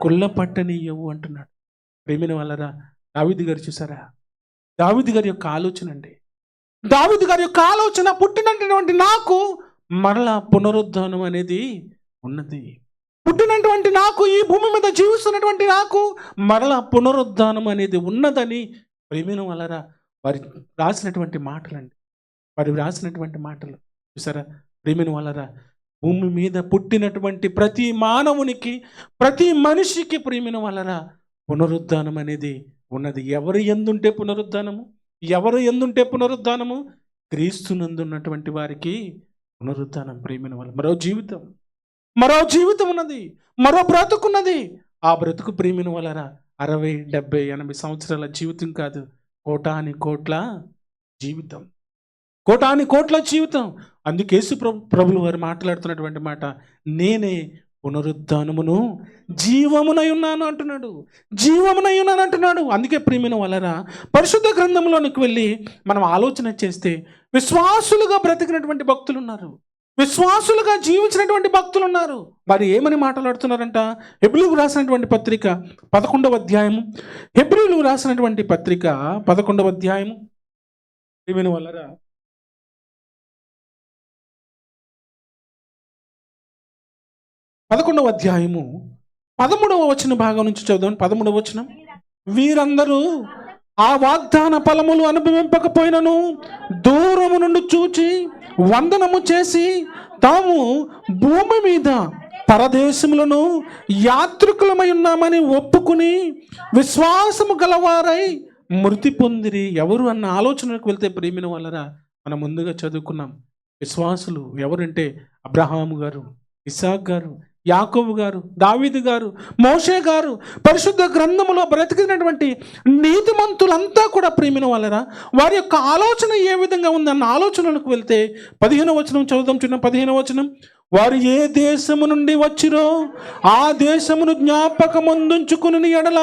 కుళ్ళపట్టనీయవు అంటున్నాడు. ప్రేమిన వాళ్ళరా, దావీదు గారు చూసారా? దావీదు గారి యొక్క ఆలోచన అండి. దావీదు గారి యొక్క ఆలోచన పుట్టినటువంటి నాకు మరలా పునరుద్ధానం అనేది ఉన్నది. పుట్టినటువంటి నాకు, ఈ భూమి మీద జీవిస్తున్నటువంటి నాకు మరలా పునరుద్ధానం అనేది ఉన్నదని ప్రేమిన వాళ్ళరా వారు రాసినటువంటి మాటలు చూసారా? ప్రేమిన వాళ్ళరా, భూమి మీద పుట్టినటువంటి ప్రతి మానవునికి, ప్రతి మనిషికి ప్రేమిన వాళ్ళరా పునరుద్ధానం అనేది ఉన్నది. ఎవరు ఎందుంటే పునరుద్ధానము? క్రీస్తునందున్నటువంటి వారికి పునరుద్ధానం. ప్రేమిన వాళ్ళ మరో జీవితం ఉన్నది, మరో బ్రతుకున్నది. ఆ బ్రతుకు ప్రేమిన వాళ్ళరా 60, 70, 80 సంవత్సరాల జీవితం కాదు, కోటాని కోట్ల జీవితం. అందుకే యేసు ప్రభులు వారు మాట్లాడుతున్నటువంటి మాట, నేనే పునరుద్ధానమును జీవమునై ఉన్నాను అంటున్నాడు. అందుకే ప్రియమైన వాళ్ళరా పరిశుద్ధ గ్రంథంలోనికి వెళ్ళి మనం ఆలోచన చేస్తే విశ్వాసులుగా బ్రతికినటువంటి భక్తులు ఉన్నారు, విశ్వాసులుగా జీవించినటువంటి భక్తులు ఉన్నారు. వారు ఏమని మాట్లాడుతున్నారంట? హెబ్రీయులకు రాసినటువంటి పత్రిక 11వ అధ్యాయము, హెబ్రీయులకు రాసినటువంటి పత్రిక 11వ అధ్యాయము ప్రియమైన వాళ్ళరా 11వ అధ్యాయము 13వ వచన భాగం నుంచి చదువుదాం. 13వ వచనం, వీరందరూ ఆ వాగ్దాన ఫలములు అనుభవింపకపోయినను దూరము నుండి చూచి వందనము చేసి తాము భూమి మీద పరదేశములను యాత్రికులమై ఉన్నామని ఒప్పుకుని విశ్వాసము గలవారై మృతి పొందిరి. ఎవరు అన్న ఆలోచనకు వెళ్తే ప్రియమైన వాళ్ళరా మనం ముందుగా చదువుకున్నాం. విశ్వాసులు ఎవరంటే అబ్రహాము గారు, ఇస్సాకు గారు, యాకోబు గారు, దావీదు గారు, మోషే గారు, పరిశుద్ధ గ్రంథములో బ్రతికినటువంటి నీతిమంతులంతా కూడా ప్రియమైన వాళ్ళరా వారి యొక్క ఆలోచన ఏ విధంగా ఉందన్న ఆలోచనలకు వెళ్తే 15వ వచనం చదువుదాం. 15వ వచనం, వారు ఏ దేశము నుండి వచ్చిరో ఆ దేశమును జ్ఞాపకమందుంచుకుని ఎడల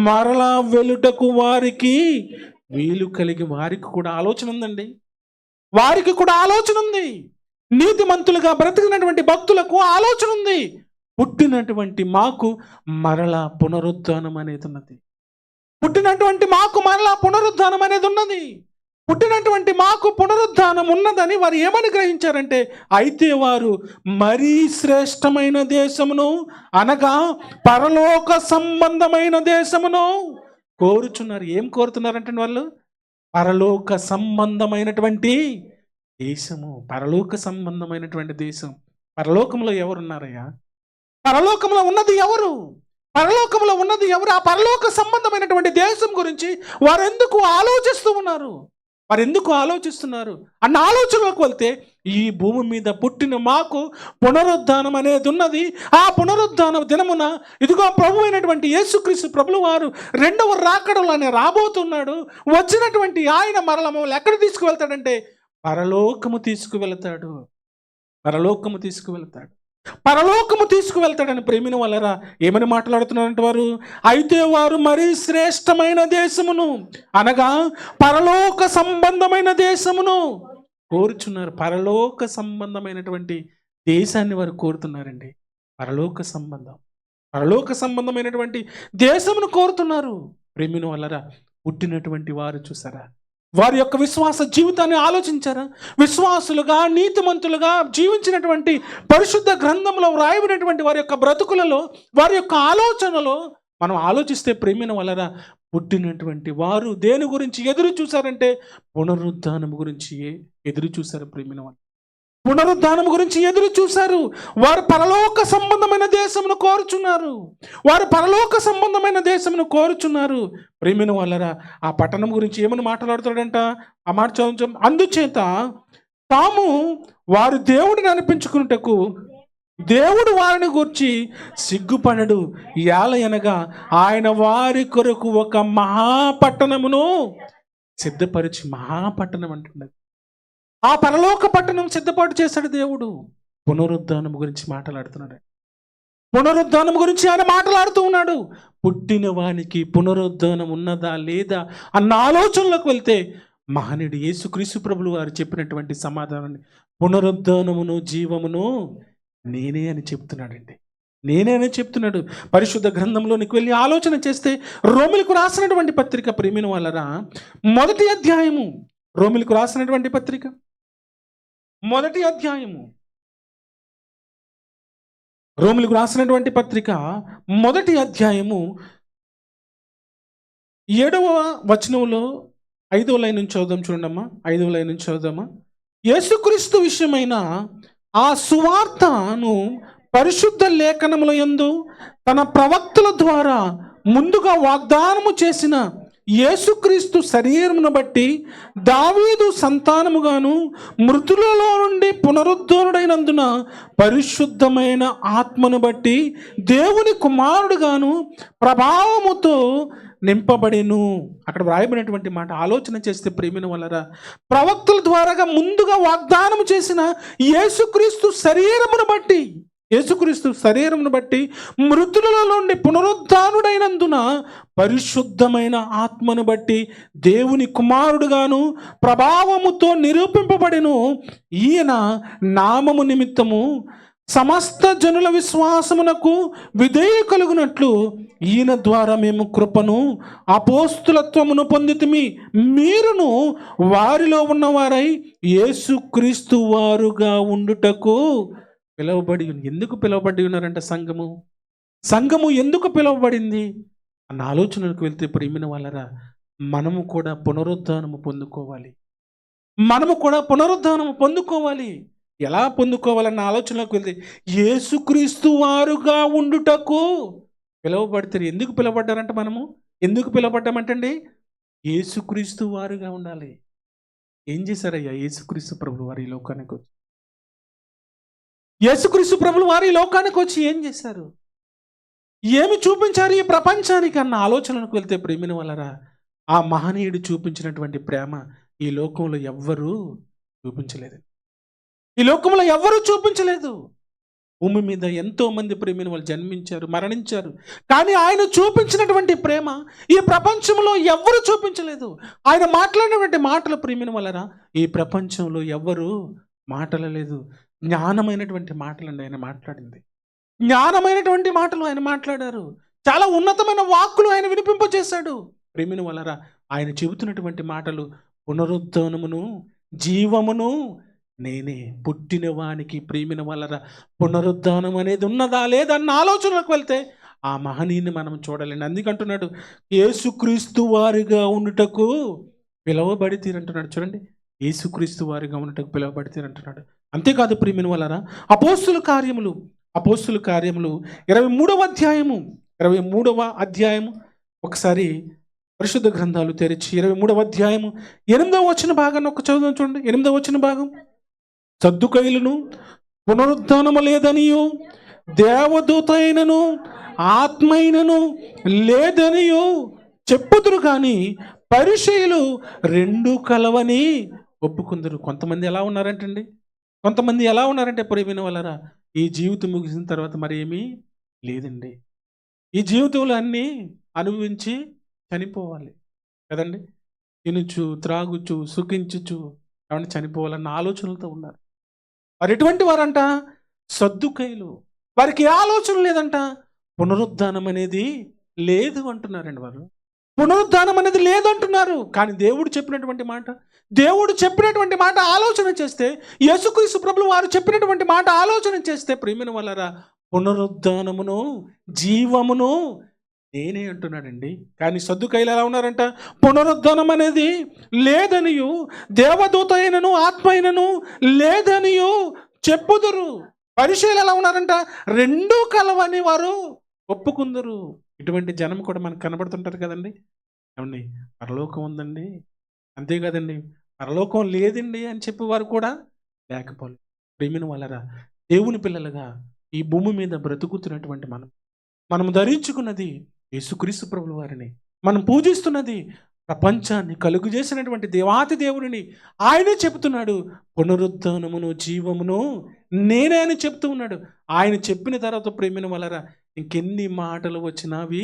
మరలా వెలుటకు వారికి వీలు కలిగి, వారికి కూడా ఆలోచన ఉందండి. నీతిమంతులుగా బ్రతికినటువంటి భక్తులకు ఆలోచన ఉంది. పుట్టినటువంటి మాకు మరలా పునరుద్ధానం అనేది ఉన్నది. పుట్టినటువంటి మాకు పునరుద్ధానం ఉన్నదని వారు ఏమని గ్రహించారంటే, అయితే వారు మరీ శ్రేష్టమైన దేశమును అనగా పరలోక సంబంధమైన దేశమును కోరుచున్నారు. ఏం కోరుతున్నారంటే వాళ్ళు పరలోక సంబంధమైనటువంటి దేశము, పరలోక సంబంధమైనటువంటి దేశం. పరలోకంలో ఎవరున్నారయ్యా? పరలోకంలో ఉన్నది ఎవరు? ఆ పరలోక సంబంధమైనటువంటి దేశం గురించి వారు ఎందుకు ఆలోచిస్తూ ఉన్నారు? వారు ఎందుకు ఆలోచిస్తున్నారు అన్న ఆలోచనలోకి వెళ్తే, ఈ భూమి మీద పుట్టిన మాకు పునరుద్ధానం అనేది ఉన్నది. ఆ పునరుద్ధాన దినమున ఇదిగో ప్రభు అయినటువంటి యేసుక్రీస్తు ప్రభులు వారు రెండవ రాకడలోనే రాబోతున్నాడు. వచ్చినటువంటి ఆయన మరల మమ్మల్ని ఎక్కడ తీసుకువెళ్తాడంటే పరలోకము తీసుకువెళ్తాడు. పరలోకము తీసుకువెళ్తాడు. పరలోకము తీసుకువెళ్తాడని ప్రేమిన వలరా ఏమని మాట్లాడుతున్నారంటే వారు, అయితే వారు మరీ శ్రేష్టమైన దేశమును అనగా పరలోక సంబంధమైన దేశమును కోరుచున్నారు. పరలోక సంబంధమైనటువంటి దేశాన్ని వారు కోరుతున్నారండి. పరలోక సంబంధమైనటువంటి దేశమును కోరుతున్నారు. ప్రేమిన వలరా పుట్టినటువంటి వారు చూసారా, వారి యొక్క విశ్వాస జీవితాన్ని ఆలోచించారా? విశ్వాసులుగా నీతిమంతులుగా జీవించినటువంటి పరిశుద్ధ గ్రంథంలో వ్రాయబడినటువంటి వారి యొక్క బ్రతుకులలో, వారి యొక్క ఆలోచనలో మనం ఆలోచిస్తే ప్రేమిన వలన పుట్టినటువంటి వారు దేని గురించి ఎదురు చూశారంటే పునరుద్ధానం గురించి ఎదురు చూశారు. ప్రేమిన వాళ్ళు పునరుద్ధానం గురించి ఎదురు చూశారు. వారు పరలోక సంబంధమైన దేశమును కోరుచున్నారు. ప్రేమిన వాళ్ళరా ఆ పట్టణం గురించి ఏమని మాట్లాడుతాడంట? ఆ మాట చదువు. అందుచేత తాము వారు దేవుడిని అనిపించుకున్నటకు దేవుడు వారిని గూర్చి సిగ్గుపడడు. యాలయనగా ఆయన వారి కొరకు ఒక మహాపట్టణమును సిద్ధపరిచి, మహాపట్టణం అంటున్నది. ఆ పరలోక పట్టణం సిద్ధపాటు చేశాడు దేవుడు. పునరుద్ధానం గురించి మాట్లాడుతున్నాడు. పునరుద్ధానం గురించి ఆయన మాట్లాడుతూ ఉన్నాడు. పుట్టిన వానికి పునరుద్ధానం ఉన్నదా లేదా అన్న ఆలోచనలోకి వెళ్తే మహనీయుడు యేసుక్రీస్తు ప్రభులు వారు చెప్పినటువంటి సమాధానాన్ని, పునరుద్ధానమును జీవమును నేనే అని చెప్తున్నాడండి. నేనే అని చెప్తున్నాడు. పరిశుద్ధ గ్రంథంలోనికి వెళ్ళి ఆలోచన చేస్తే రోమిలకు రాసినటువంటి పత్రిక ప్రేమిన వాళ్ళరా మొదటి అధ్యాయము, రోమిలకు రాసినటువంటి పత్రిక మొదటి అధ్యాయము, రోమిలకు రాసినటువంటి పత్రిక మొదటి అధ్యాయము 7వ వచనంలో 5వ లైన్ నుంచి చదువుదాం. చూడమ్మా, 5వ లైన్ నుంచి చదువుదామా. యేసుక్రీస్తు విషయమైన ఆ సువార్తను పరిశుద్ధ లేఖనముల యందు తన ప్రవక్తల ద్వారా ముందుగా వాగ్దానము చేసిన యేసుక్రీస్తు శరీరమును బట్టి దావీదు సంతానముగాను మృతులలో నుండి పునరుద్ధరుడైనందున పరిశుద్ధమైన ఆత్మను బట్టి దేవుని కుమారుడుగాను ప్రభావముతో నింపబడెను. అక్కడ వ్రాయబడినటువంటి మాట ఆలోచన చేస్తే ప్రేమిన వలన ప్రవక్తల ద్వారాగా ముందుగా వాగ్దానం చేసిన యేసుక్రీస్తు శరీరమును బట్టి మృతులలో నుండి పునరుద్ధానుడైనందున పరిశుద్ధమైన ఆత్మను బట్టి దేవుని కుమారుడుగాను ప్రభావముతో నిరూపింపబడెను. ఈయన నామము నిమిత్తము సమస్త జనుల విశ్వాసమునకు విధేయ కలుగునట్లు ఈయన ద్వారా మేము కృపను అపోస్తులత్వమును పొందితిమి. మీరును వారిలో ఉన్నవారై యేసుక్రీస్తు వారుగా ఉండుటకు పిలువబడి. ఎందుకు పిలువబడి ఉన్నారంట? సంఘము ఎందుకు పిలువబడింది అన్న ఆలోచనలకు వెళ్తే ప్రేమిన వాళ్ళరా మనము కూడా పునరుద్ధానము పొందుకోవాలి. ఎలా పొందుకోవాలన్న ఆలోచనలోకి వెళ్తే యేసుక్రీస్తు వారుగా ఉండుటకు పిలువబడతారు. ఎందుకు పిలువబడ్డారంట? మనము ఎందుకు పిలువబడ్డామంటండి? యేసుక్రీస్తు వారుగా ఉండాలి. ఏం చేశారయ్యా యేసుక్రీస్తు ప్రభులు వారు ఈ లోకానికి వచ్చి? యేసుక్రీస్తు ప్రభులు వారు ఈ లోకానికి వచ్చి ఏం చేశారు? ఏమి చూపించారు ఈ ప్రపంచానికి అన్న ఆలోచనలకు వెళ్తే ప్రేమిన వలరా ఆ మహనీయుడు చూపించినటువంటి ప్రేమ ఈ లోకంలో ఎవ్వరూ చూపించలేదు. భూమి మీద ఎంతో మంది ప్రేమిన వాళ్ళు జన్మించారు, మరణించారు. కానీ ఆయన చూపించినటువంటి ప్రేమ ఈ ప్రపంచంలో ఎవ్వరూ చూపించలేదు. ఆయన మాట్లాడినటువంటి మాటలు ప్రేమిన వలరా ఈ ప్రపంచంలో ఎవ్వరూ మాట్లాడలేదు. జ్ఞానమైనటువంటి మాటలండి ఆయన మాట్లాడింది. జ్ఞానమైనటువంటి మాటలు ఆయన మాట్లాడారు. చాలా ఉన్నతమైన వాక్కులు ఆయన వినిపింపజేశాడు. ప్రేమిన వలరా ఆయన చెబుతున్నటువంటి మాటలు పునరుద్ధానమును జీవమును నేనే. పుట్టిన వానికి ప్రేమిన వలరా పునరుద్ధానం అనేది ఉన్నదా లేదా అన్న ఆలోచనలకు వెళ్తే ఆ మహనీయుని మనం చూడాలండి. అందుకంటున్నాడు యేసుక్రీస్తు వారిగా ఉండుటకు పిలువబడితీరంటున్నాడు. చూడండి, యేసుక్రీస్తు వారిగా ఉండుటకు పిలువబడితీరంటున్నాడు. అంతేకాదు ప్రేమిన వలరా అపోస్తుల కార్యములు 23వ అధ్యాయము ఒకసారి పరిశుద్ధ గ్రంథాలు తెరిచి 23వ అధ్యాయము 8వ వచన భాగాన్ని ఒక చదువు చూడండి. 8వ వచన భాగం. సద్దుకైలను పునరుద్ధానము లేదనియు దేవదూత అయినను ఆత్మైనను లేదనియు చెప్పుదురు కానీ పరిసయ్యులు రెండు కలవని ఒప్పుకుందరు. కొంతమంది ఎలా ఉన్నారంటే ప్రియమైన వాళ్ళరా, ఈ జీవితం ముగిసిన తర్వాత మరి ఏమీ లేదండి, ఈ జీవితంలో అన్నీ అనుభవించి చనిపోవాలి కదండి. తినుచు త్రాగుచు సుఖించుచు ఏమన్నా చనిపోవాలన్న ఆలోచనలతో ఉన్నారు. వారు ఎటువంటి వారంట? సద్దుకైలు. వారికి ఆలోచన లేదంట. పునరుద్ధానం అనేది లేదు అంటున్నారండి. వారు పునరుద్ధానం అనేది లేదంటున్నారు. కానీ దేవుడు చెప్పినటువంటి మాట ఆలోచన చేస్తే, యేసుక్రీస్తు ప్రభువు వారు చెప్పినటువంటి మాట ఆలోచన చేస్తే ప్రియమైన వాళ్ళరా, పునరుద్ధానమును జీవమును నేనే అంటున్నాడండి. కానీ సద్దుకైలు ఎలా ఉన్నారంట? పునరుద్ధానం అనేది లేదనియు దేవదూత అయినను ఆత్మ అయినను లేదనియు చెప్పుదురు. పరిసయ్యులు ఎలా ఉన్నారంట? రెండూ కలవని వారు ఒప్పుకుందరు. ఇటువంటి జనం కూడా మనకు కనబడుతుంటారు కదండి. ఏమండి, పరలోకం ఉందండి, అంతే కదండి, పరలోకం లేదండి అని చెప్పి వారు కూడా లేకపోలేదు. ప్రియమైన వాళ్ళరా, దేవుని పిల్లలుగా ఈ భూమి మీద బ్రతుకుతున్నటువంటి మనం ధరించుకున్నది యేసుక్రీస్తు ప్రభువు వారిని, మనం పూజిస్తున్నది ప్రపంచాన్ని కలుగు చేసినటువంటి దేవాతి దేవుడిని. ఆయనే చెబుతున్నాడు, పునరుద్ధానమును జీవమును నేనే అని చెప్తూ ఉన్నాడు. ఆయన చెప్పిన తర్వాత ప్రేమిన వలరా ఇంకెన్ని మాటలు వచ్చినావి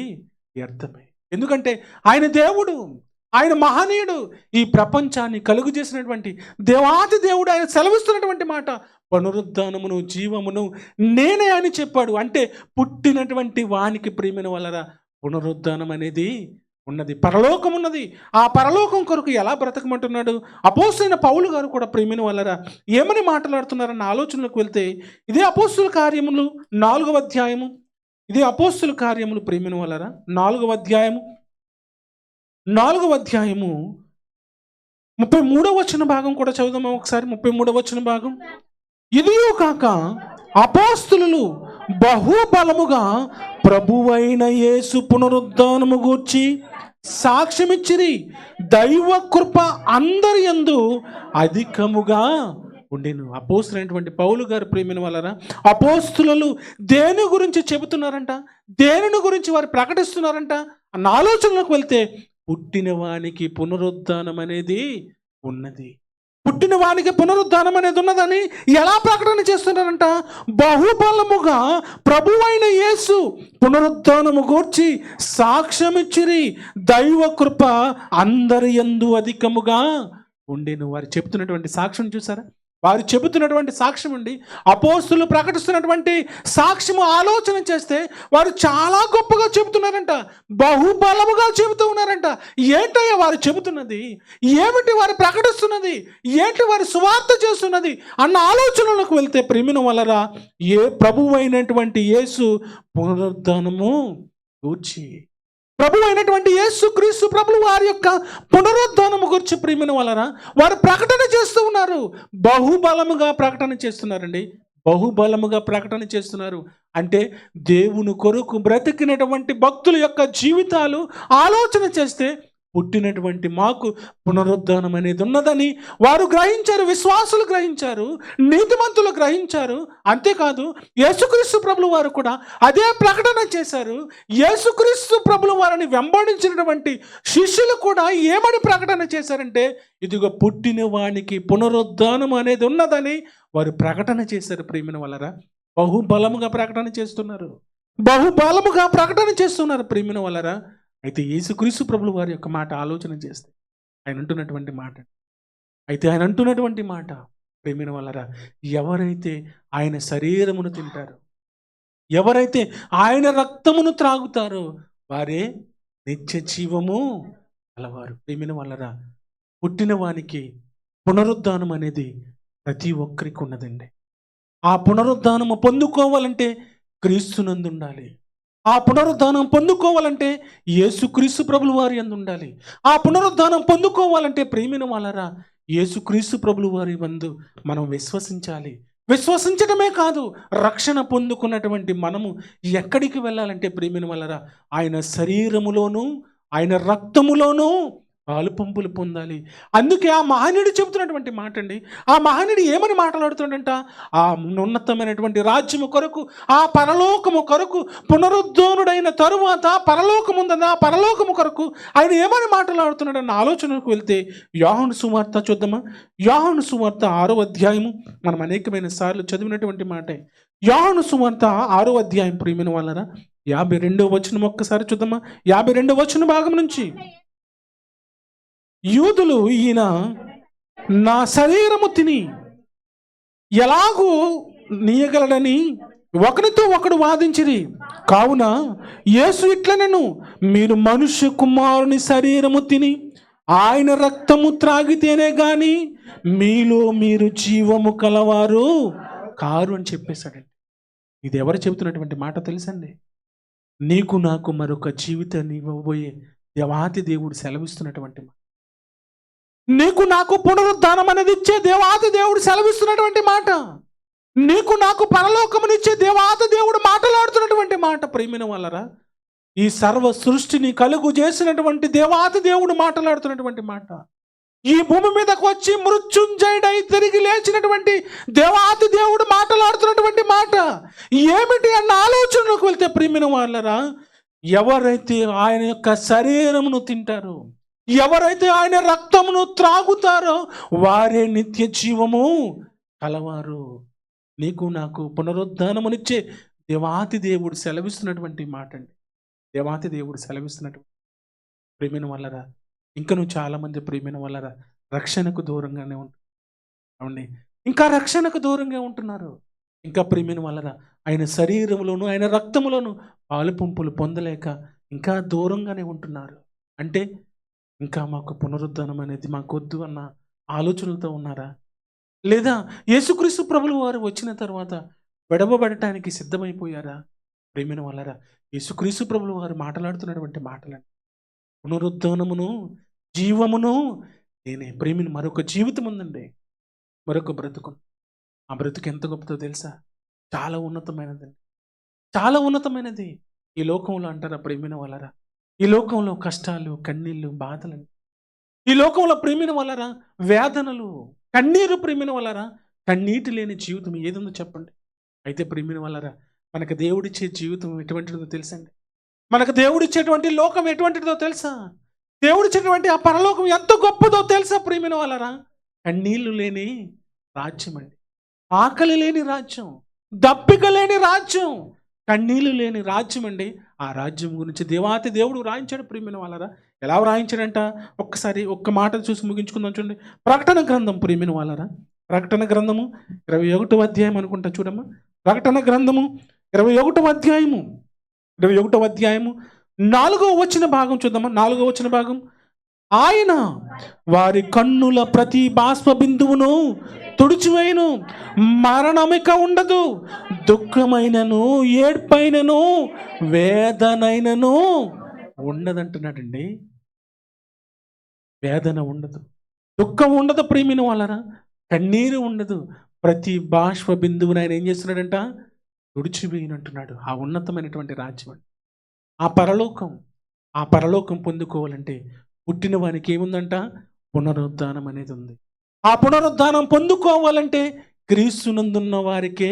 వ్యర్థమే. ఎందుకంటే ఆయన దేవుడు, ఆయన మహనీయుడు, ఈ ప్రపంచాన్ని కలుగు చేసినటువంటి దేవాతి దేవుడు. ఆయన సెలవిస్తున్నటువంటి మాట పునరుద్ధానమును జీవమును నేనే అని చెప్పాడు. అంటే పుట్టినటువంటి వానికి ప్రేమిన వలరా పునరుద్ధానం అనేది ఉన్నది, పరలోకం ఉన్నది. ఆ పరలోకం కొరకు ఎలా బ్రతకమంటున్నాడు అపోస్తలుడైన పౌలు గారు కూడా ప్రేమిన వలరా ఏమని మాట్లాడుతున్నారన్న ఆలోచనలకు వెళ్తే, ఇదే అపోస్తలుల కార్యములు 4వ అధ్యాయము, ఇదే అపోస్తలుల కార్యములు ప్రేమిన వలరా 4వ అధ్యాయము 33వ వచన భాగం కూడా చదువుదామా ఒకసారి. 33వ వచన భాగం. ఇదియో కాక అపోస్తలులు బహుబలముగా ప్రభువైన యేసు పునరుద్ధానము గూర్చి సాక్ష్యమిచ్చిరి, దైవ కృప అందరి యందు అధికముగా ఉండేను. అపోస్తలుడైనటువంటి పౌలు గారు ప్రేమిన వలన అపోస్తలులు దేని గురించి చెబుతున్నారంట, దేనిని గురించి వారు ప్రకటిస్తున్నారంట అన్న ఆలోచనలకు వెళ్తే, పుట్టిన వానికి పునరుద్ధానం అనేది ఉన్నది, పుట్టిన వానికి పునరుద్ధానం అనేది ఉన్నదని ఎలా ప్రకటన చేస్తున్నారంట? బహుబలముగా ప్రభువైన యేసు పునరుద్ధానము గూర్చి సాక్ష్యమిచ్చిరి, దైవ కృప అందరి యందు అధికముగా ఉండేను. వారు చెబుతున్నటువంటి సాక్ష్యం చూసారా? వారు చెబుతున్నటువంటి సాక్ష్యం అండి. అపోస్తలులు ప్రకటిస్తున్నటువంటి సాక్ష్యము ఆలోచన చేస్తే వారు చాలా గొప్పగా చెబుతున్నారంట, బహుబలముగా చెబుతూ ఉన్నారంట. ఏంటయ్యా వారు చెబుతున్నది, ఏమిటి వారు ప్రకటిస్తున్నది, ఏంటి వారు సువార్త చేస్తున్నది అన్న ఆలోచనలకు వెళ్తే ప్రేమిన వలరా ప్రభువు అయినటువంటి యేసు పునరుద్ధానము గూర్చి, ప్రభు అయినటువంటి యేసుక్రీస్తు ప్రభువు వారి యొక్క పునరుద్ధానము గురించి ప్రియమైన వలన వారు ప్రకటన చేస్తూ ఉన్నారు. బహుబలముగా ప్రకటన చేస్తున్నారండి, బహుబలముగా ప్రకటన చేస్తున్నారు. అంటే దేవుని కొరకు బ్రతికినటువంటి భక్తుల యొక్క జీవితాలు ఆలోచన చేస్తే పుట్టినటువంటి మాకు పునరుద్ధానం అనేది ఉన్నదని వారు గ్రహించారు, విశ్వాసులు గ్రహించారు, నీతిమంతులు గ్రహించారు. అంతేకాదు యేసుక్రీస్తు ప్రభువు వారు కూడా అదే ప్రకటన చేశారు. యేసుక్రీస్తు ప్రభువు వారిని వెంబడించినటువంటి శిష్యులు కూడా ఏమని ప్రకటన చేశారంటే, ఇదిగో పుట్టిన వానికి పునరుద్ధానం అనేది ఉన్నదని వారు ప్రకటన చేశారు. ప్రియమైన వాళ్ళరా, బహుబలముగా ప్రకటన చేస్తున్నారు, బహుబలముగా ప్రకటన చేస్తున్నారు ప్రియమైన వాళ్ళరా. అయితే యేసుక్రీస్తు ప్రభువు వారి యొక్క మాట ఆలోచన చేస్తే ఆయన అంటున్నటువంటి మాట ప్రేమిన వలరా, ఎవరైతే ఆయన శరీరమును తింటారో, ఎవరైతే ఆయన రక్తమును త్రాగుతారో వారే నిత్య జీవము గలవారు. ప్రేమిన వలరా, పుట్టిన వానికి పునరుద్ధానం అనేది ప్రతి ఒక్కరికి ఉన్నదండి. ఆ పునరుద్ధానము పొందుకోవాలంటే క్రీస్తునందు ఉండాలి. ఆ పునరుద్ధానం పొందుకోవాలంటే యేసుక్రీస్తు ప్రభువు వారి యందు ఉండాలి. ఆ పునరుద్ధానం పొందుకోవాలంటే ప్రేమిన వాళ్ళరా యేసుక్రీస్తు ప్రభువు వారి యందు మనం విశ్వసించాలి. విశ్వసించడమే కాదు, రక్షణ పొందుకున్నటువంటి మనము ఎక్కడికి వెళ్ళాలంటే ప్రేమిన వాళ్ళరా ఆయన శరీరములోను ఆయన రక్తములోనూ పాలు పంపులు పొందాలి. అందుకే ఆ మహనీయుడు చెబుతున్నటువంటి మాట అండి. ఆ మహనీయుడు ఏమని మాట్లాడుతున్నాడంట? ఆ ఉన్నతమైనటువంటి రాజ్యము కొరకు, ఆ పరలోకము కొరకు, పునరుద్ధరణుడైన తరువాత పరలోకముందన్న ఆ పరలోకము కొరకు ఆయన ఏమని మాట్లాడుతున్నాడన్న ఆలోచనకు వెళ్తే యోహాను సువార్త చూద్దామా? యోహాను సువార్త 6వ అధ్యాయము, మనం అనేకమైన సార్లు చదివినటువంటి మాటే. యోహాను సువార్త 6వ అధ్యాయం ప్రియమైన వాళ్ళరా 52వ వచనం ఒక్కసారి చూద్దామా? 52వ వచన భాగం నుంచి, యూదులు ఈయన నా శరీరము తిని ఎలాగూ నీయగలడని ఒకరితో ఒకడు వాదించిరి. కావున యేసు ఇట్లనెను, మీరు మనుష్య కుమారుని శరీరము తిని ఆయన రక్తము త్రాగితేనే గాని మీలో మీరు జీవము కలవారు కారు అని చెప్పేశాడండి. ఇది ఎవరు చెబుతున్నటువంటి మాట తెలుసండి? నీకు నాకు మరొక జీవితాన్ని ఇవ్వబోయే దేవాతి దేవుడు సెలవిస్తున్నటువంటి మాట. నీకు నాకు పునరుద్ధానం అనేది ఇచ్చే దేవాతి దేవుడు సెలవిస్తున్నటువంటి మాట. నీకు నాకు పరలోకమునిచ్చే దేవాతి దేవుడు మాట్లాడుతున్నటువంటి మాట. ప్రియమైన వాళ్ళరా, ఈ సర్వ సృష్టిని కలుగు చేసినటువంటి దేవాతి దేవుడు మాట్లాడుతున్నటువంటి మాట. ఈ భూమి మీదకు వచ్చి మృత్యుంజయుడై తిరిగి లేచినటువంటి దేవాతి దేవుడు మాట్లాడుతున్నటువంటి మాట. ఏమిటి అన్న ఆలోచనలోకి వెళ్తే ప్రియమైన వాళ్ళరా, ఎవరైతే ఆయన యొక్క శరీరమును తింటారో, ఎవరైతే ఆయన రక్తమును త్రాగుతారో వారే నిత్య జీవము కలవారు. నీకు నాకు పునరుద్ధానమునిచ్చే దేవాతి దేవుడు సెలవిస్తున్నటువంటి మాట అండి. దేవాతి దేవుడు సెలవిస్తున్నటువంటి ప్రియమైన వాళ్ళరా, ఇంకను చాలామంది ప్రియమైన వాళ్ళరా రక్షణకు దూరంగానే ఉంటున్నారు. అవునండి, ఇంకా రక్షణకు దూరంగా ఉంటున్నారు. ఇంకా ప్రియమైన వాళ్ళరా ఆయన శరీరంలోను ఆయన రక్తములోను పాలు పంపులు పొందలేక ఇంకా దూరంగానే ఉంటున్నారు. అంటే ఇంకా మాకు పునరుద్ధానం అనేది మాకొద్దు అన్న ఆలోచనలతో ఉన్నారా? లేదా యేసుక్రీస్తు ప్రభులు వారు వచ్చిన తర్వాత విడవబడటానికి సిద్ధమైపోయారా? ప్రియమైన వాళ్ళరా, యేసుక్రీస్తు ప్రభులు వారు మాట్లాడుతున్నటువంటి మాటలండి. పునరుద్ధానమును జీవమును నేనే. ప్రేమిని మరొక జీవితం ఉందండి, మరొక బ్రతుకు. ఆ బ్రతుకు ఎంత గొప్పదో తెలుసా? చాలా ఉన్నతమైనదండి, చాలా ఉన్నతమైనది. ఈ లోకంలో అంటారా ప్రేమిన వాళ్ళరా, ఈ లోకంలో కష్టాలు, కన్నీళ్ళు, బాధలు, ఈ లోకంలో ప్రేమిన వాళ్ళరా వేదనలు, కన్నీరు. ప్రేమిన వాళ్ళరా కన్నీటి లేని జీవితం ఏదుందో చెప్పండి. అయితే ప్రేమిన వాళ్ళరా మనకు దేవుడిచ్చే జీవితం ఎటువంటిదో తెలుసండి? మనకు దేవుడిచ్చేటువంటి లోకం ఎటువంటిదో తెలుసా? దేవుడిచ్చేటువంటి ఆ పరలోకం ఎంత గొప్పదో తెలుసా ప్రేమిన వాళ్ళరా? కన్నీళ్లు లేని రాజ్యం అండి, ఆకలి లేని రాజ్యం, దప్పిక లేని రాజ్యం, కన్నీళ్లు లేని రాజ్యం అండి. ఆ రాజ్యం గురించి దేవాతి దేవుడు రాయించాడు ప్రియమైన వాళ్ళరా. ఎలా రాయించాడంట? ఒక్కసారి ఒక్క మాట చూసి ముగించుకుందాం. చూడండి, ప్రకటన గ్రంథం ప్రియమైన వాళ్ళరా, ప్రకటన గ్రంథము 21వ అధ్యాయం అనుకుంటా. చూడమ్మా, ప్రకటన గ్రంథము 21వ అధ్యాయము 4వ వచన భాగం చూద్దామా. 4వ వచన భాగం, ఆయన వారి కన్నుల ప్రతి బాష్ప బిందువును తుడిచివేయును, మరణమిక ఉండదు, దుఃఖమైనను ఏడ్పైనను వేదనైనను ఉండదంటున్నాడండి. వేదన ఉండదు, దుఃఖం ఉండదు ప్రియమైన వాళ్ళరా, కన్నీరు ఉండదు. ప్రతి బాష్ప బిందువును ఆయన ఏం చేస్తున్నాడంట? తుడిచివేయనంటున్నాడు. ఆ ఉన్నతమైనటువంటి రాజ్యం అండి, ఆ పరలోకం పొందుకోవాలంటే పుట్టిన వానికి ఏముందంట? పునరుద్ధానం అనేది ఉంది. ఆ పునరుద్ధానం పొందుకోవాలంటే క్రీస్తునందున్న వారికే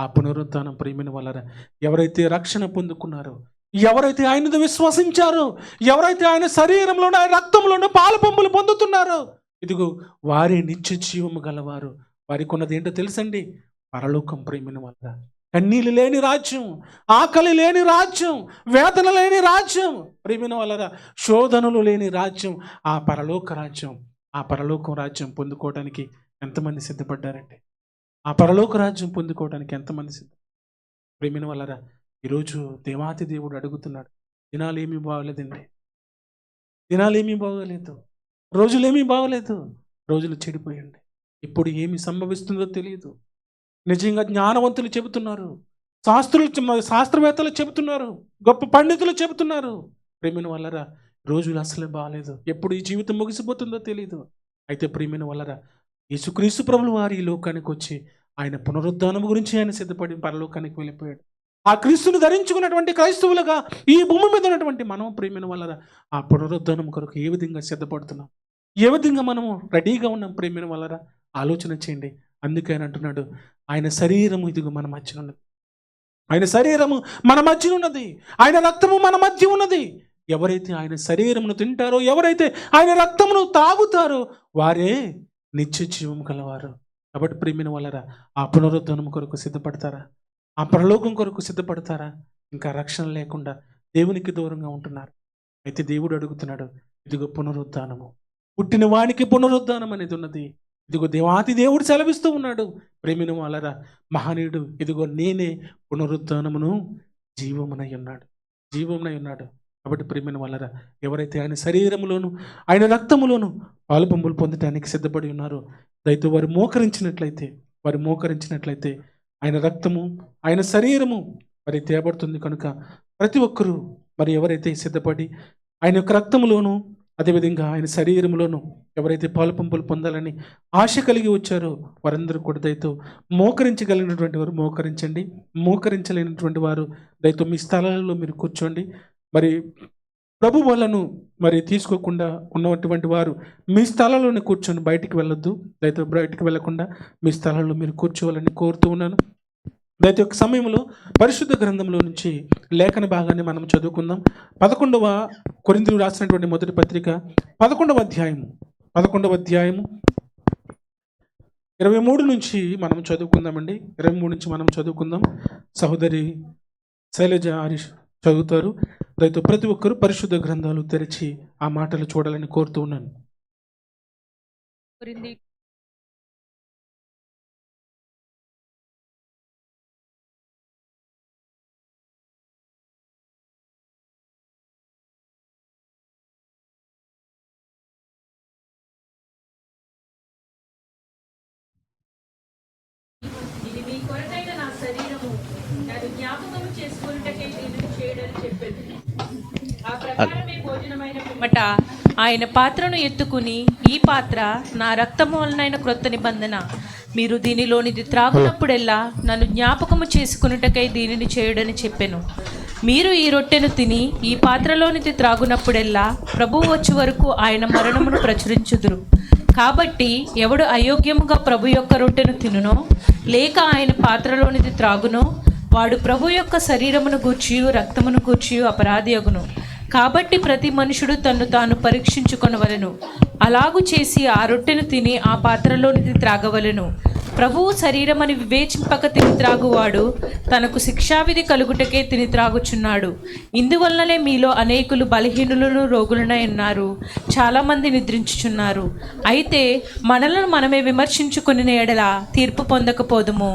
ఆ పునరుద్ధానం. ప్రియమైన వాళ్ళరా, ఎవరైతే రక్షణ పొందుకున్నారో, ఎవరైతే ఆయనను విశ్వసించారో, ఎవరైతే ఆయన శరీరంలోనూ ఆయన రక్తంలోనూ పాలు పంపులు పొందుతున్నారో, ఇదిగో వారే నిత్య జీవము గలవారు. వారికి ఉన్నది ఏంటో తెలుసండి? పరలోకం. ప్రియమైన వాళ్ళరా, కన్నీళ్ళు లేని రాజ్యం, ఆకలి లేని రాజ్యం, వేదన లేని రాజ్యం, ప్రియమైన వాళ్ళరా శోధనలు లేని రాజ్యం, ఆ పరలోక రాజ్యం. ఆ పరలోకం రాజ్యం పొందుకోవడానికి ఎంతమంది సిద్ధపడ్డారండి? ఆ పరలోక రాజ్యం పొందుకోవడానికి ఎంతమంది సిద్ధం? ప్రియమైన వాళ్ళరా, ఈరోజు దేవాతి దేవుడు అడుగుతున్నాడు. దినాలేమీ బాగోలేదండి, దినాలేమీ బాగోలేదు, రోజులేమీ బాగోలేదు, రోజులు చెడిపోయండి. ఇప్పుడు ఏమి సంభవిస్తుందో తెలియదు. నిజంగా జ్ఞానవంతులు చెబుతున్నారు, శాస్త్రవేత్తలు చెబుతున్నారు, గొప్ప పండితులు చెబుతున్నారు. ప్రియమైన వాళ్ళరా, రోజులు అసలే బాగాలేదు, ఎప్పుడు ఈ జీవితం ముగిసిపోతుందో తెలియదు. అయితే ప్రియమైన వాళ్ళరా, యేసుక్రీస్తు ప్రభులు వారు ఈ లోకానికి వచ్చి ఆయన పునరుద్ధానం గురించి ఆయన సిద్ధపడి పరలోకానికి వెళ్ళిపోయాడు. ఆ క్రీస్తుని ధరించుకున్నటువంటి క్రైస్తవులుగా ఈ భూమి మీద ఉన్నటువంటి మనం ప్రేమిన వల్ల ఆ పునరుద్ధరణం కొరకు ఏ విధంగా సిద్ధపడుతున్నాం, ఏ విధంగా మనము రెడీగా ఉన్నాం ప్రేమిన వల్ల ఆలోచన చేయండి. అందుకే ఆయన అంటున్నాడు, ఆయన శరీరము ఇదిగో మన మధ్య ఉన్నది, ఆయన శరీరము మన మధ్య ఉన్నది, ఆయన రక్తము మన మధ్య ఉన్నది. ఎవరైతే ఆయన శరీరమును తింటారో, ఎవరైతే ఆయన రక్తమును తాగుతారో వారే నిత్య జీవం కలవారు. కాబట్టి ప్రేమిన వల్లరా ఆ పునరుద్ధరణం కొరకు సిద్ధపడతారా? ఆ పరలోకం కొరకు సిద్ధపడతారా? ఇంకా రక్షణ లేకుండా దేవునికి దూరంగా ఉంటున్నారు. అయితే దేవుడు అడుగుతున్నాడు, ఇదిగో పునరుద్ధానము, పుట్టిన వానికి పునరుద్ధానం అనేది ఉన్నది. ఇదిగో దేవాతి దేవుడు సెలవిస్తూ ఉన్నాడు. ప్రేమిన వాళ్ళరా మహనీయుడు, ఇదిగో నేనే పునరుద్ధానమును జీవమునై ఉన్నాడు, జీవమునై ఉన్నాడు. కాబట్టి ప్రేమిన వాళ్ళరా ఎవరైతే ఆయన శరీరములోను ఆయన రక్తములోను పాలు పంపులు పొందటానికి సిద్ధపడి ఉన్నారో, దయతో వారు మోకరించినట్లయితే ఆయన రక్తము ఆయన శరీరము మరి తేబడుతుంది. కనుక ప్రతి ఒక్కరూ మరి ఎవరైతే సిద్ధపడి ఆయన యొక్క రక్తములోను అదేవిధంగా ఆయన శరీరములోను ఎవరైతే పాలు పంపులు పొందాలని ఆశ కలిగి వచ్చారో వారందరూ కూడా దయతో మోకరించగలిగినటువంటి వారు మోకరించండి, మోకరించలేనటువంటి వారు దయతో మీ స్థలాలలో మీరు కూర్చోండి. మరి ప్రభు వాళ్ళను మరి తీసుకోకుండా ఉన్నటువంటి వారు మీ స్థలాల్లోనే కూర్చొని బయటికి వెళ్ళొద్దు, దయతో బయటికి వెళ్ళకుండా మీ స్థలాల్లో మీరు కూర్చోవాలని కోరుతూ ఉన్నాను. దయతో ఒక సమయంలో పరిశుద్ధ గ్రంథంలో నుంచి లేఖన భాగాన్ని మనం చదువుకుందాం. 11వ కొరింథీయులకు రాసినటువంటి మొదటి పత్రిక 11వ అధ్యాయము 23 నుంచి మనం చదువుకుందామండి. 23 నుంచి మనం చదువుకుందాం. సహోదరి శైలజ హరీష్ చదువుతారు. దయతో ప్రతి ఒక్కరూ పరిశుద్ధ గ్రంథాలు తెరిచి ఆ మాటలు చూడాలని కోరుతూ ఉన్నాను. ఇది మీ కొరకైన నా శరీరము, నన్ను జ్ఞాపకం చేసుకున్నటకై దీనిని చేయడని చెప్పాను. ఆ ప్రకారమే భోజనమైన పిమ్మట ఆయన పాత్రను ఎత్తుకుని, ఈ పాత్ర నా రక్తము వలనైన క్రొత్త నిబంధన, మీరు దీనిలోనిది త్రాగునప్పుడెల్లా నన్ను జ్ఞాపకము చేసుకున్నటకై దీనిని చేయడని చెప్పాను. మీరు ఈ రొట్టెను తిని ఈ పాత్రలోనిది త్రాగునప్పుడెల్లా ప్రభువు వచ్చే వరకు ఆయన మరణమును ప్రచురించుదురు. కాబట్టి ఎవడు అయోగ్యముగా ప్రభు యొక్క రొట్టెను తినునో లేక ఆయన పాత్రలోనిది త్రాగునో వాడు ప్రభు యొక్క శరీరమును గూర్చియు రక్తమును గూర్చియు అపరాధి అగును. కాబట్టి ప్రతి మనుషుడు తన్ను తాను పరీక్షించుకొనవలెను. అలాగు చేసి ఆ రొట్టెను తిని ఆ పాత్రలోనిది త్రాగవలెను. ప్రభువు శరీరమని వివేచింపక తిని త్రాగువాడు తనకు శిక్షావిధి కలుగుటకే తిని త్రాగుచున్నాడు. ఇందువల్లనే మీలో అనేకులు బలహీనులను రోగులనై ఉన్నారు, చాలామంది నిద్రించుచున్నారు. అయితే మనలను మనమే విమర్శించుకుని ఎడల తీర్పు పొందకపోదుము.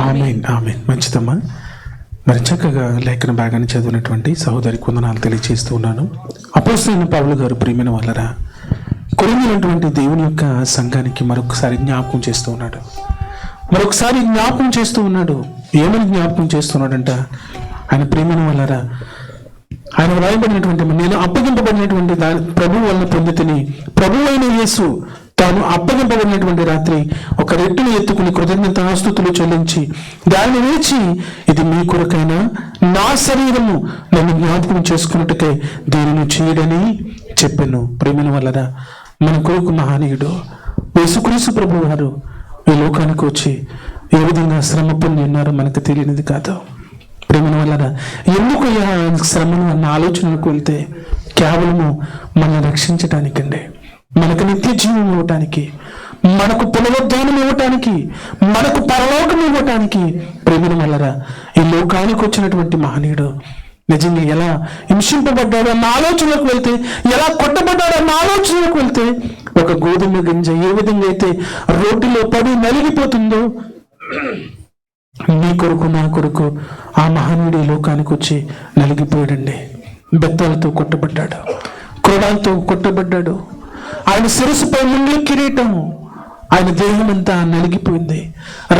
ఆమేన్, ఆమేన్. మంచిదమ్మా. మరి చక్కగా లేఖన భాగాన్ని చదివినటువంటి సహోదరికి వందనాలు తెలియజేస్తూ ఉన్నాను. అపోస్తలుడైన పౌలు గారు ప్రియమైన వాళ్ళరా కొరింథీయులైనటువంటి దేవుని యొక్క సంఘానికి మరొకసారి జ్ఞాపకం చేస్తూ ఉన్నాడు. ఏమని జ్ఞాపకం చేస్తున్నాడంట? ఆయన ప్రియమైన వాళ్ళరా ఆయన వ్రాయబడినటువంటి నేను అప్పగింపబడినటువంటి ప్రభు వలన పొందితిని. ప్రభు అయిన యేసు తాను అప్పగింపబడినటువంటి రాత్రి ఒక రెట్టును ఎత్తుకుని కృతజ్ఞతాస్తుతులు చెల్లించి దాన్ని వేచి, ఇది మీ కొరకైనా నా శరీరము, నన్ను జ్ఞాపకం చేసుకున్నట్టుకై దీనిని చేయడని చెప్పాను. ప్రేమిన వల్లరా మన కొరకు మహనీయుడు యేసుక్రీస్తు ప్రభు వారు ఈ లోకానికి వచ్చి ఏ విధంగా శ్రమ పొంది ఉన్నారో మనకు తెలియనిది కాదు. ప్రేమిన వల్లరా ఎందుకు శ్రమను అన్న ఆలోచనకు వెళ్తే కేవలము మనల్ని రక్షించటానికండి, మనకు నిత్య జీవం ఇవ్వటానికి, మనకు పునరుద్ధానం ఇవ్వటానికి, మనకు పరలోకం ఇవ్వటానికి ప్రేమిన వల్లరా ఈ లోకానికి వచ్చినటువంటి మహనీయుడు నిజంగా ఎలా హింసింపబడ్డాడు అన్న ఆలోచనకు వెళ్తే, ఎలా కొట్టబడ్డాడు అన్న ఆలోచనకు వెళ్తే, ఒక గోధుమ గింజ ఏ విధంగా అయితే రోడ్డులో పడి నలిగిపోతుందో నీ కొరకు నా కొరకు ఆ మహనీయుడు ఈ లోకానికి వచ్చి నలిగిపోయాడండి. బెత్తాలతో కొట్టబడ్డాడు, క్రోడాలతో కొట్టబడ్డాడు. ఆయన శిరస్సుపై ముందు కిరీటం, ఆయన దేహం అంతా నలిగిపోయింది,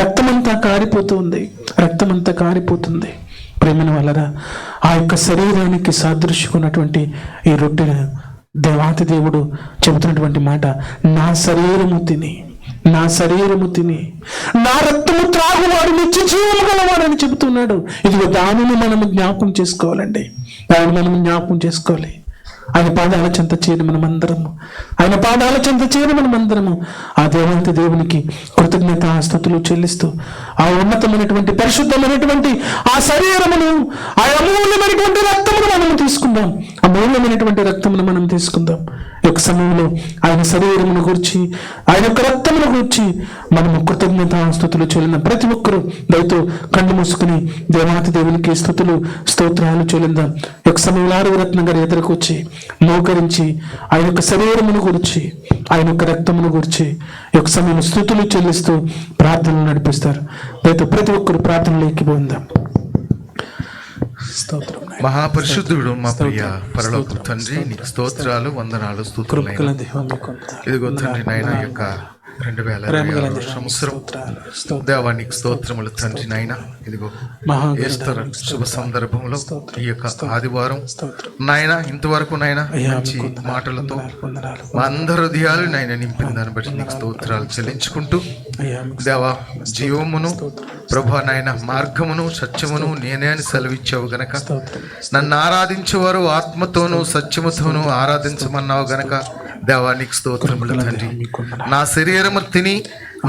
రక్తమంతా కారిపోతుంది. ప్రేమిన వల్లరా ఆ యొక్క శరీరానికి సాదృశ్యకున్నటువంటి ఈ రొట్టెను దేవాతి దేవుడు చెబుతున్నటువంటి మాట, నా శరీరము తిని నా శరీరము తిని నా రక్తము త్రాగువాడు నిత్య జీవము గలవాడని చెబుతున్నాడు. ఇదిగో దానిని మనము జ్ఞాపకం చేసుకోవాలండి. దాన్ని మనం జ్ఞాపకం చేసుకోవాలి. ఆయన పాదాల చెంత చేరి మనమందరము, ఆయన పాదాల చెంత చేరి మనమందరము ఆ దేవంతి దేవునికి కృతజ్ఞత స్తుతులు చెల్లిస్తూ ఆ ఉన్నతమైనటువంటి పరిశుద్ధమైనటువంటి ఆ శరీరమును, ఆ అమూల్యమైనటువంటి రక్తమును మనం తీసుకుందాం. అమూల్యమైనటువంటి రక్తమును మనం తీసుకుందాం. ఈ యొక్క సమయంలో ఆయన శరీరమును గురించి, ఆయన యొక్క రక్తమును గురించి మనము కృతజ్ఞత స్తుతులు చెల్లిన ప్రతి ఒక్కరూ దయతో కళ్ళు మూసుకుని దేవాతి దేవునికి స్తుతులు స్తోత్రాలు చెల్లిందాం. ఈ యొక్క సమయంలో ఆరోగ్యరత్నం గారి ఎదురుకు వచ్చి మోకరించి ఆయన యొక్క శరీరమును గురించి, ఆయన యొక్క రక్తమును గురించి ఈ యొక్క సమయంలో స్తుతులు చెల్లిస్తూ ప్రార్థనలు నడిపిస్తారు. దయతో ప్రతి ఒక్కరు ప్రార్థనలోకి పోందాం. స్తోత్రం. మహాపరిశుద్ధుడు మా ప్రియ పరలోక తండ్రి, నీకు స్తోత్రాలు, వందనాలు, స్తుతులు. ఇదిగో తండ్రి నాయన యొక్క 2026 సంవత్సరం దేవానికి స్తోత్రములు తండ్రి నాయన. ఇదిగో ఈస్టర్ శుభ సందర్భంలో ఈ యొక్క ఆదివారం నాయన ఇంతవరకు నాయన మంచి మాటలతో మా అందరి హృదయాలు నాయన నింపిన దాన్ని బట్టి నీకు స్తోత్రాలు చెల్లించుకుంటూ దేవా జీవమును ప్రభా నాయన మార్గమును సత్యమును నేనే అని సెలవిచ్చావు గనక నన్ను ఆరాధించేవారు ఆత్మతోనూ సత్యముతోనూ ఆరాధించమన్నావు గనక దేవానికి స్తోత్రములు తండ్రి. నా శరీరము తిని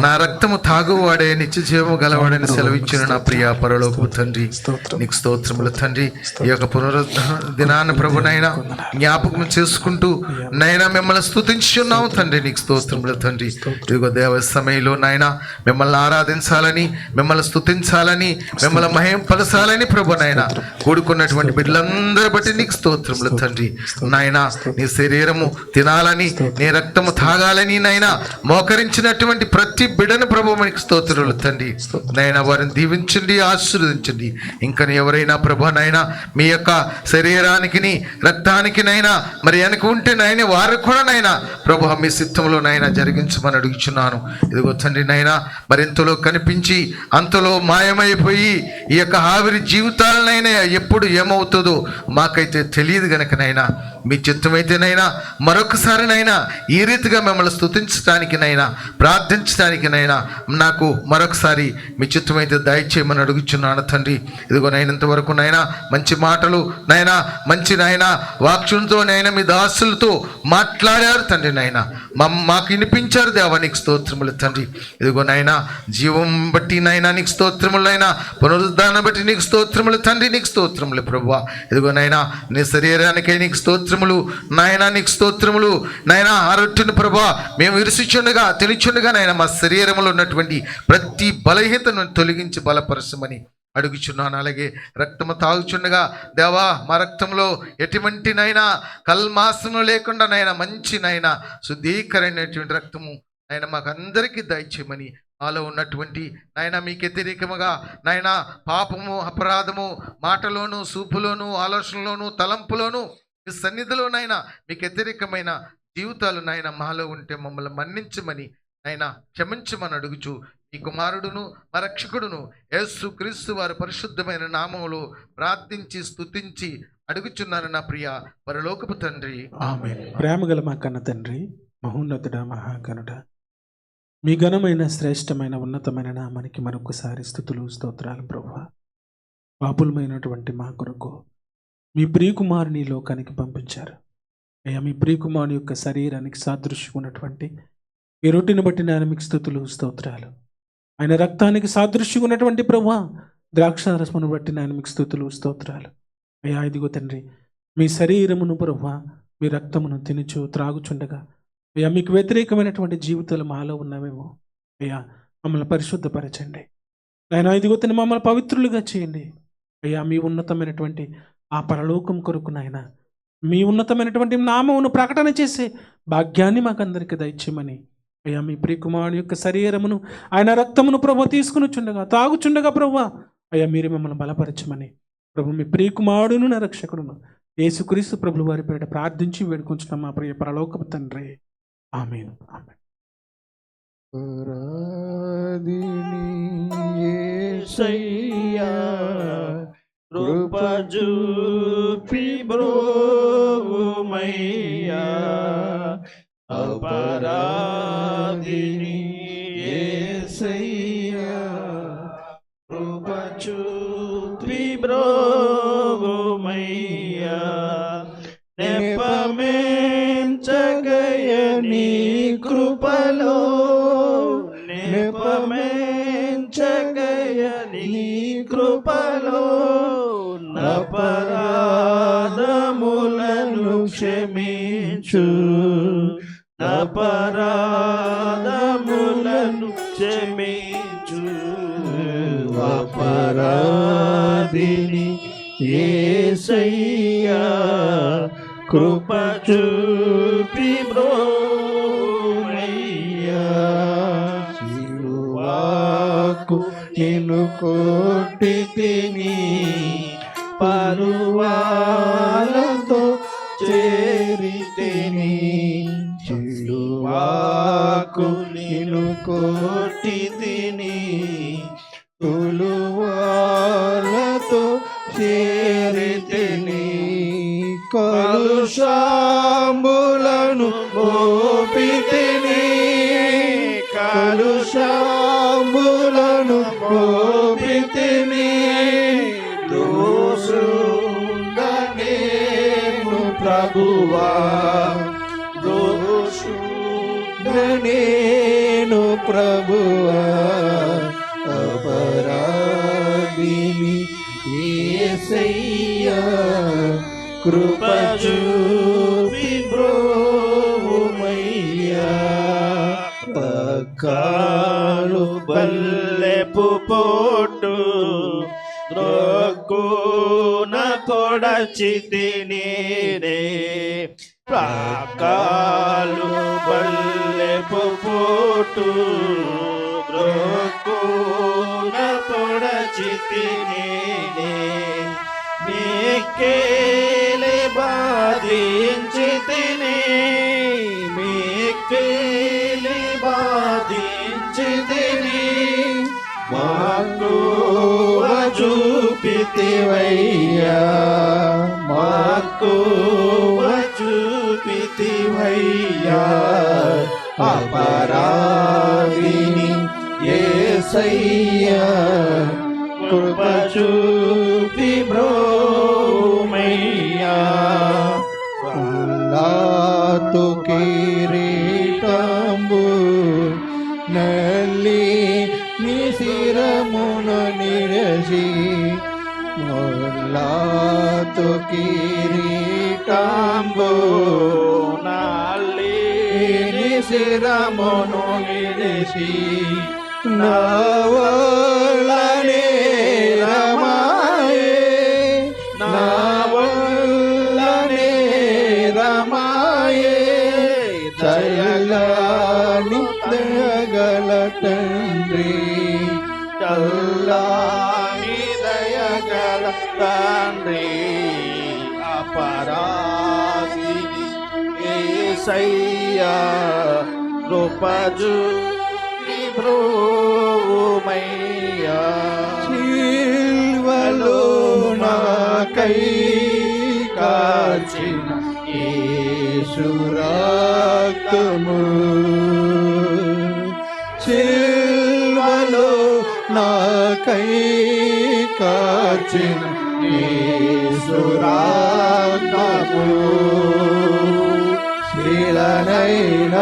నా రక్తము తాగువాడే నిత్య జీవము గలవాడని సెలవిచ్చిన నా ప్రియ పరలోకపు తండ్రి, నీకు స్తోత్రములు తండ్రి. ఈ యొక్క పునరుద్ధరణ దినాన్ని ప్రభునైనా జ్ఞాపకం చేసుకుంటూ నైనా మిమ్మల్ని స్తుతించున్నాము తండ్రి. నీకు స్తోత్రములు తండ్రి. ఇదిగో దేవ సమయంలో నాయన మిమ్మల్ని ఆరాధించాలని, మిమ్మల్ని స్తుతించాలని, మిమ్మల్ని మహింపరచాలని ప్రభునైనా కూడుకున్నటువంటి బిడ్డలందరి బట్టి నీకు స్తోత్రములు తండ్రి. నాయన నీ శరీరము తినాలని, నీ రక్తము తాగాలని నాయన మోకరించినటువంటి ప్రతి బిడ్డను ప్రభు మనకి స్తోత్రాలు తండ్రి. నైనా వారిని దీవించండి, ఆశీర్వదించండి. ఇంకా ఎవరైనా ప్రభు నైనా మీ యొక్క శరీరానికి రక్తానికి నైనా మరి వెనక ఉంటే నైనా వారు కూడా నైనా ప్రభు మీ సిద్ధంలో నైనా జరిగించమని అడుగుచున్నాను. ఇదిగో తండ్రి నైనా మరి ఇంతలో కనిపించి అంతలో మాయమైపోయి ఈ యొక్క ఆవిరి జీవితాలనైనా ఎప్పుడు ఏమవుతుందో మాకైతే తెలియదు గనకనైనా మీ చిత్తమైతేనైనా మరొకసారినైనా ఈ రీతిగా మిమ్మల్ని స్తుతించడానికినైనా ప్రార్థించడానికినైనా నాకు మరొకసారి మీ చిత్తమైతే దయచేయమని అడుగుచున్నాను తండ్రి. ఇదిగో నైనంతవరకు నైనా మంచి మాటలు నైనా మంచి నైనా వాక్యంతో నైనా మీ దాసులతో మాట్లాడారు తండ్రి. నైనా మాకు వినిపించారు దేవా, నీకు స్తోత్రములు తండ్రి. ఇదిగో నైనా జీవం బట్టి నైనా నీకు స్తోత్రములు, నైనా పునరుద్ధానం బట్టి నీకు స్తోత్రములు తండ్రి. నీకు స్తోత్రములు ప్రభువా. ఇదిగో నైనా నీ శరీరానికై నీకు స్తోత్రములు నాయనా, నీకు స్తోత్రములు నాయనా. ఆ రొట్టెను ప్రభా మేము విరుచుచుండగా తెలిచుండగా నాయన మా శరీరంలో ఉన్నటువంటి ప్రతి బలహీనతను తొలగించి బలపరచమని అడుగుచున్నాను. అలాగే రక్తము తాగుచుండగా దేవా మా రక్తంలో ఎటువంటి నైనా కల్మాసము లేకుండా నైనా మంచి నైనా శుద్ధీకరైనటువంటి రక్తము నాయన మాకు అందరికీ దయచేయమని, మాలో ఉన్నటువంటి నాయన మీకు వ్యతిరేకముగా నాయన పాపము అపరాధము మాటలోను చూపులోను ఆలోచనలోను తలంపులోను మీ సన్నిధిలోనైనా మీకు వ్యతిరేకమైన జీవితాలు నాయన మాలో ఉంటే మమ్మల్ని మన్నించమని నాయన క్షమించమని అడుగుచు ఈ కుమారుడును మా రక్షకుడును యేసు క్రీస్తు వారి పరిశుద్ధమైన నామములో ప్రార్థించి స్తుతించి అడుగుచున్నాను నా ప్రియ పరలోకపు తండ్రి, ఆమేన్. ప్రేమగల మా కన్న తండ్రి, మహోన్నతుడ మహాగణుడ, మీ ఘనమైన శ్రేష్టమైన ఉన్నతమైన నామానికి మరొకసారి స్తుతులు స్తోత్రాలు ప్రభువా. పాపులమైనటువంటి మా కొరకు మీ ప్రియకుమారుని లోకానికి పంపించారు అయ్యా. మీ ప్రియకుమారుని యొక్క శరీరానికి సాదృశ్యం ఉన్నటువంటి ఈ రొట్టెను బట్టి నేను మీకు స్తుతులు స్తోత్రాలు. ఆయన రక్తానికి సాదృశ్యం ఉన్నటువంటి ప్రభువా ద్రాక్షారసమును బట్టి నేను మీకు స్తుతులు స్తోత్రాలు అయ్యా. ఇదిగో తండ్రి మీ శరీరమును ప్రభువా మీ రక్తమును తినుచు త్రాగుచుండగా అయ్యా మీకు వ్యతిరేకమైనటువంటి జీవితాలు మాలో ఉన్నవేమో అయ్యా, మమ్మల్ని పరిశుద్ధపరచండి ఆయన. ఇదిగో తండ్రి మమ్మల్ని పవిత్రులుగా చేయండి అయ్యా. మీ ఉన్నతమైనటువంటి ఆ పరలోకం కొరకు నాయన మీ ఉన్నతమైనటువంటి నామమును ప్రకటన చేసే భాగ్యాన్ని మాకందరికీ దయచేయమని అయ్యా. మీ ప్రియకుమారుని యొక్క శరీరమును ఆయన రక్తమును ప్రభు తీసుకుని తాగుచుండగా ప్రభు అయ్యా మీరు మమ్మల్ని బలపరచమని ప్రభు మీ ప్రియకుమారుడును నా రక్షకుడును యేసుక్రీస్తు ప్రభువు వారి పేరిట ప్రార్థించి వేడుకుంటున్నాం మా ప్రియ పరలోకపు తండ్రి. ఆమేన్. ఆమేన్. కృప చూపి బ్రోవుమయ్యా, అపరాధిని యేసయ్యా కృప చూపి బ్రోవుమయ్యా నెపమెంచగయని కృపలో నెపమెంచగయని కృపలో అపరాధములను క్షమించు అపరాధములను క్షమించు అపరాధిని యేసయ్యా కృప చూపి బ్రోవయ్యా సిలువకు నిన్ను కొట్టి తిని పరువాలతో చేరితిని సిలువకు నిన్ను కొట్టి తిని తులువాలతో చేరితిని కలుషాంబులను మోపితిని కలుషాంబులను మోపితిని దోషుండనేను ప్రభువా దోషుండనేను ప్రభువా అపరాధిని యేసయ్యా కృప చూపి బ్రోవుమయ్యా పక్కాలు బల్లెపు పోటు ద్రోక్కున పొడచితిని రే పక్కాలు బల్లెపు పోటు ద్రోక్కున పొడచితిని మిక్కిలి బాధించితిని మిక్కిలి బాధించితిని మక్కువ చూపితివయ్యా మక్కువ చూపితివయ్యా అపరాధిని యేసయ్యా కృప చూపి బ్రోమయ్యా నాతో కిరీటంబు నల్లి నీ శిరమును నిరసి నాతో కిరీటంబు నల్లి నీ శిరమును నిరసి నావల్లనే రమాయే నావల్లనే రమాయే చల్లని దయగల తండ్రి చల్లని దయగల తండ్రి అపరాధిని యేసయ్యా కృప చూపి బ్రోవుమయ్యా సిల్వలో నాకై కాచిన యేసు రక్తము సిల్వలో నాకై కాచిన యేసు రక్తము శిలనైన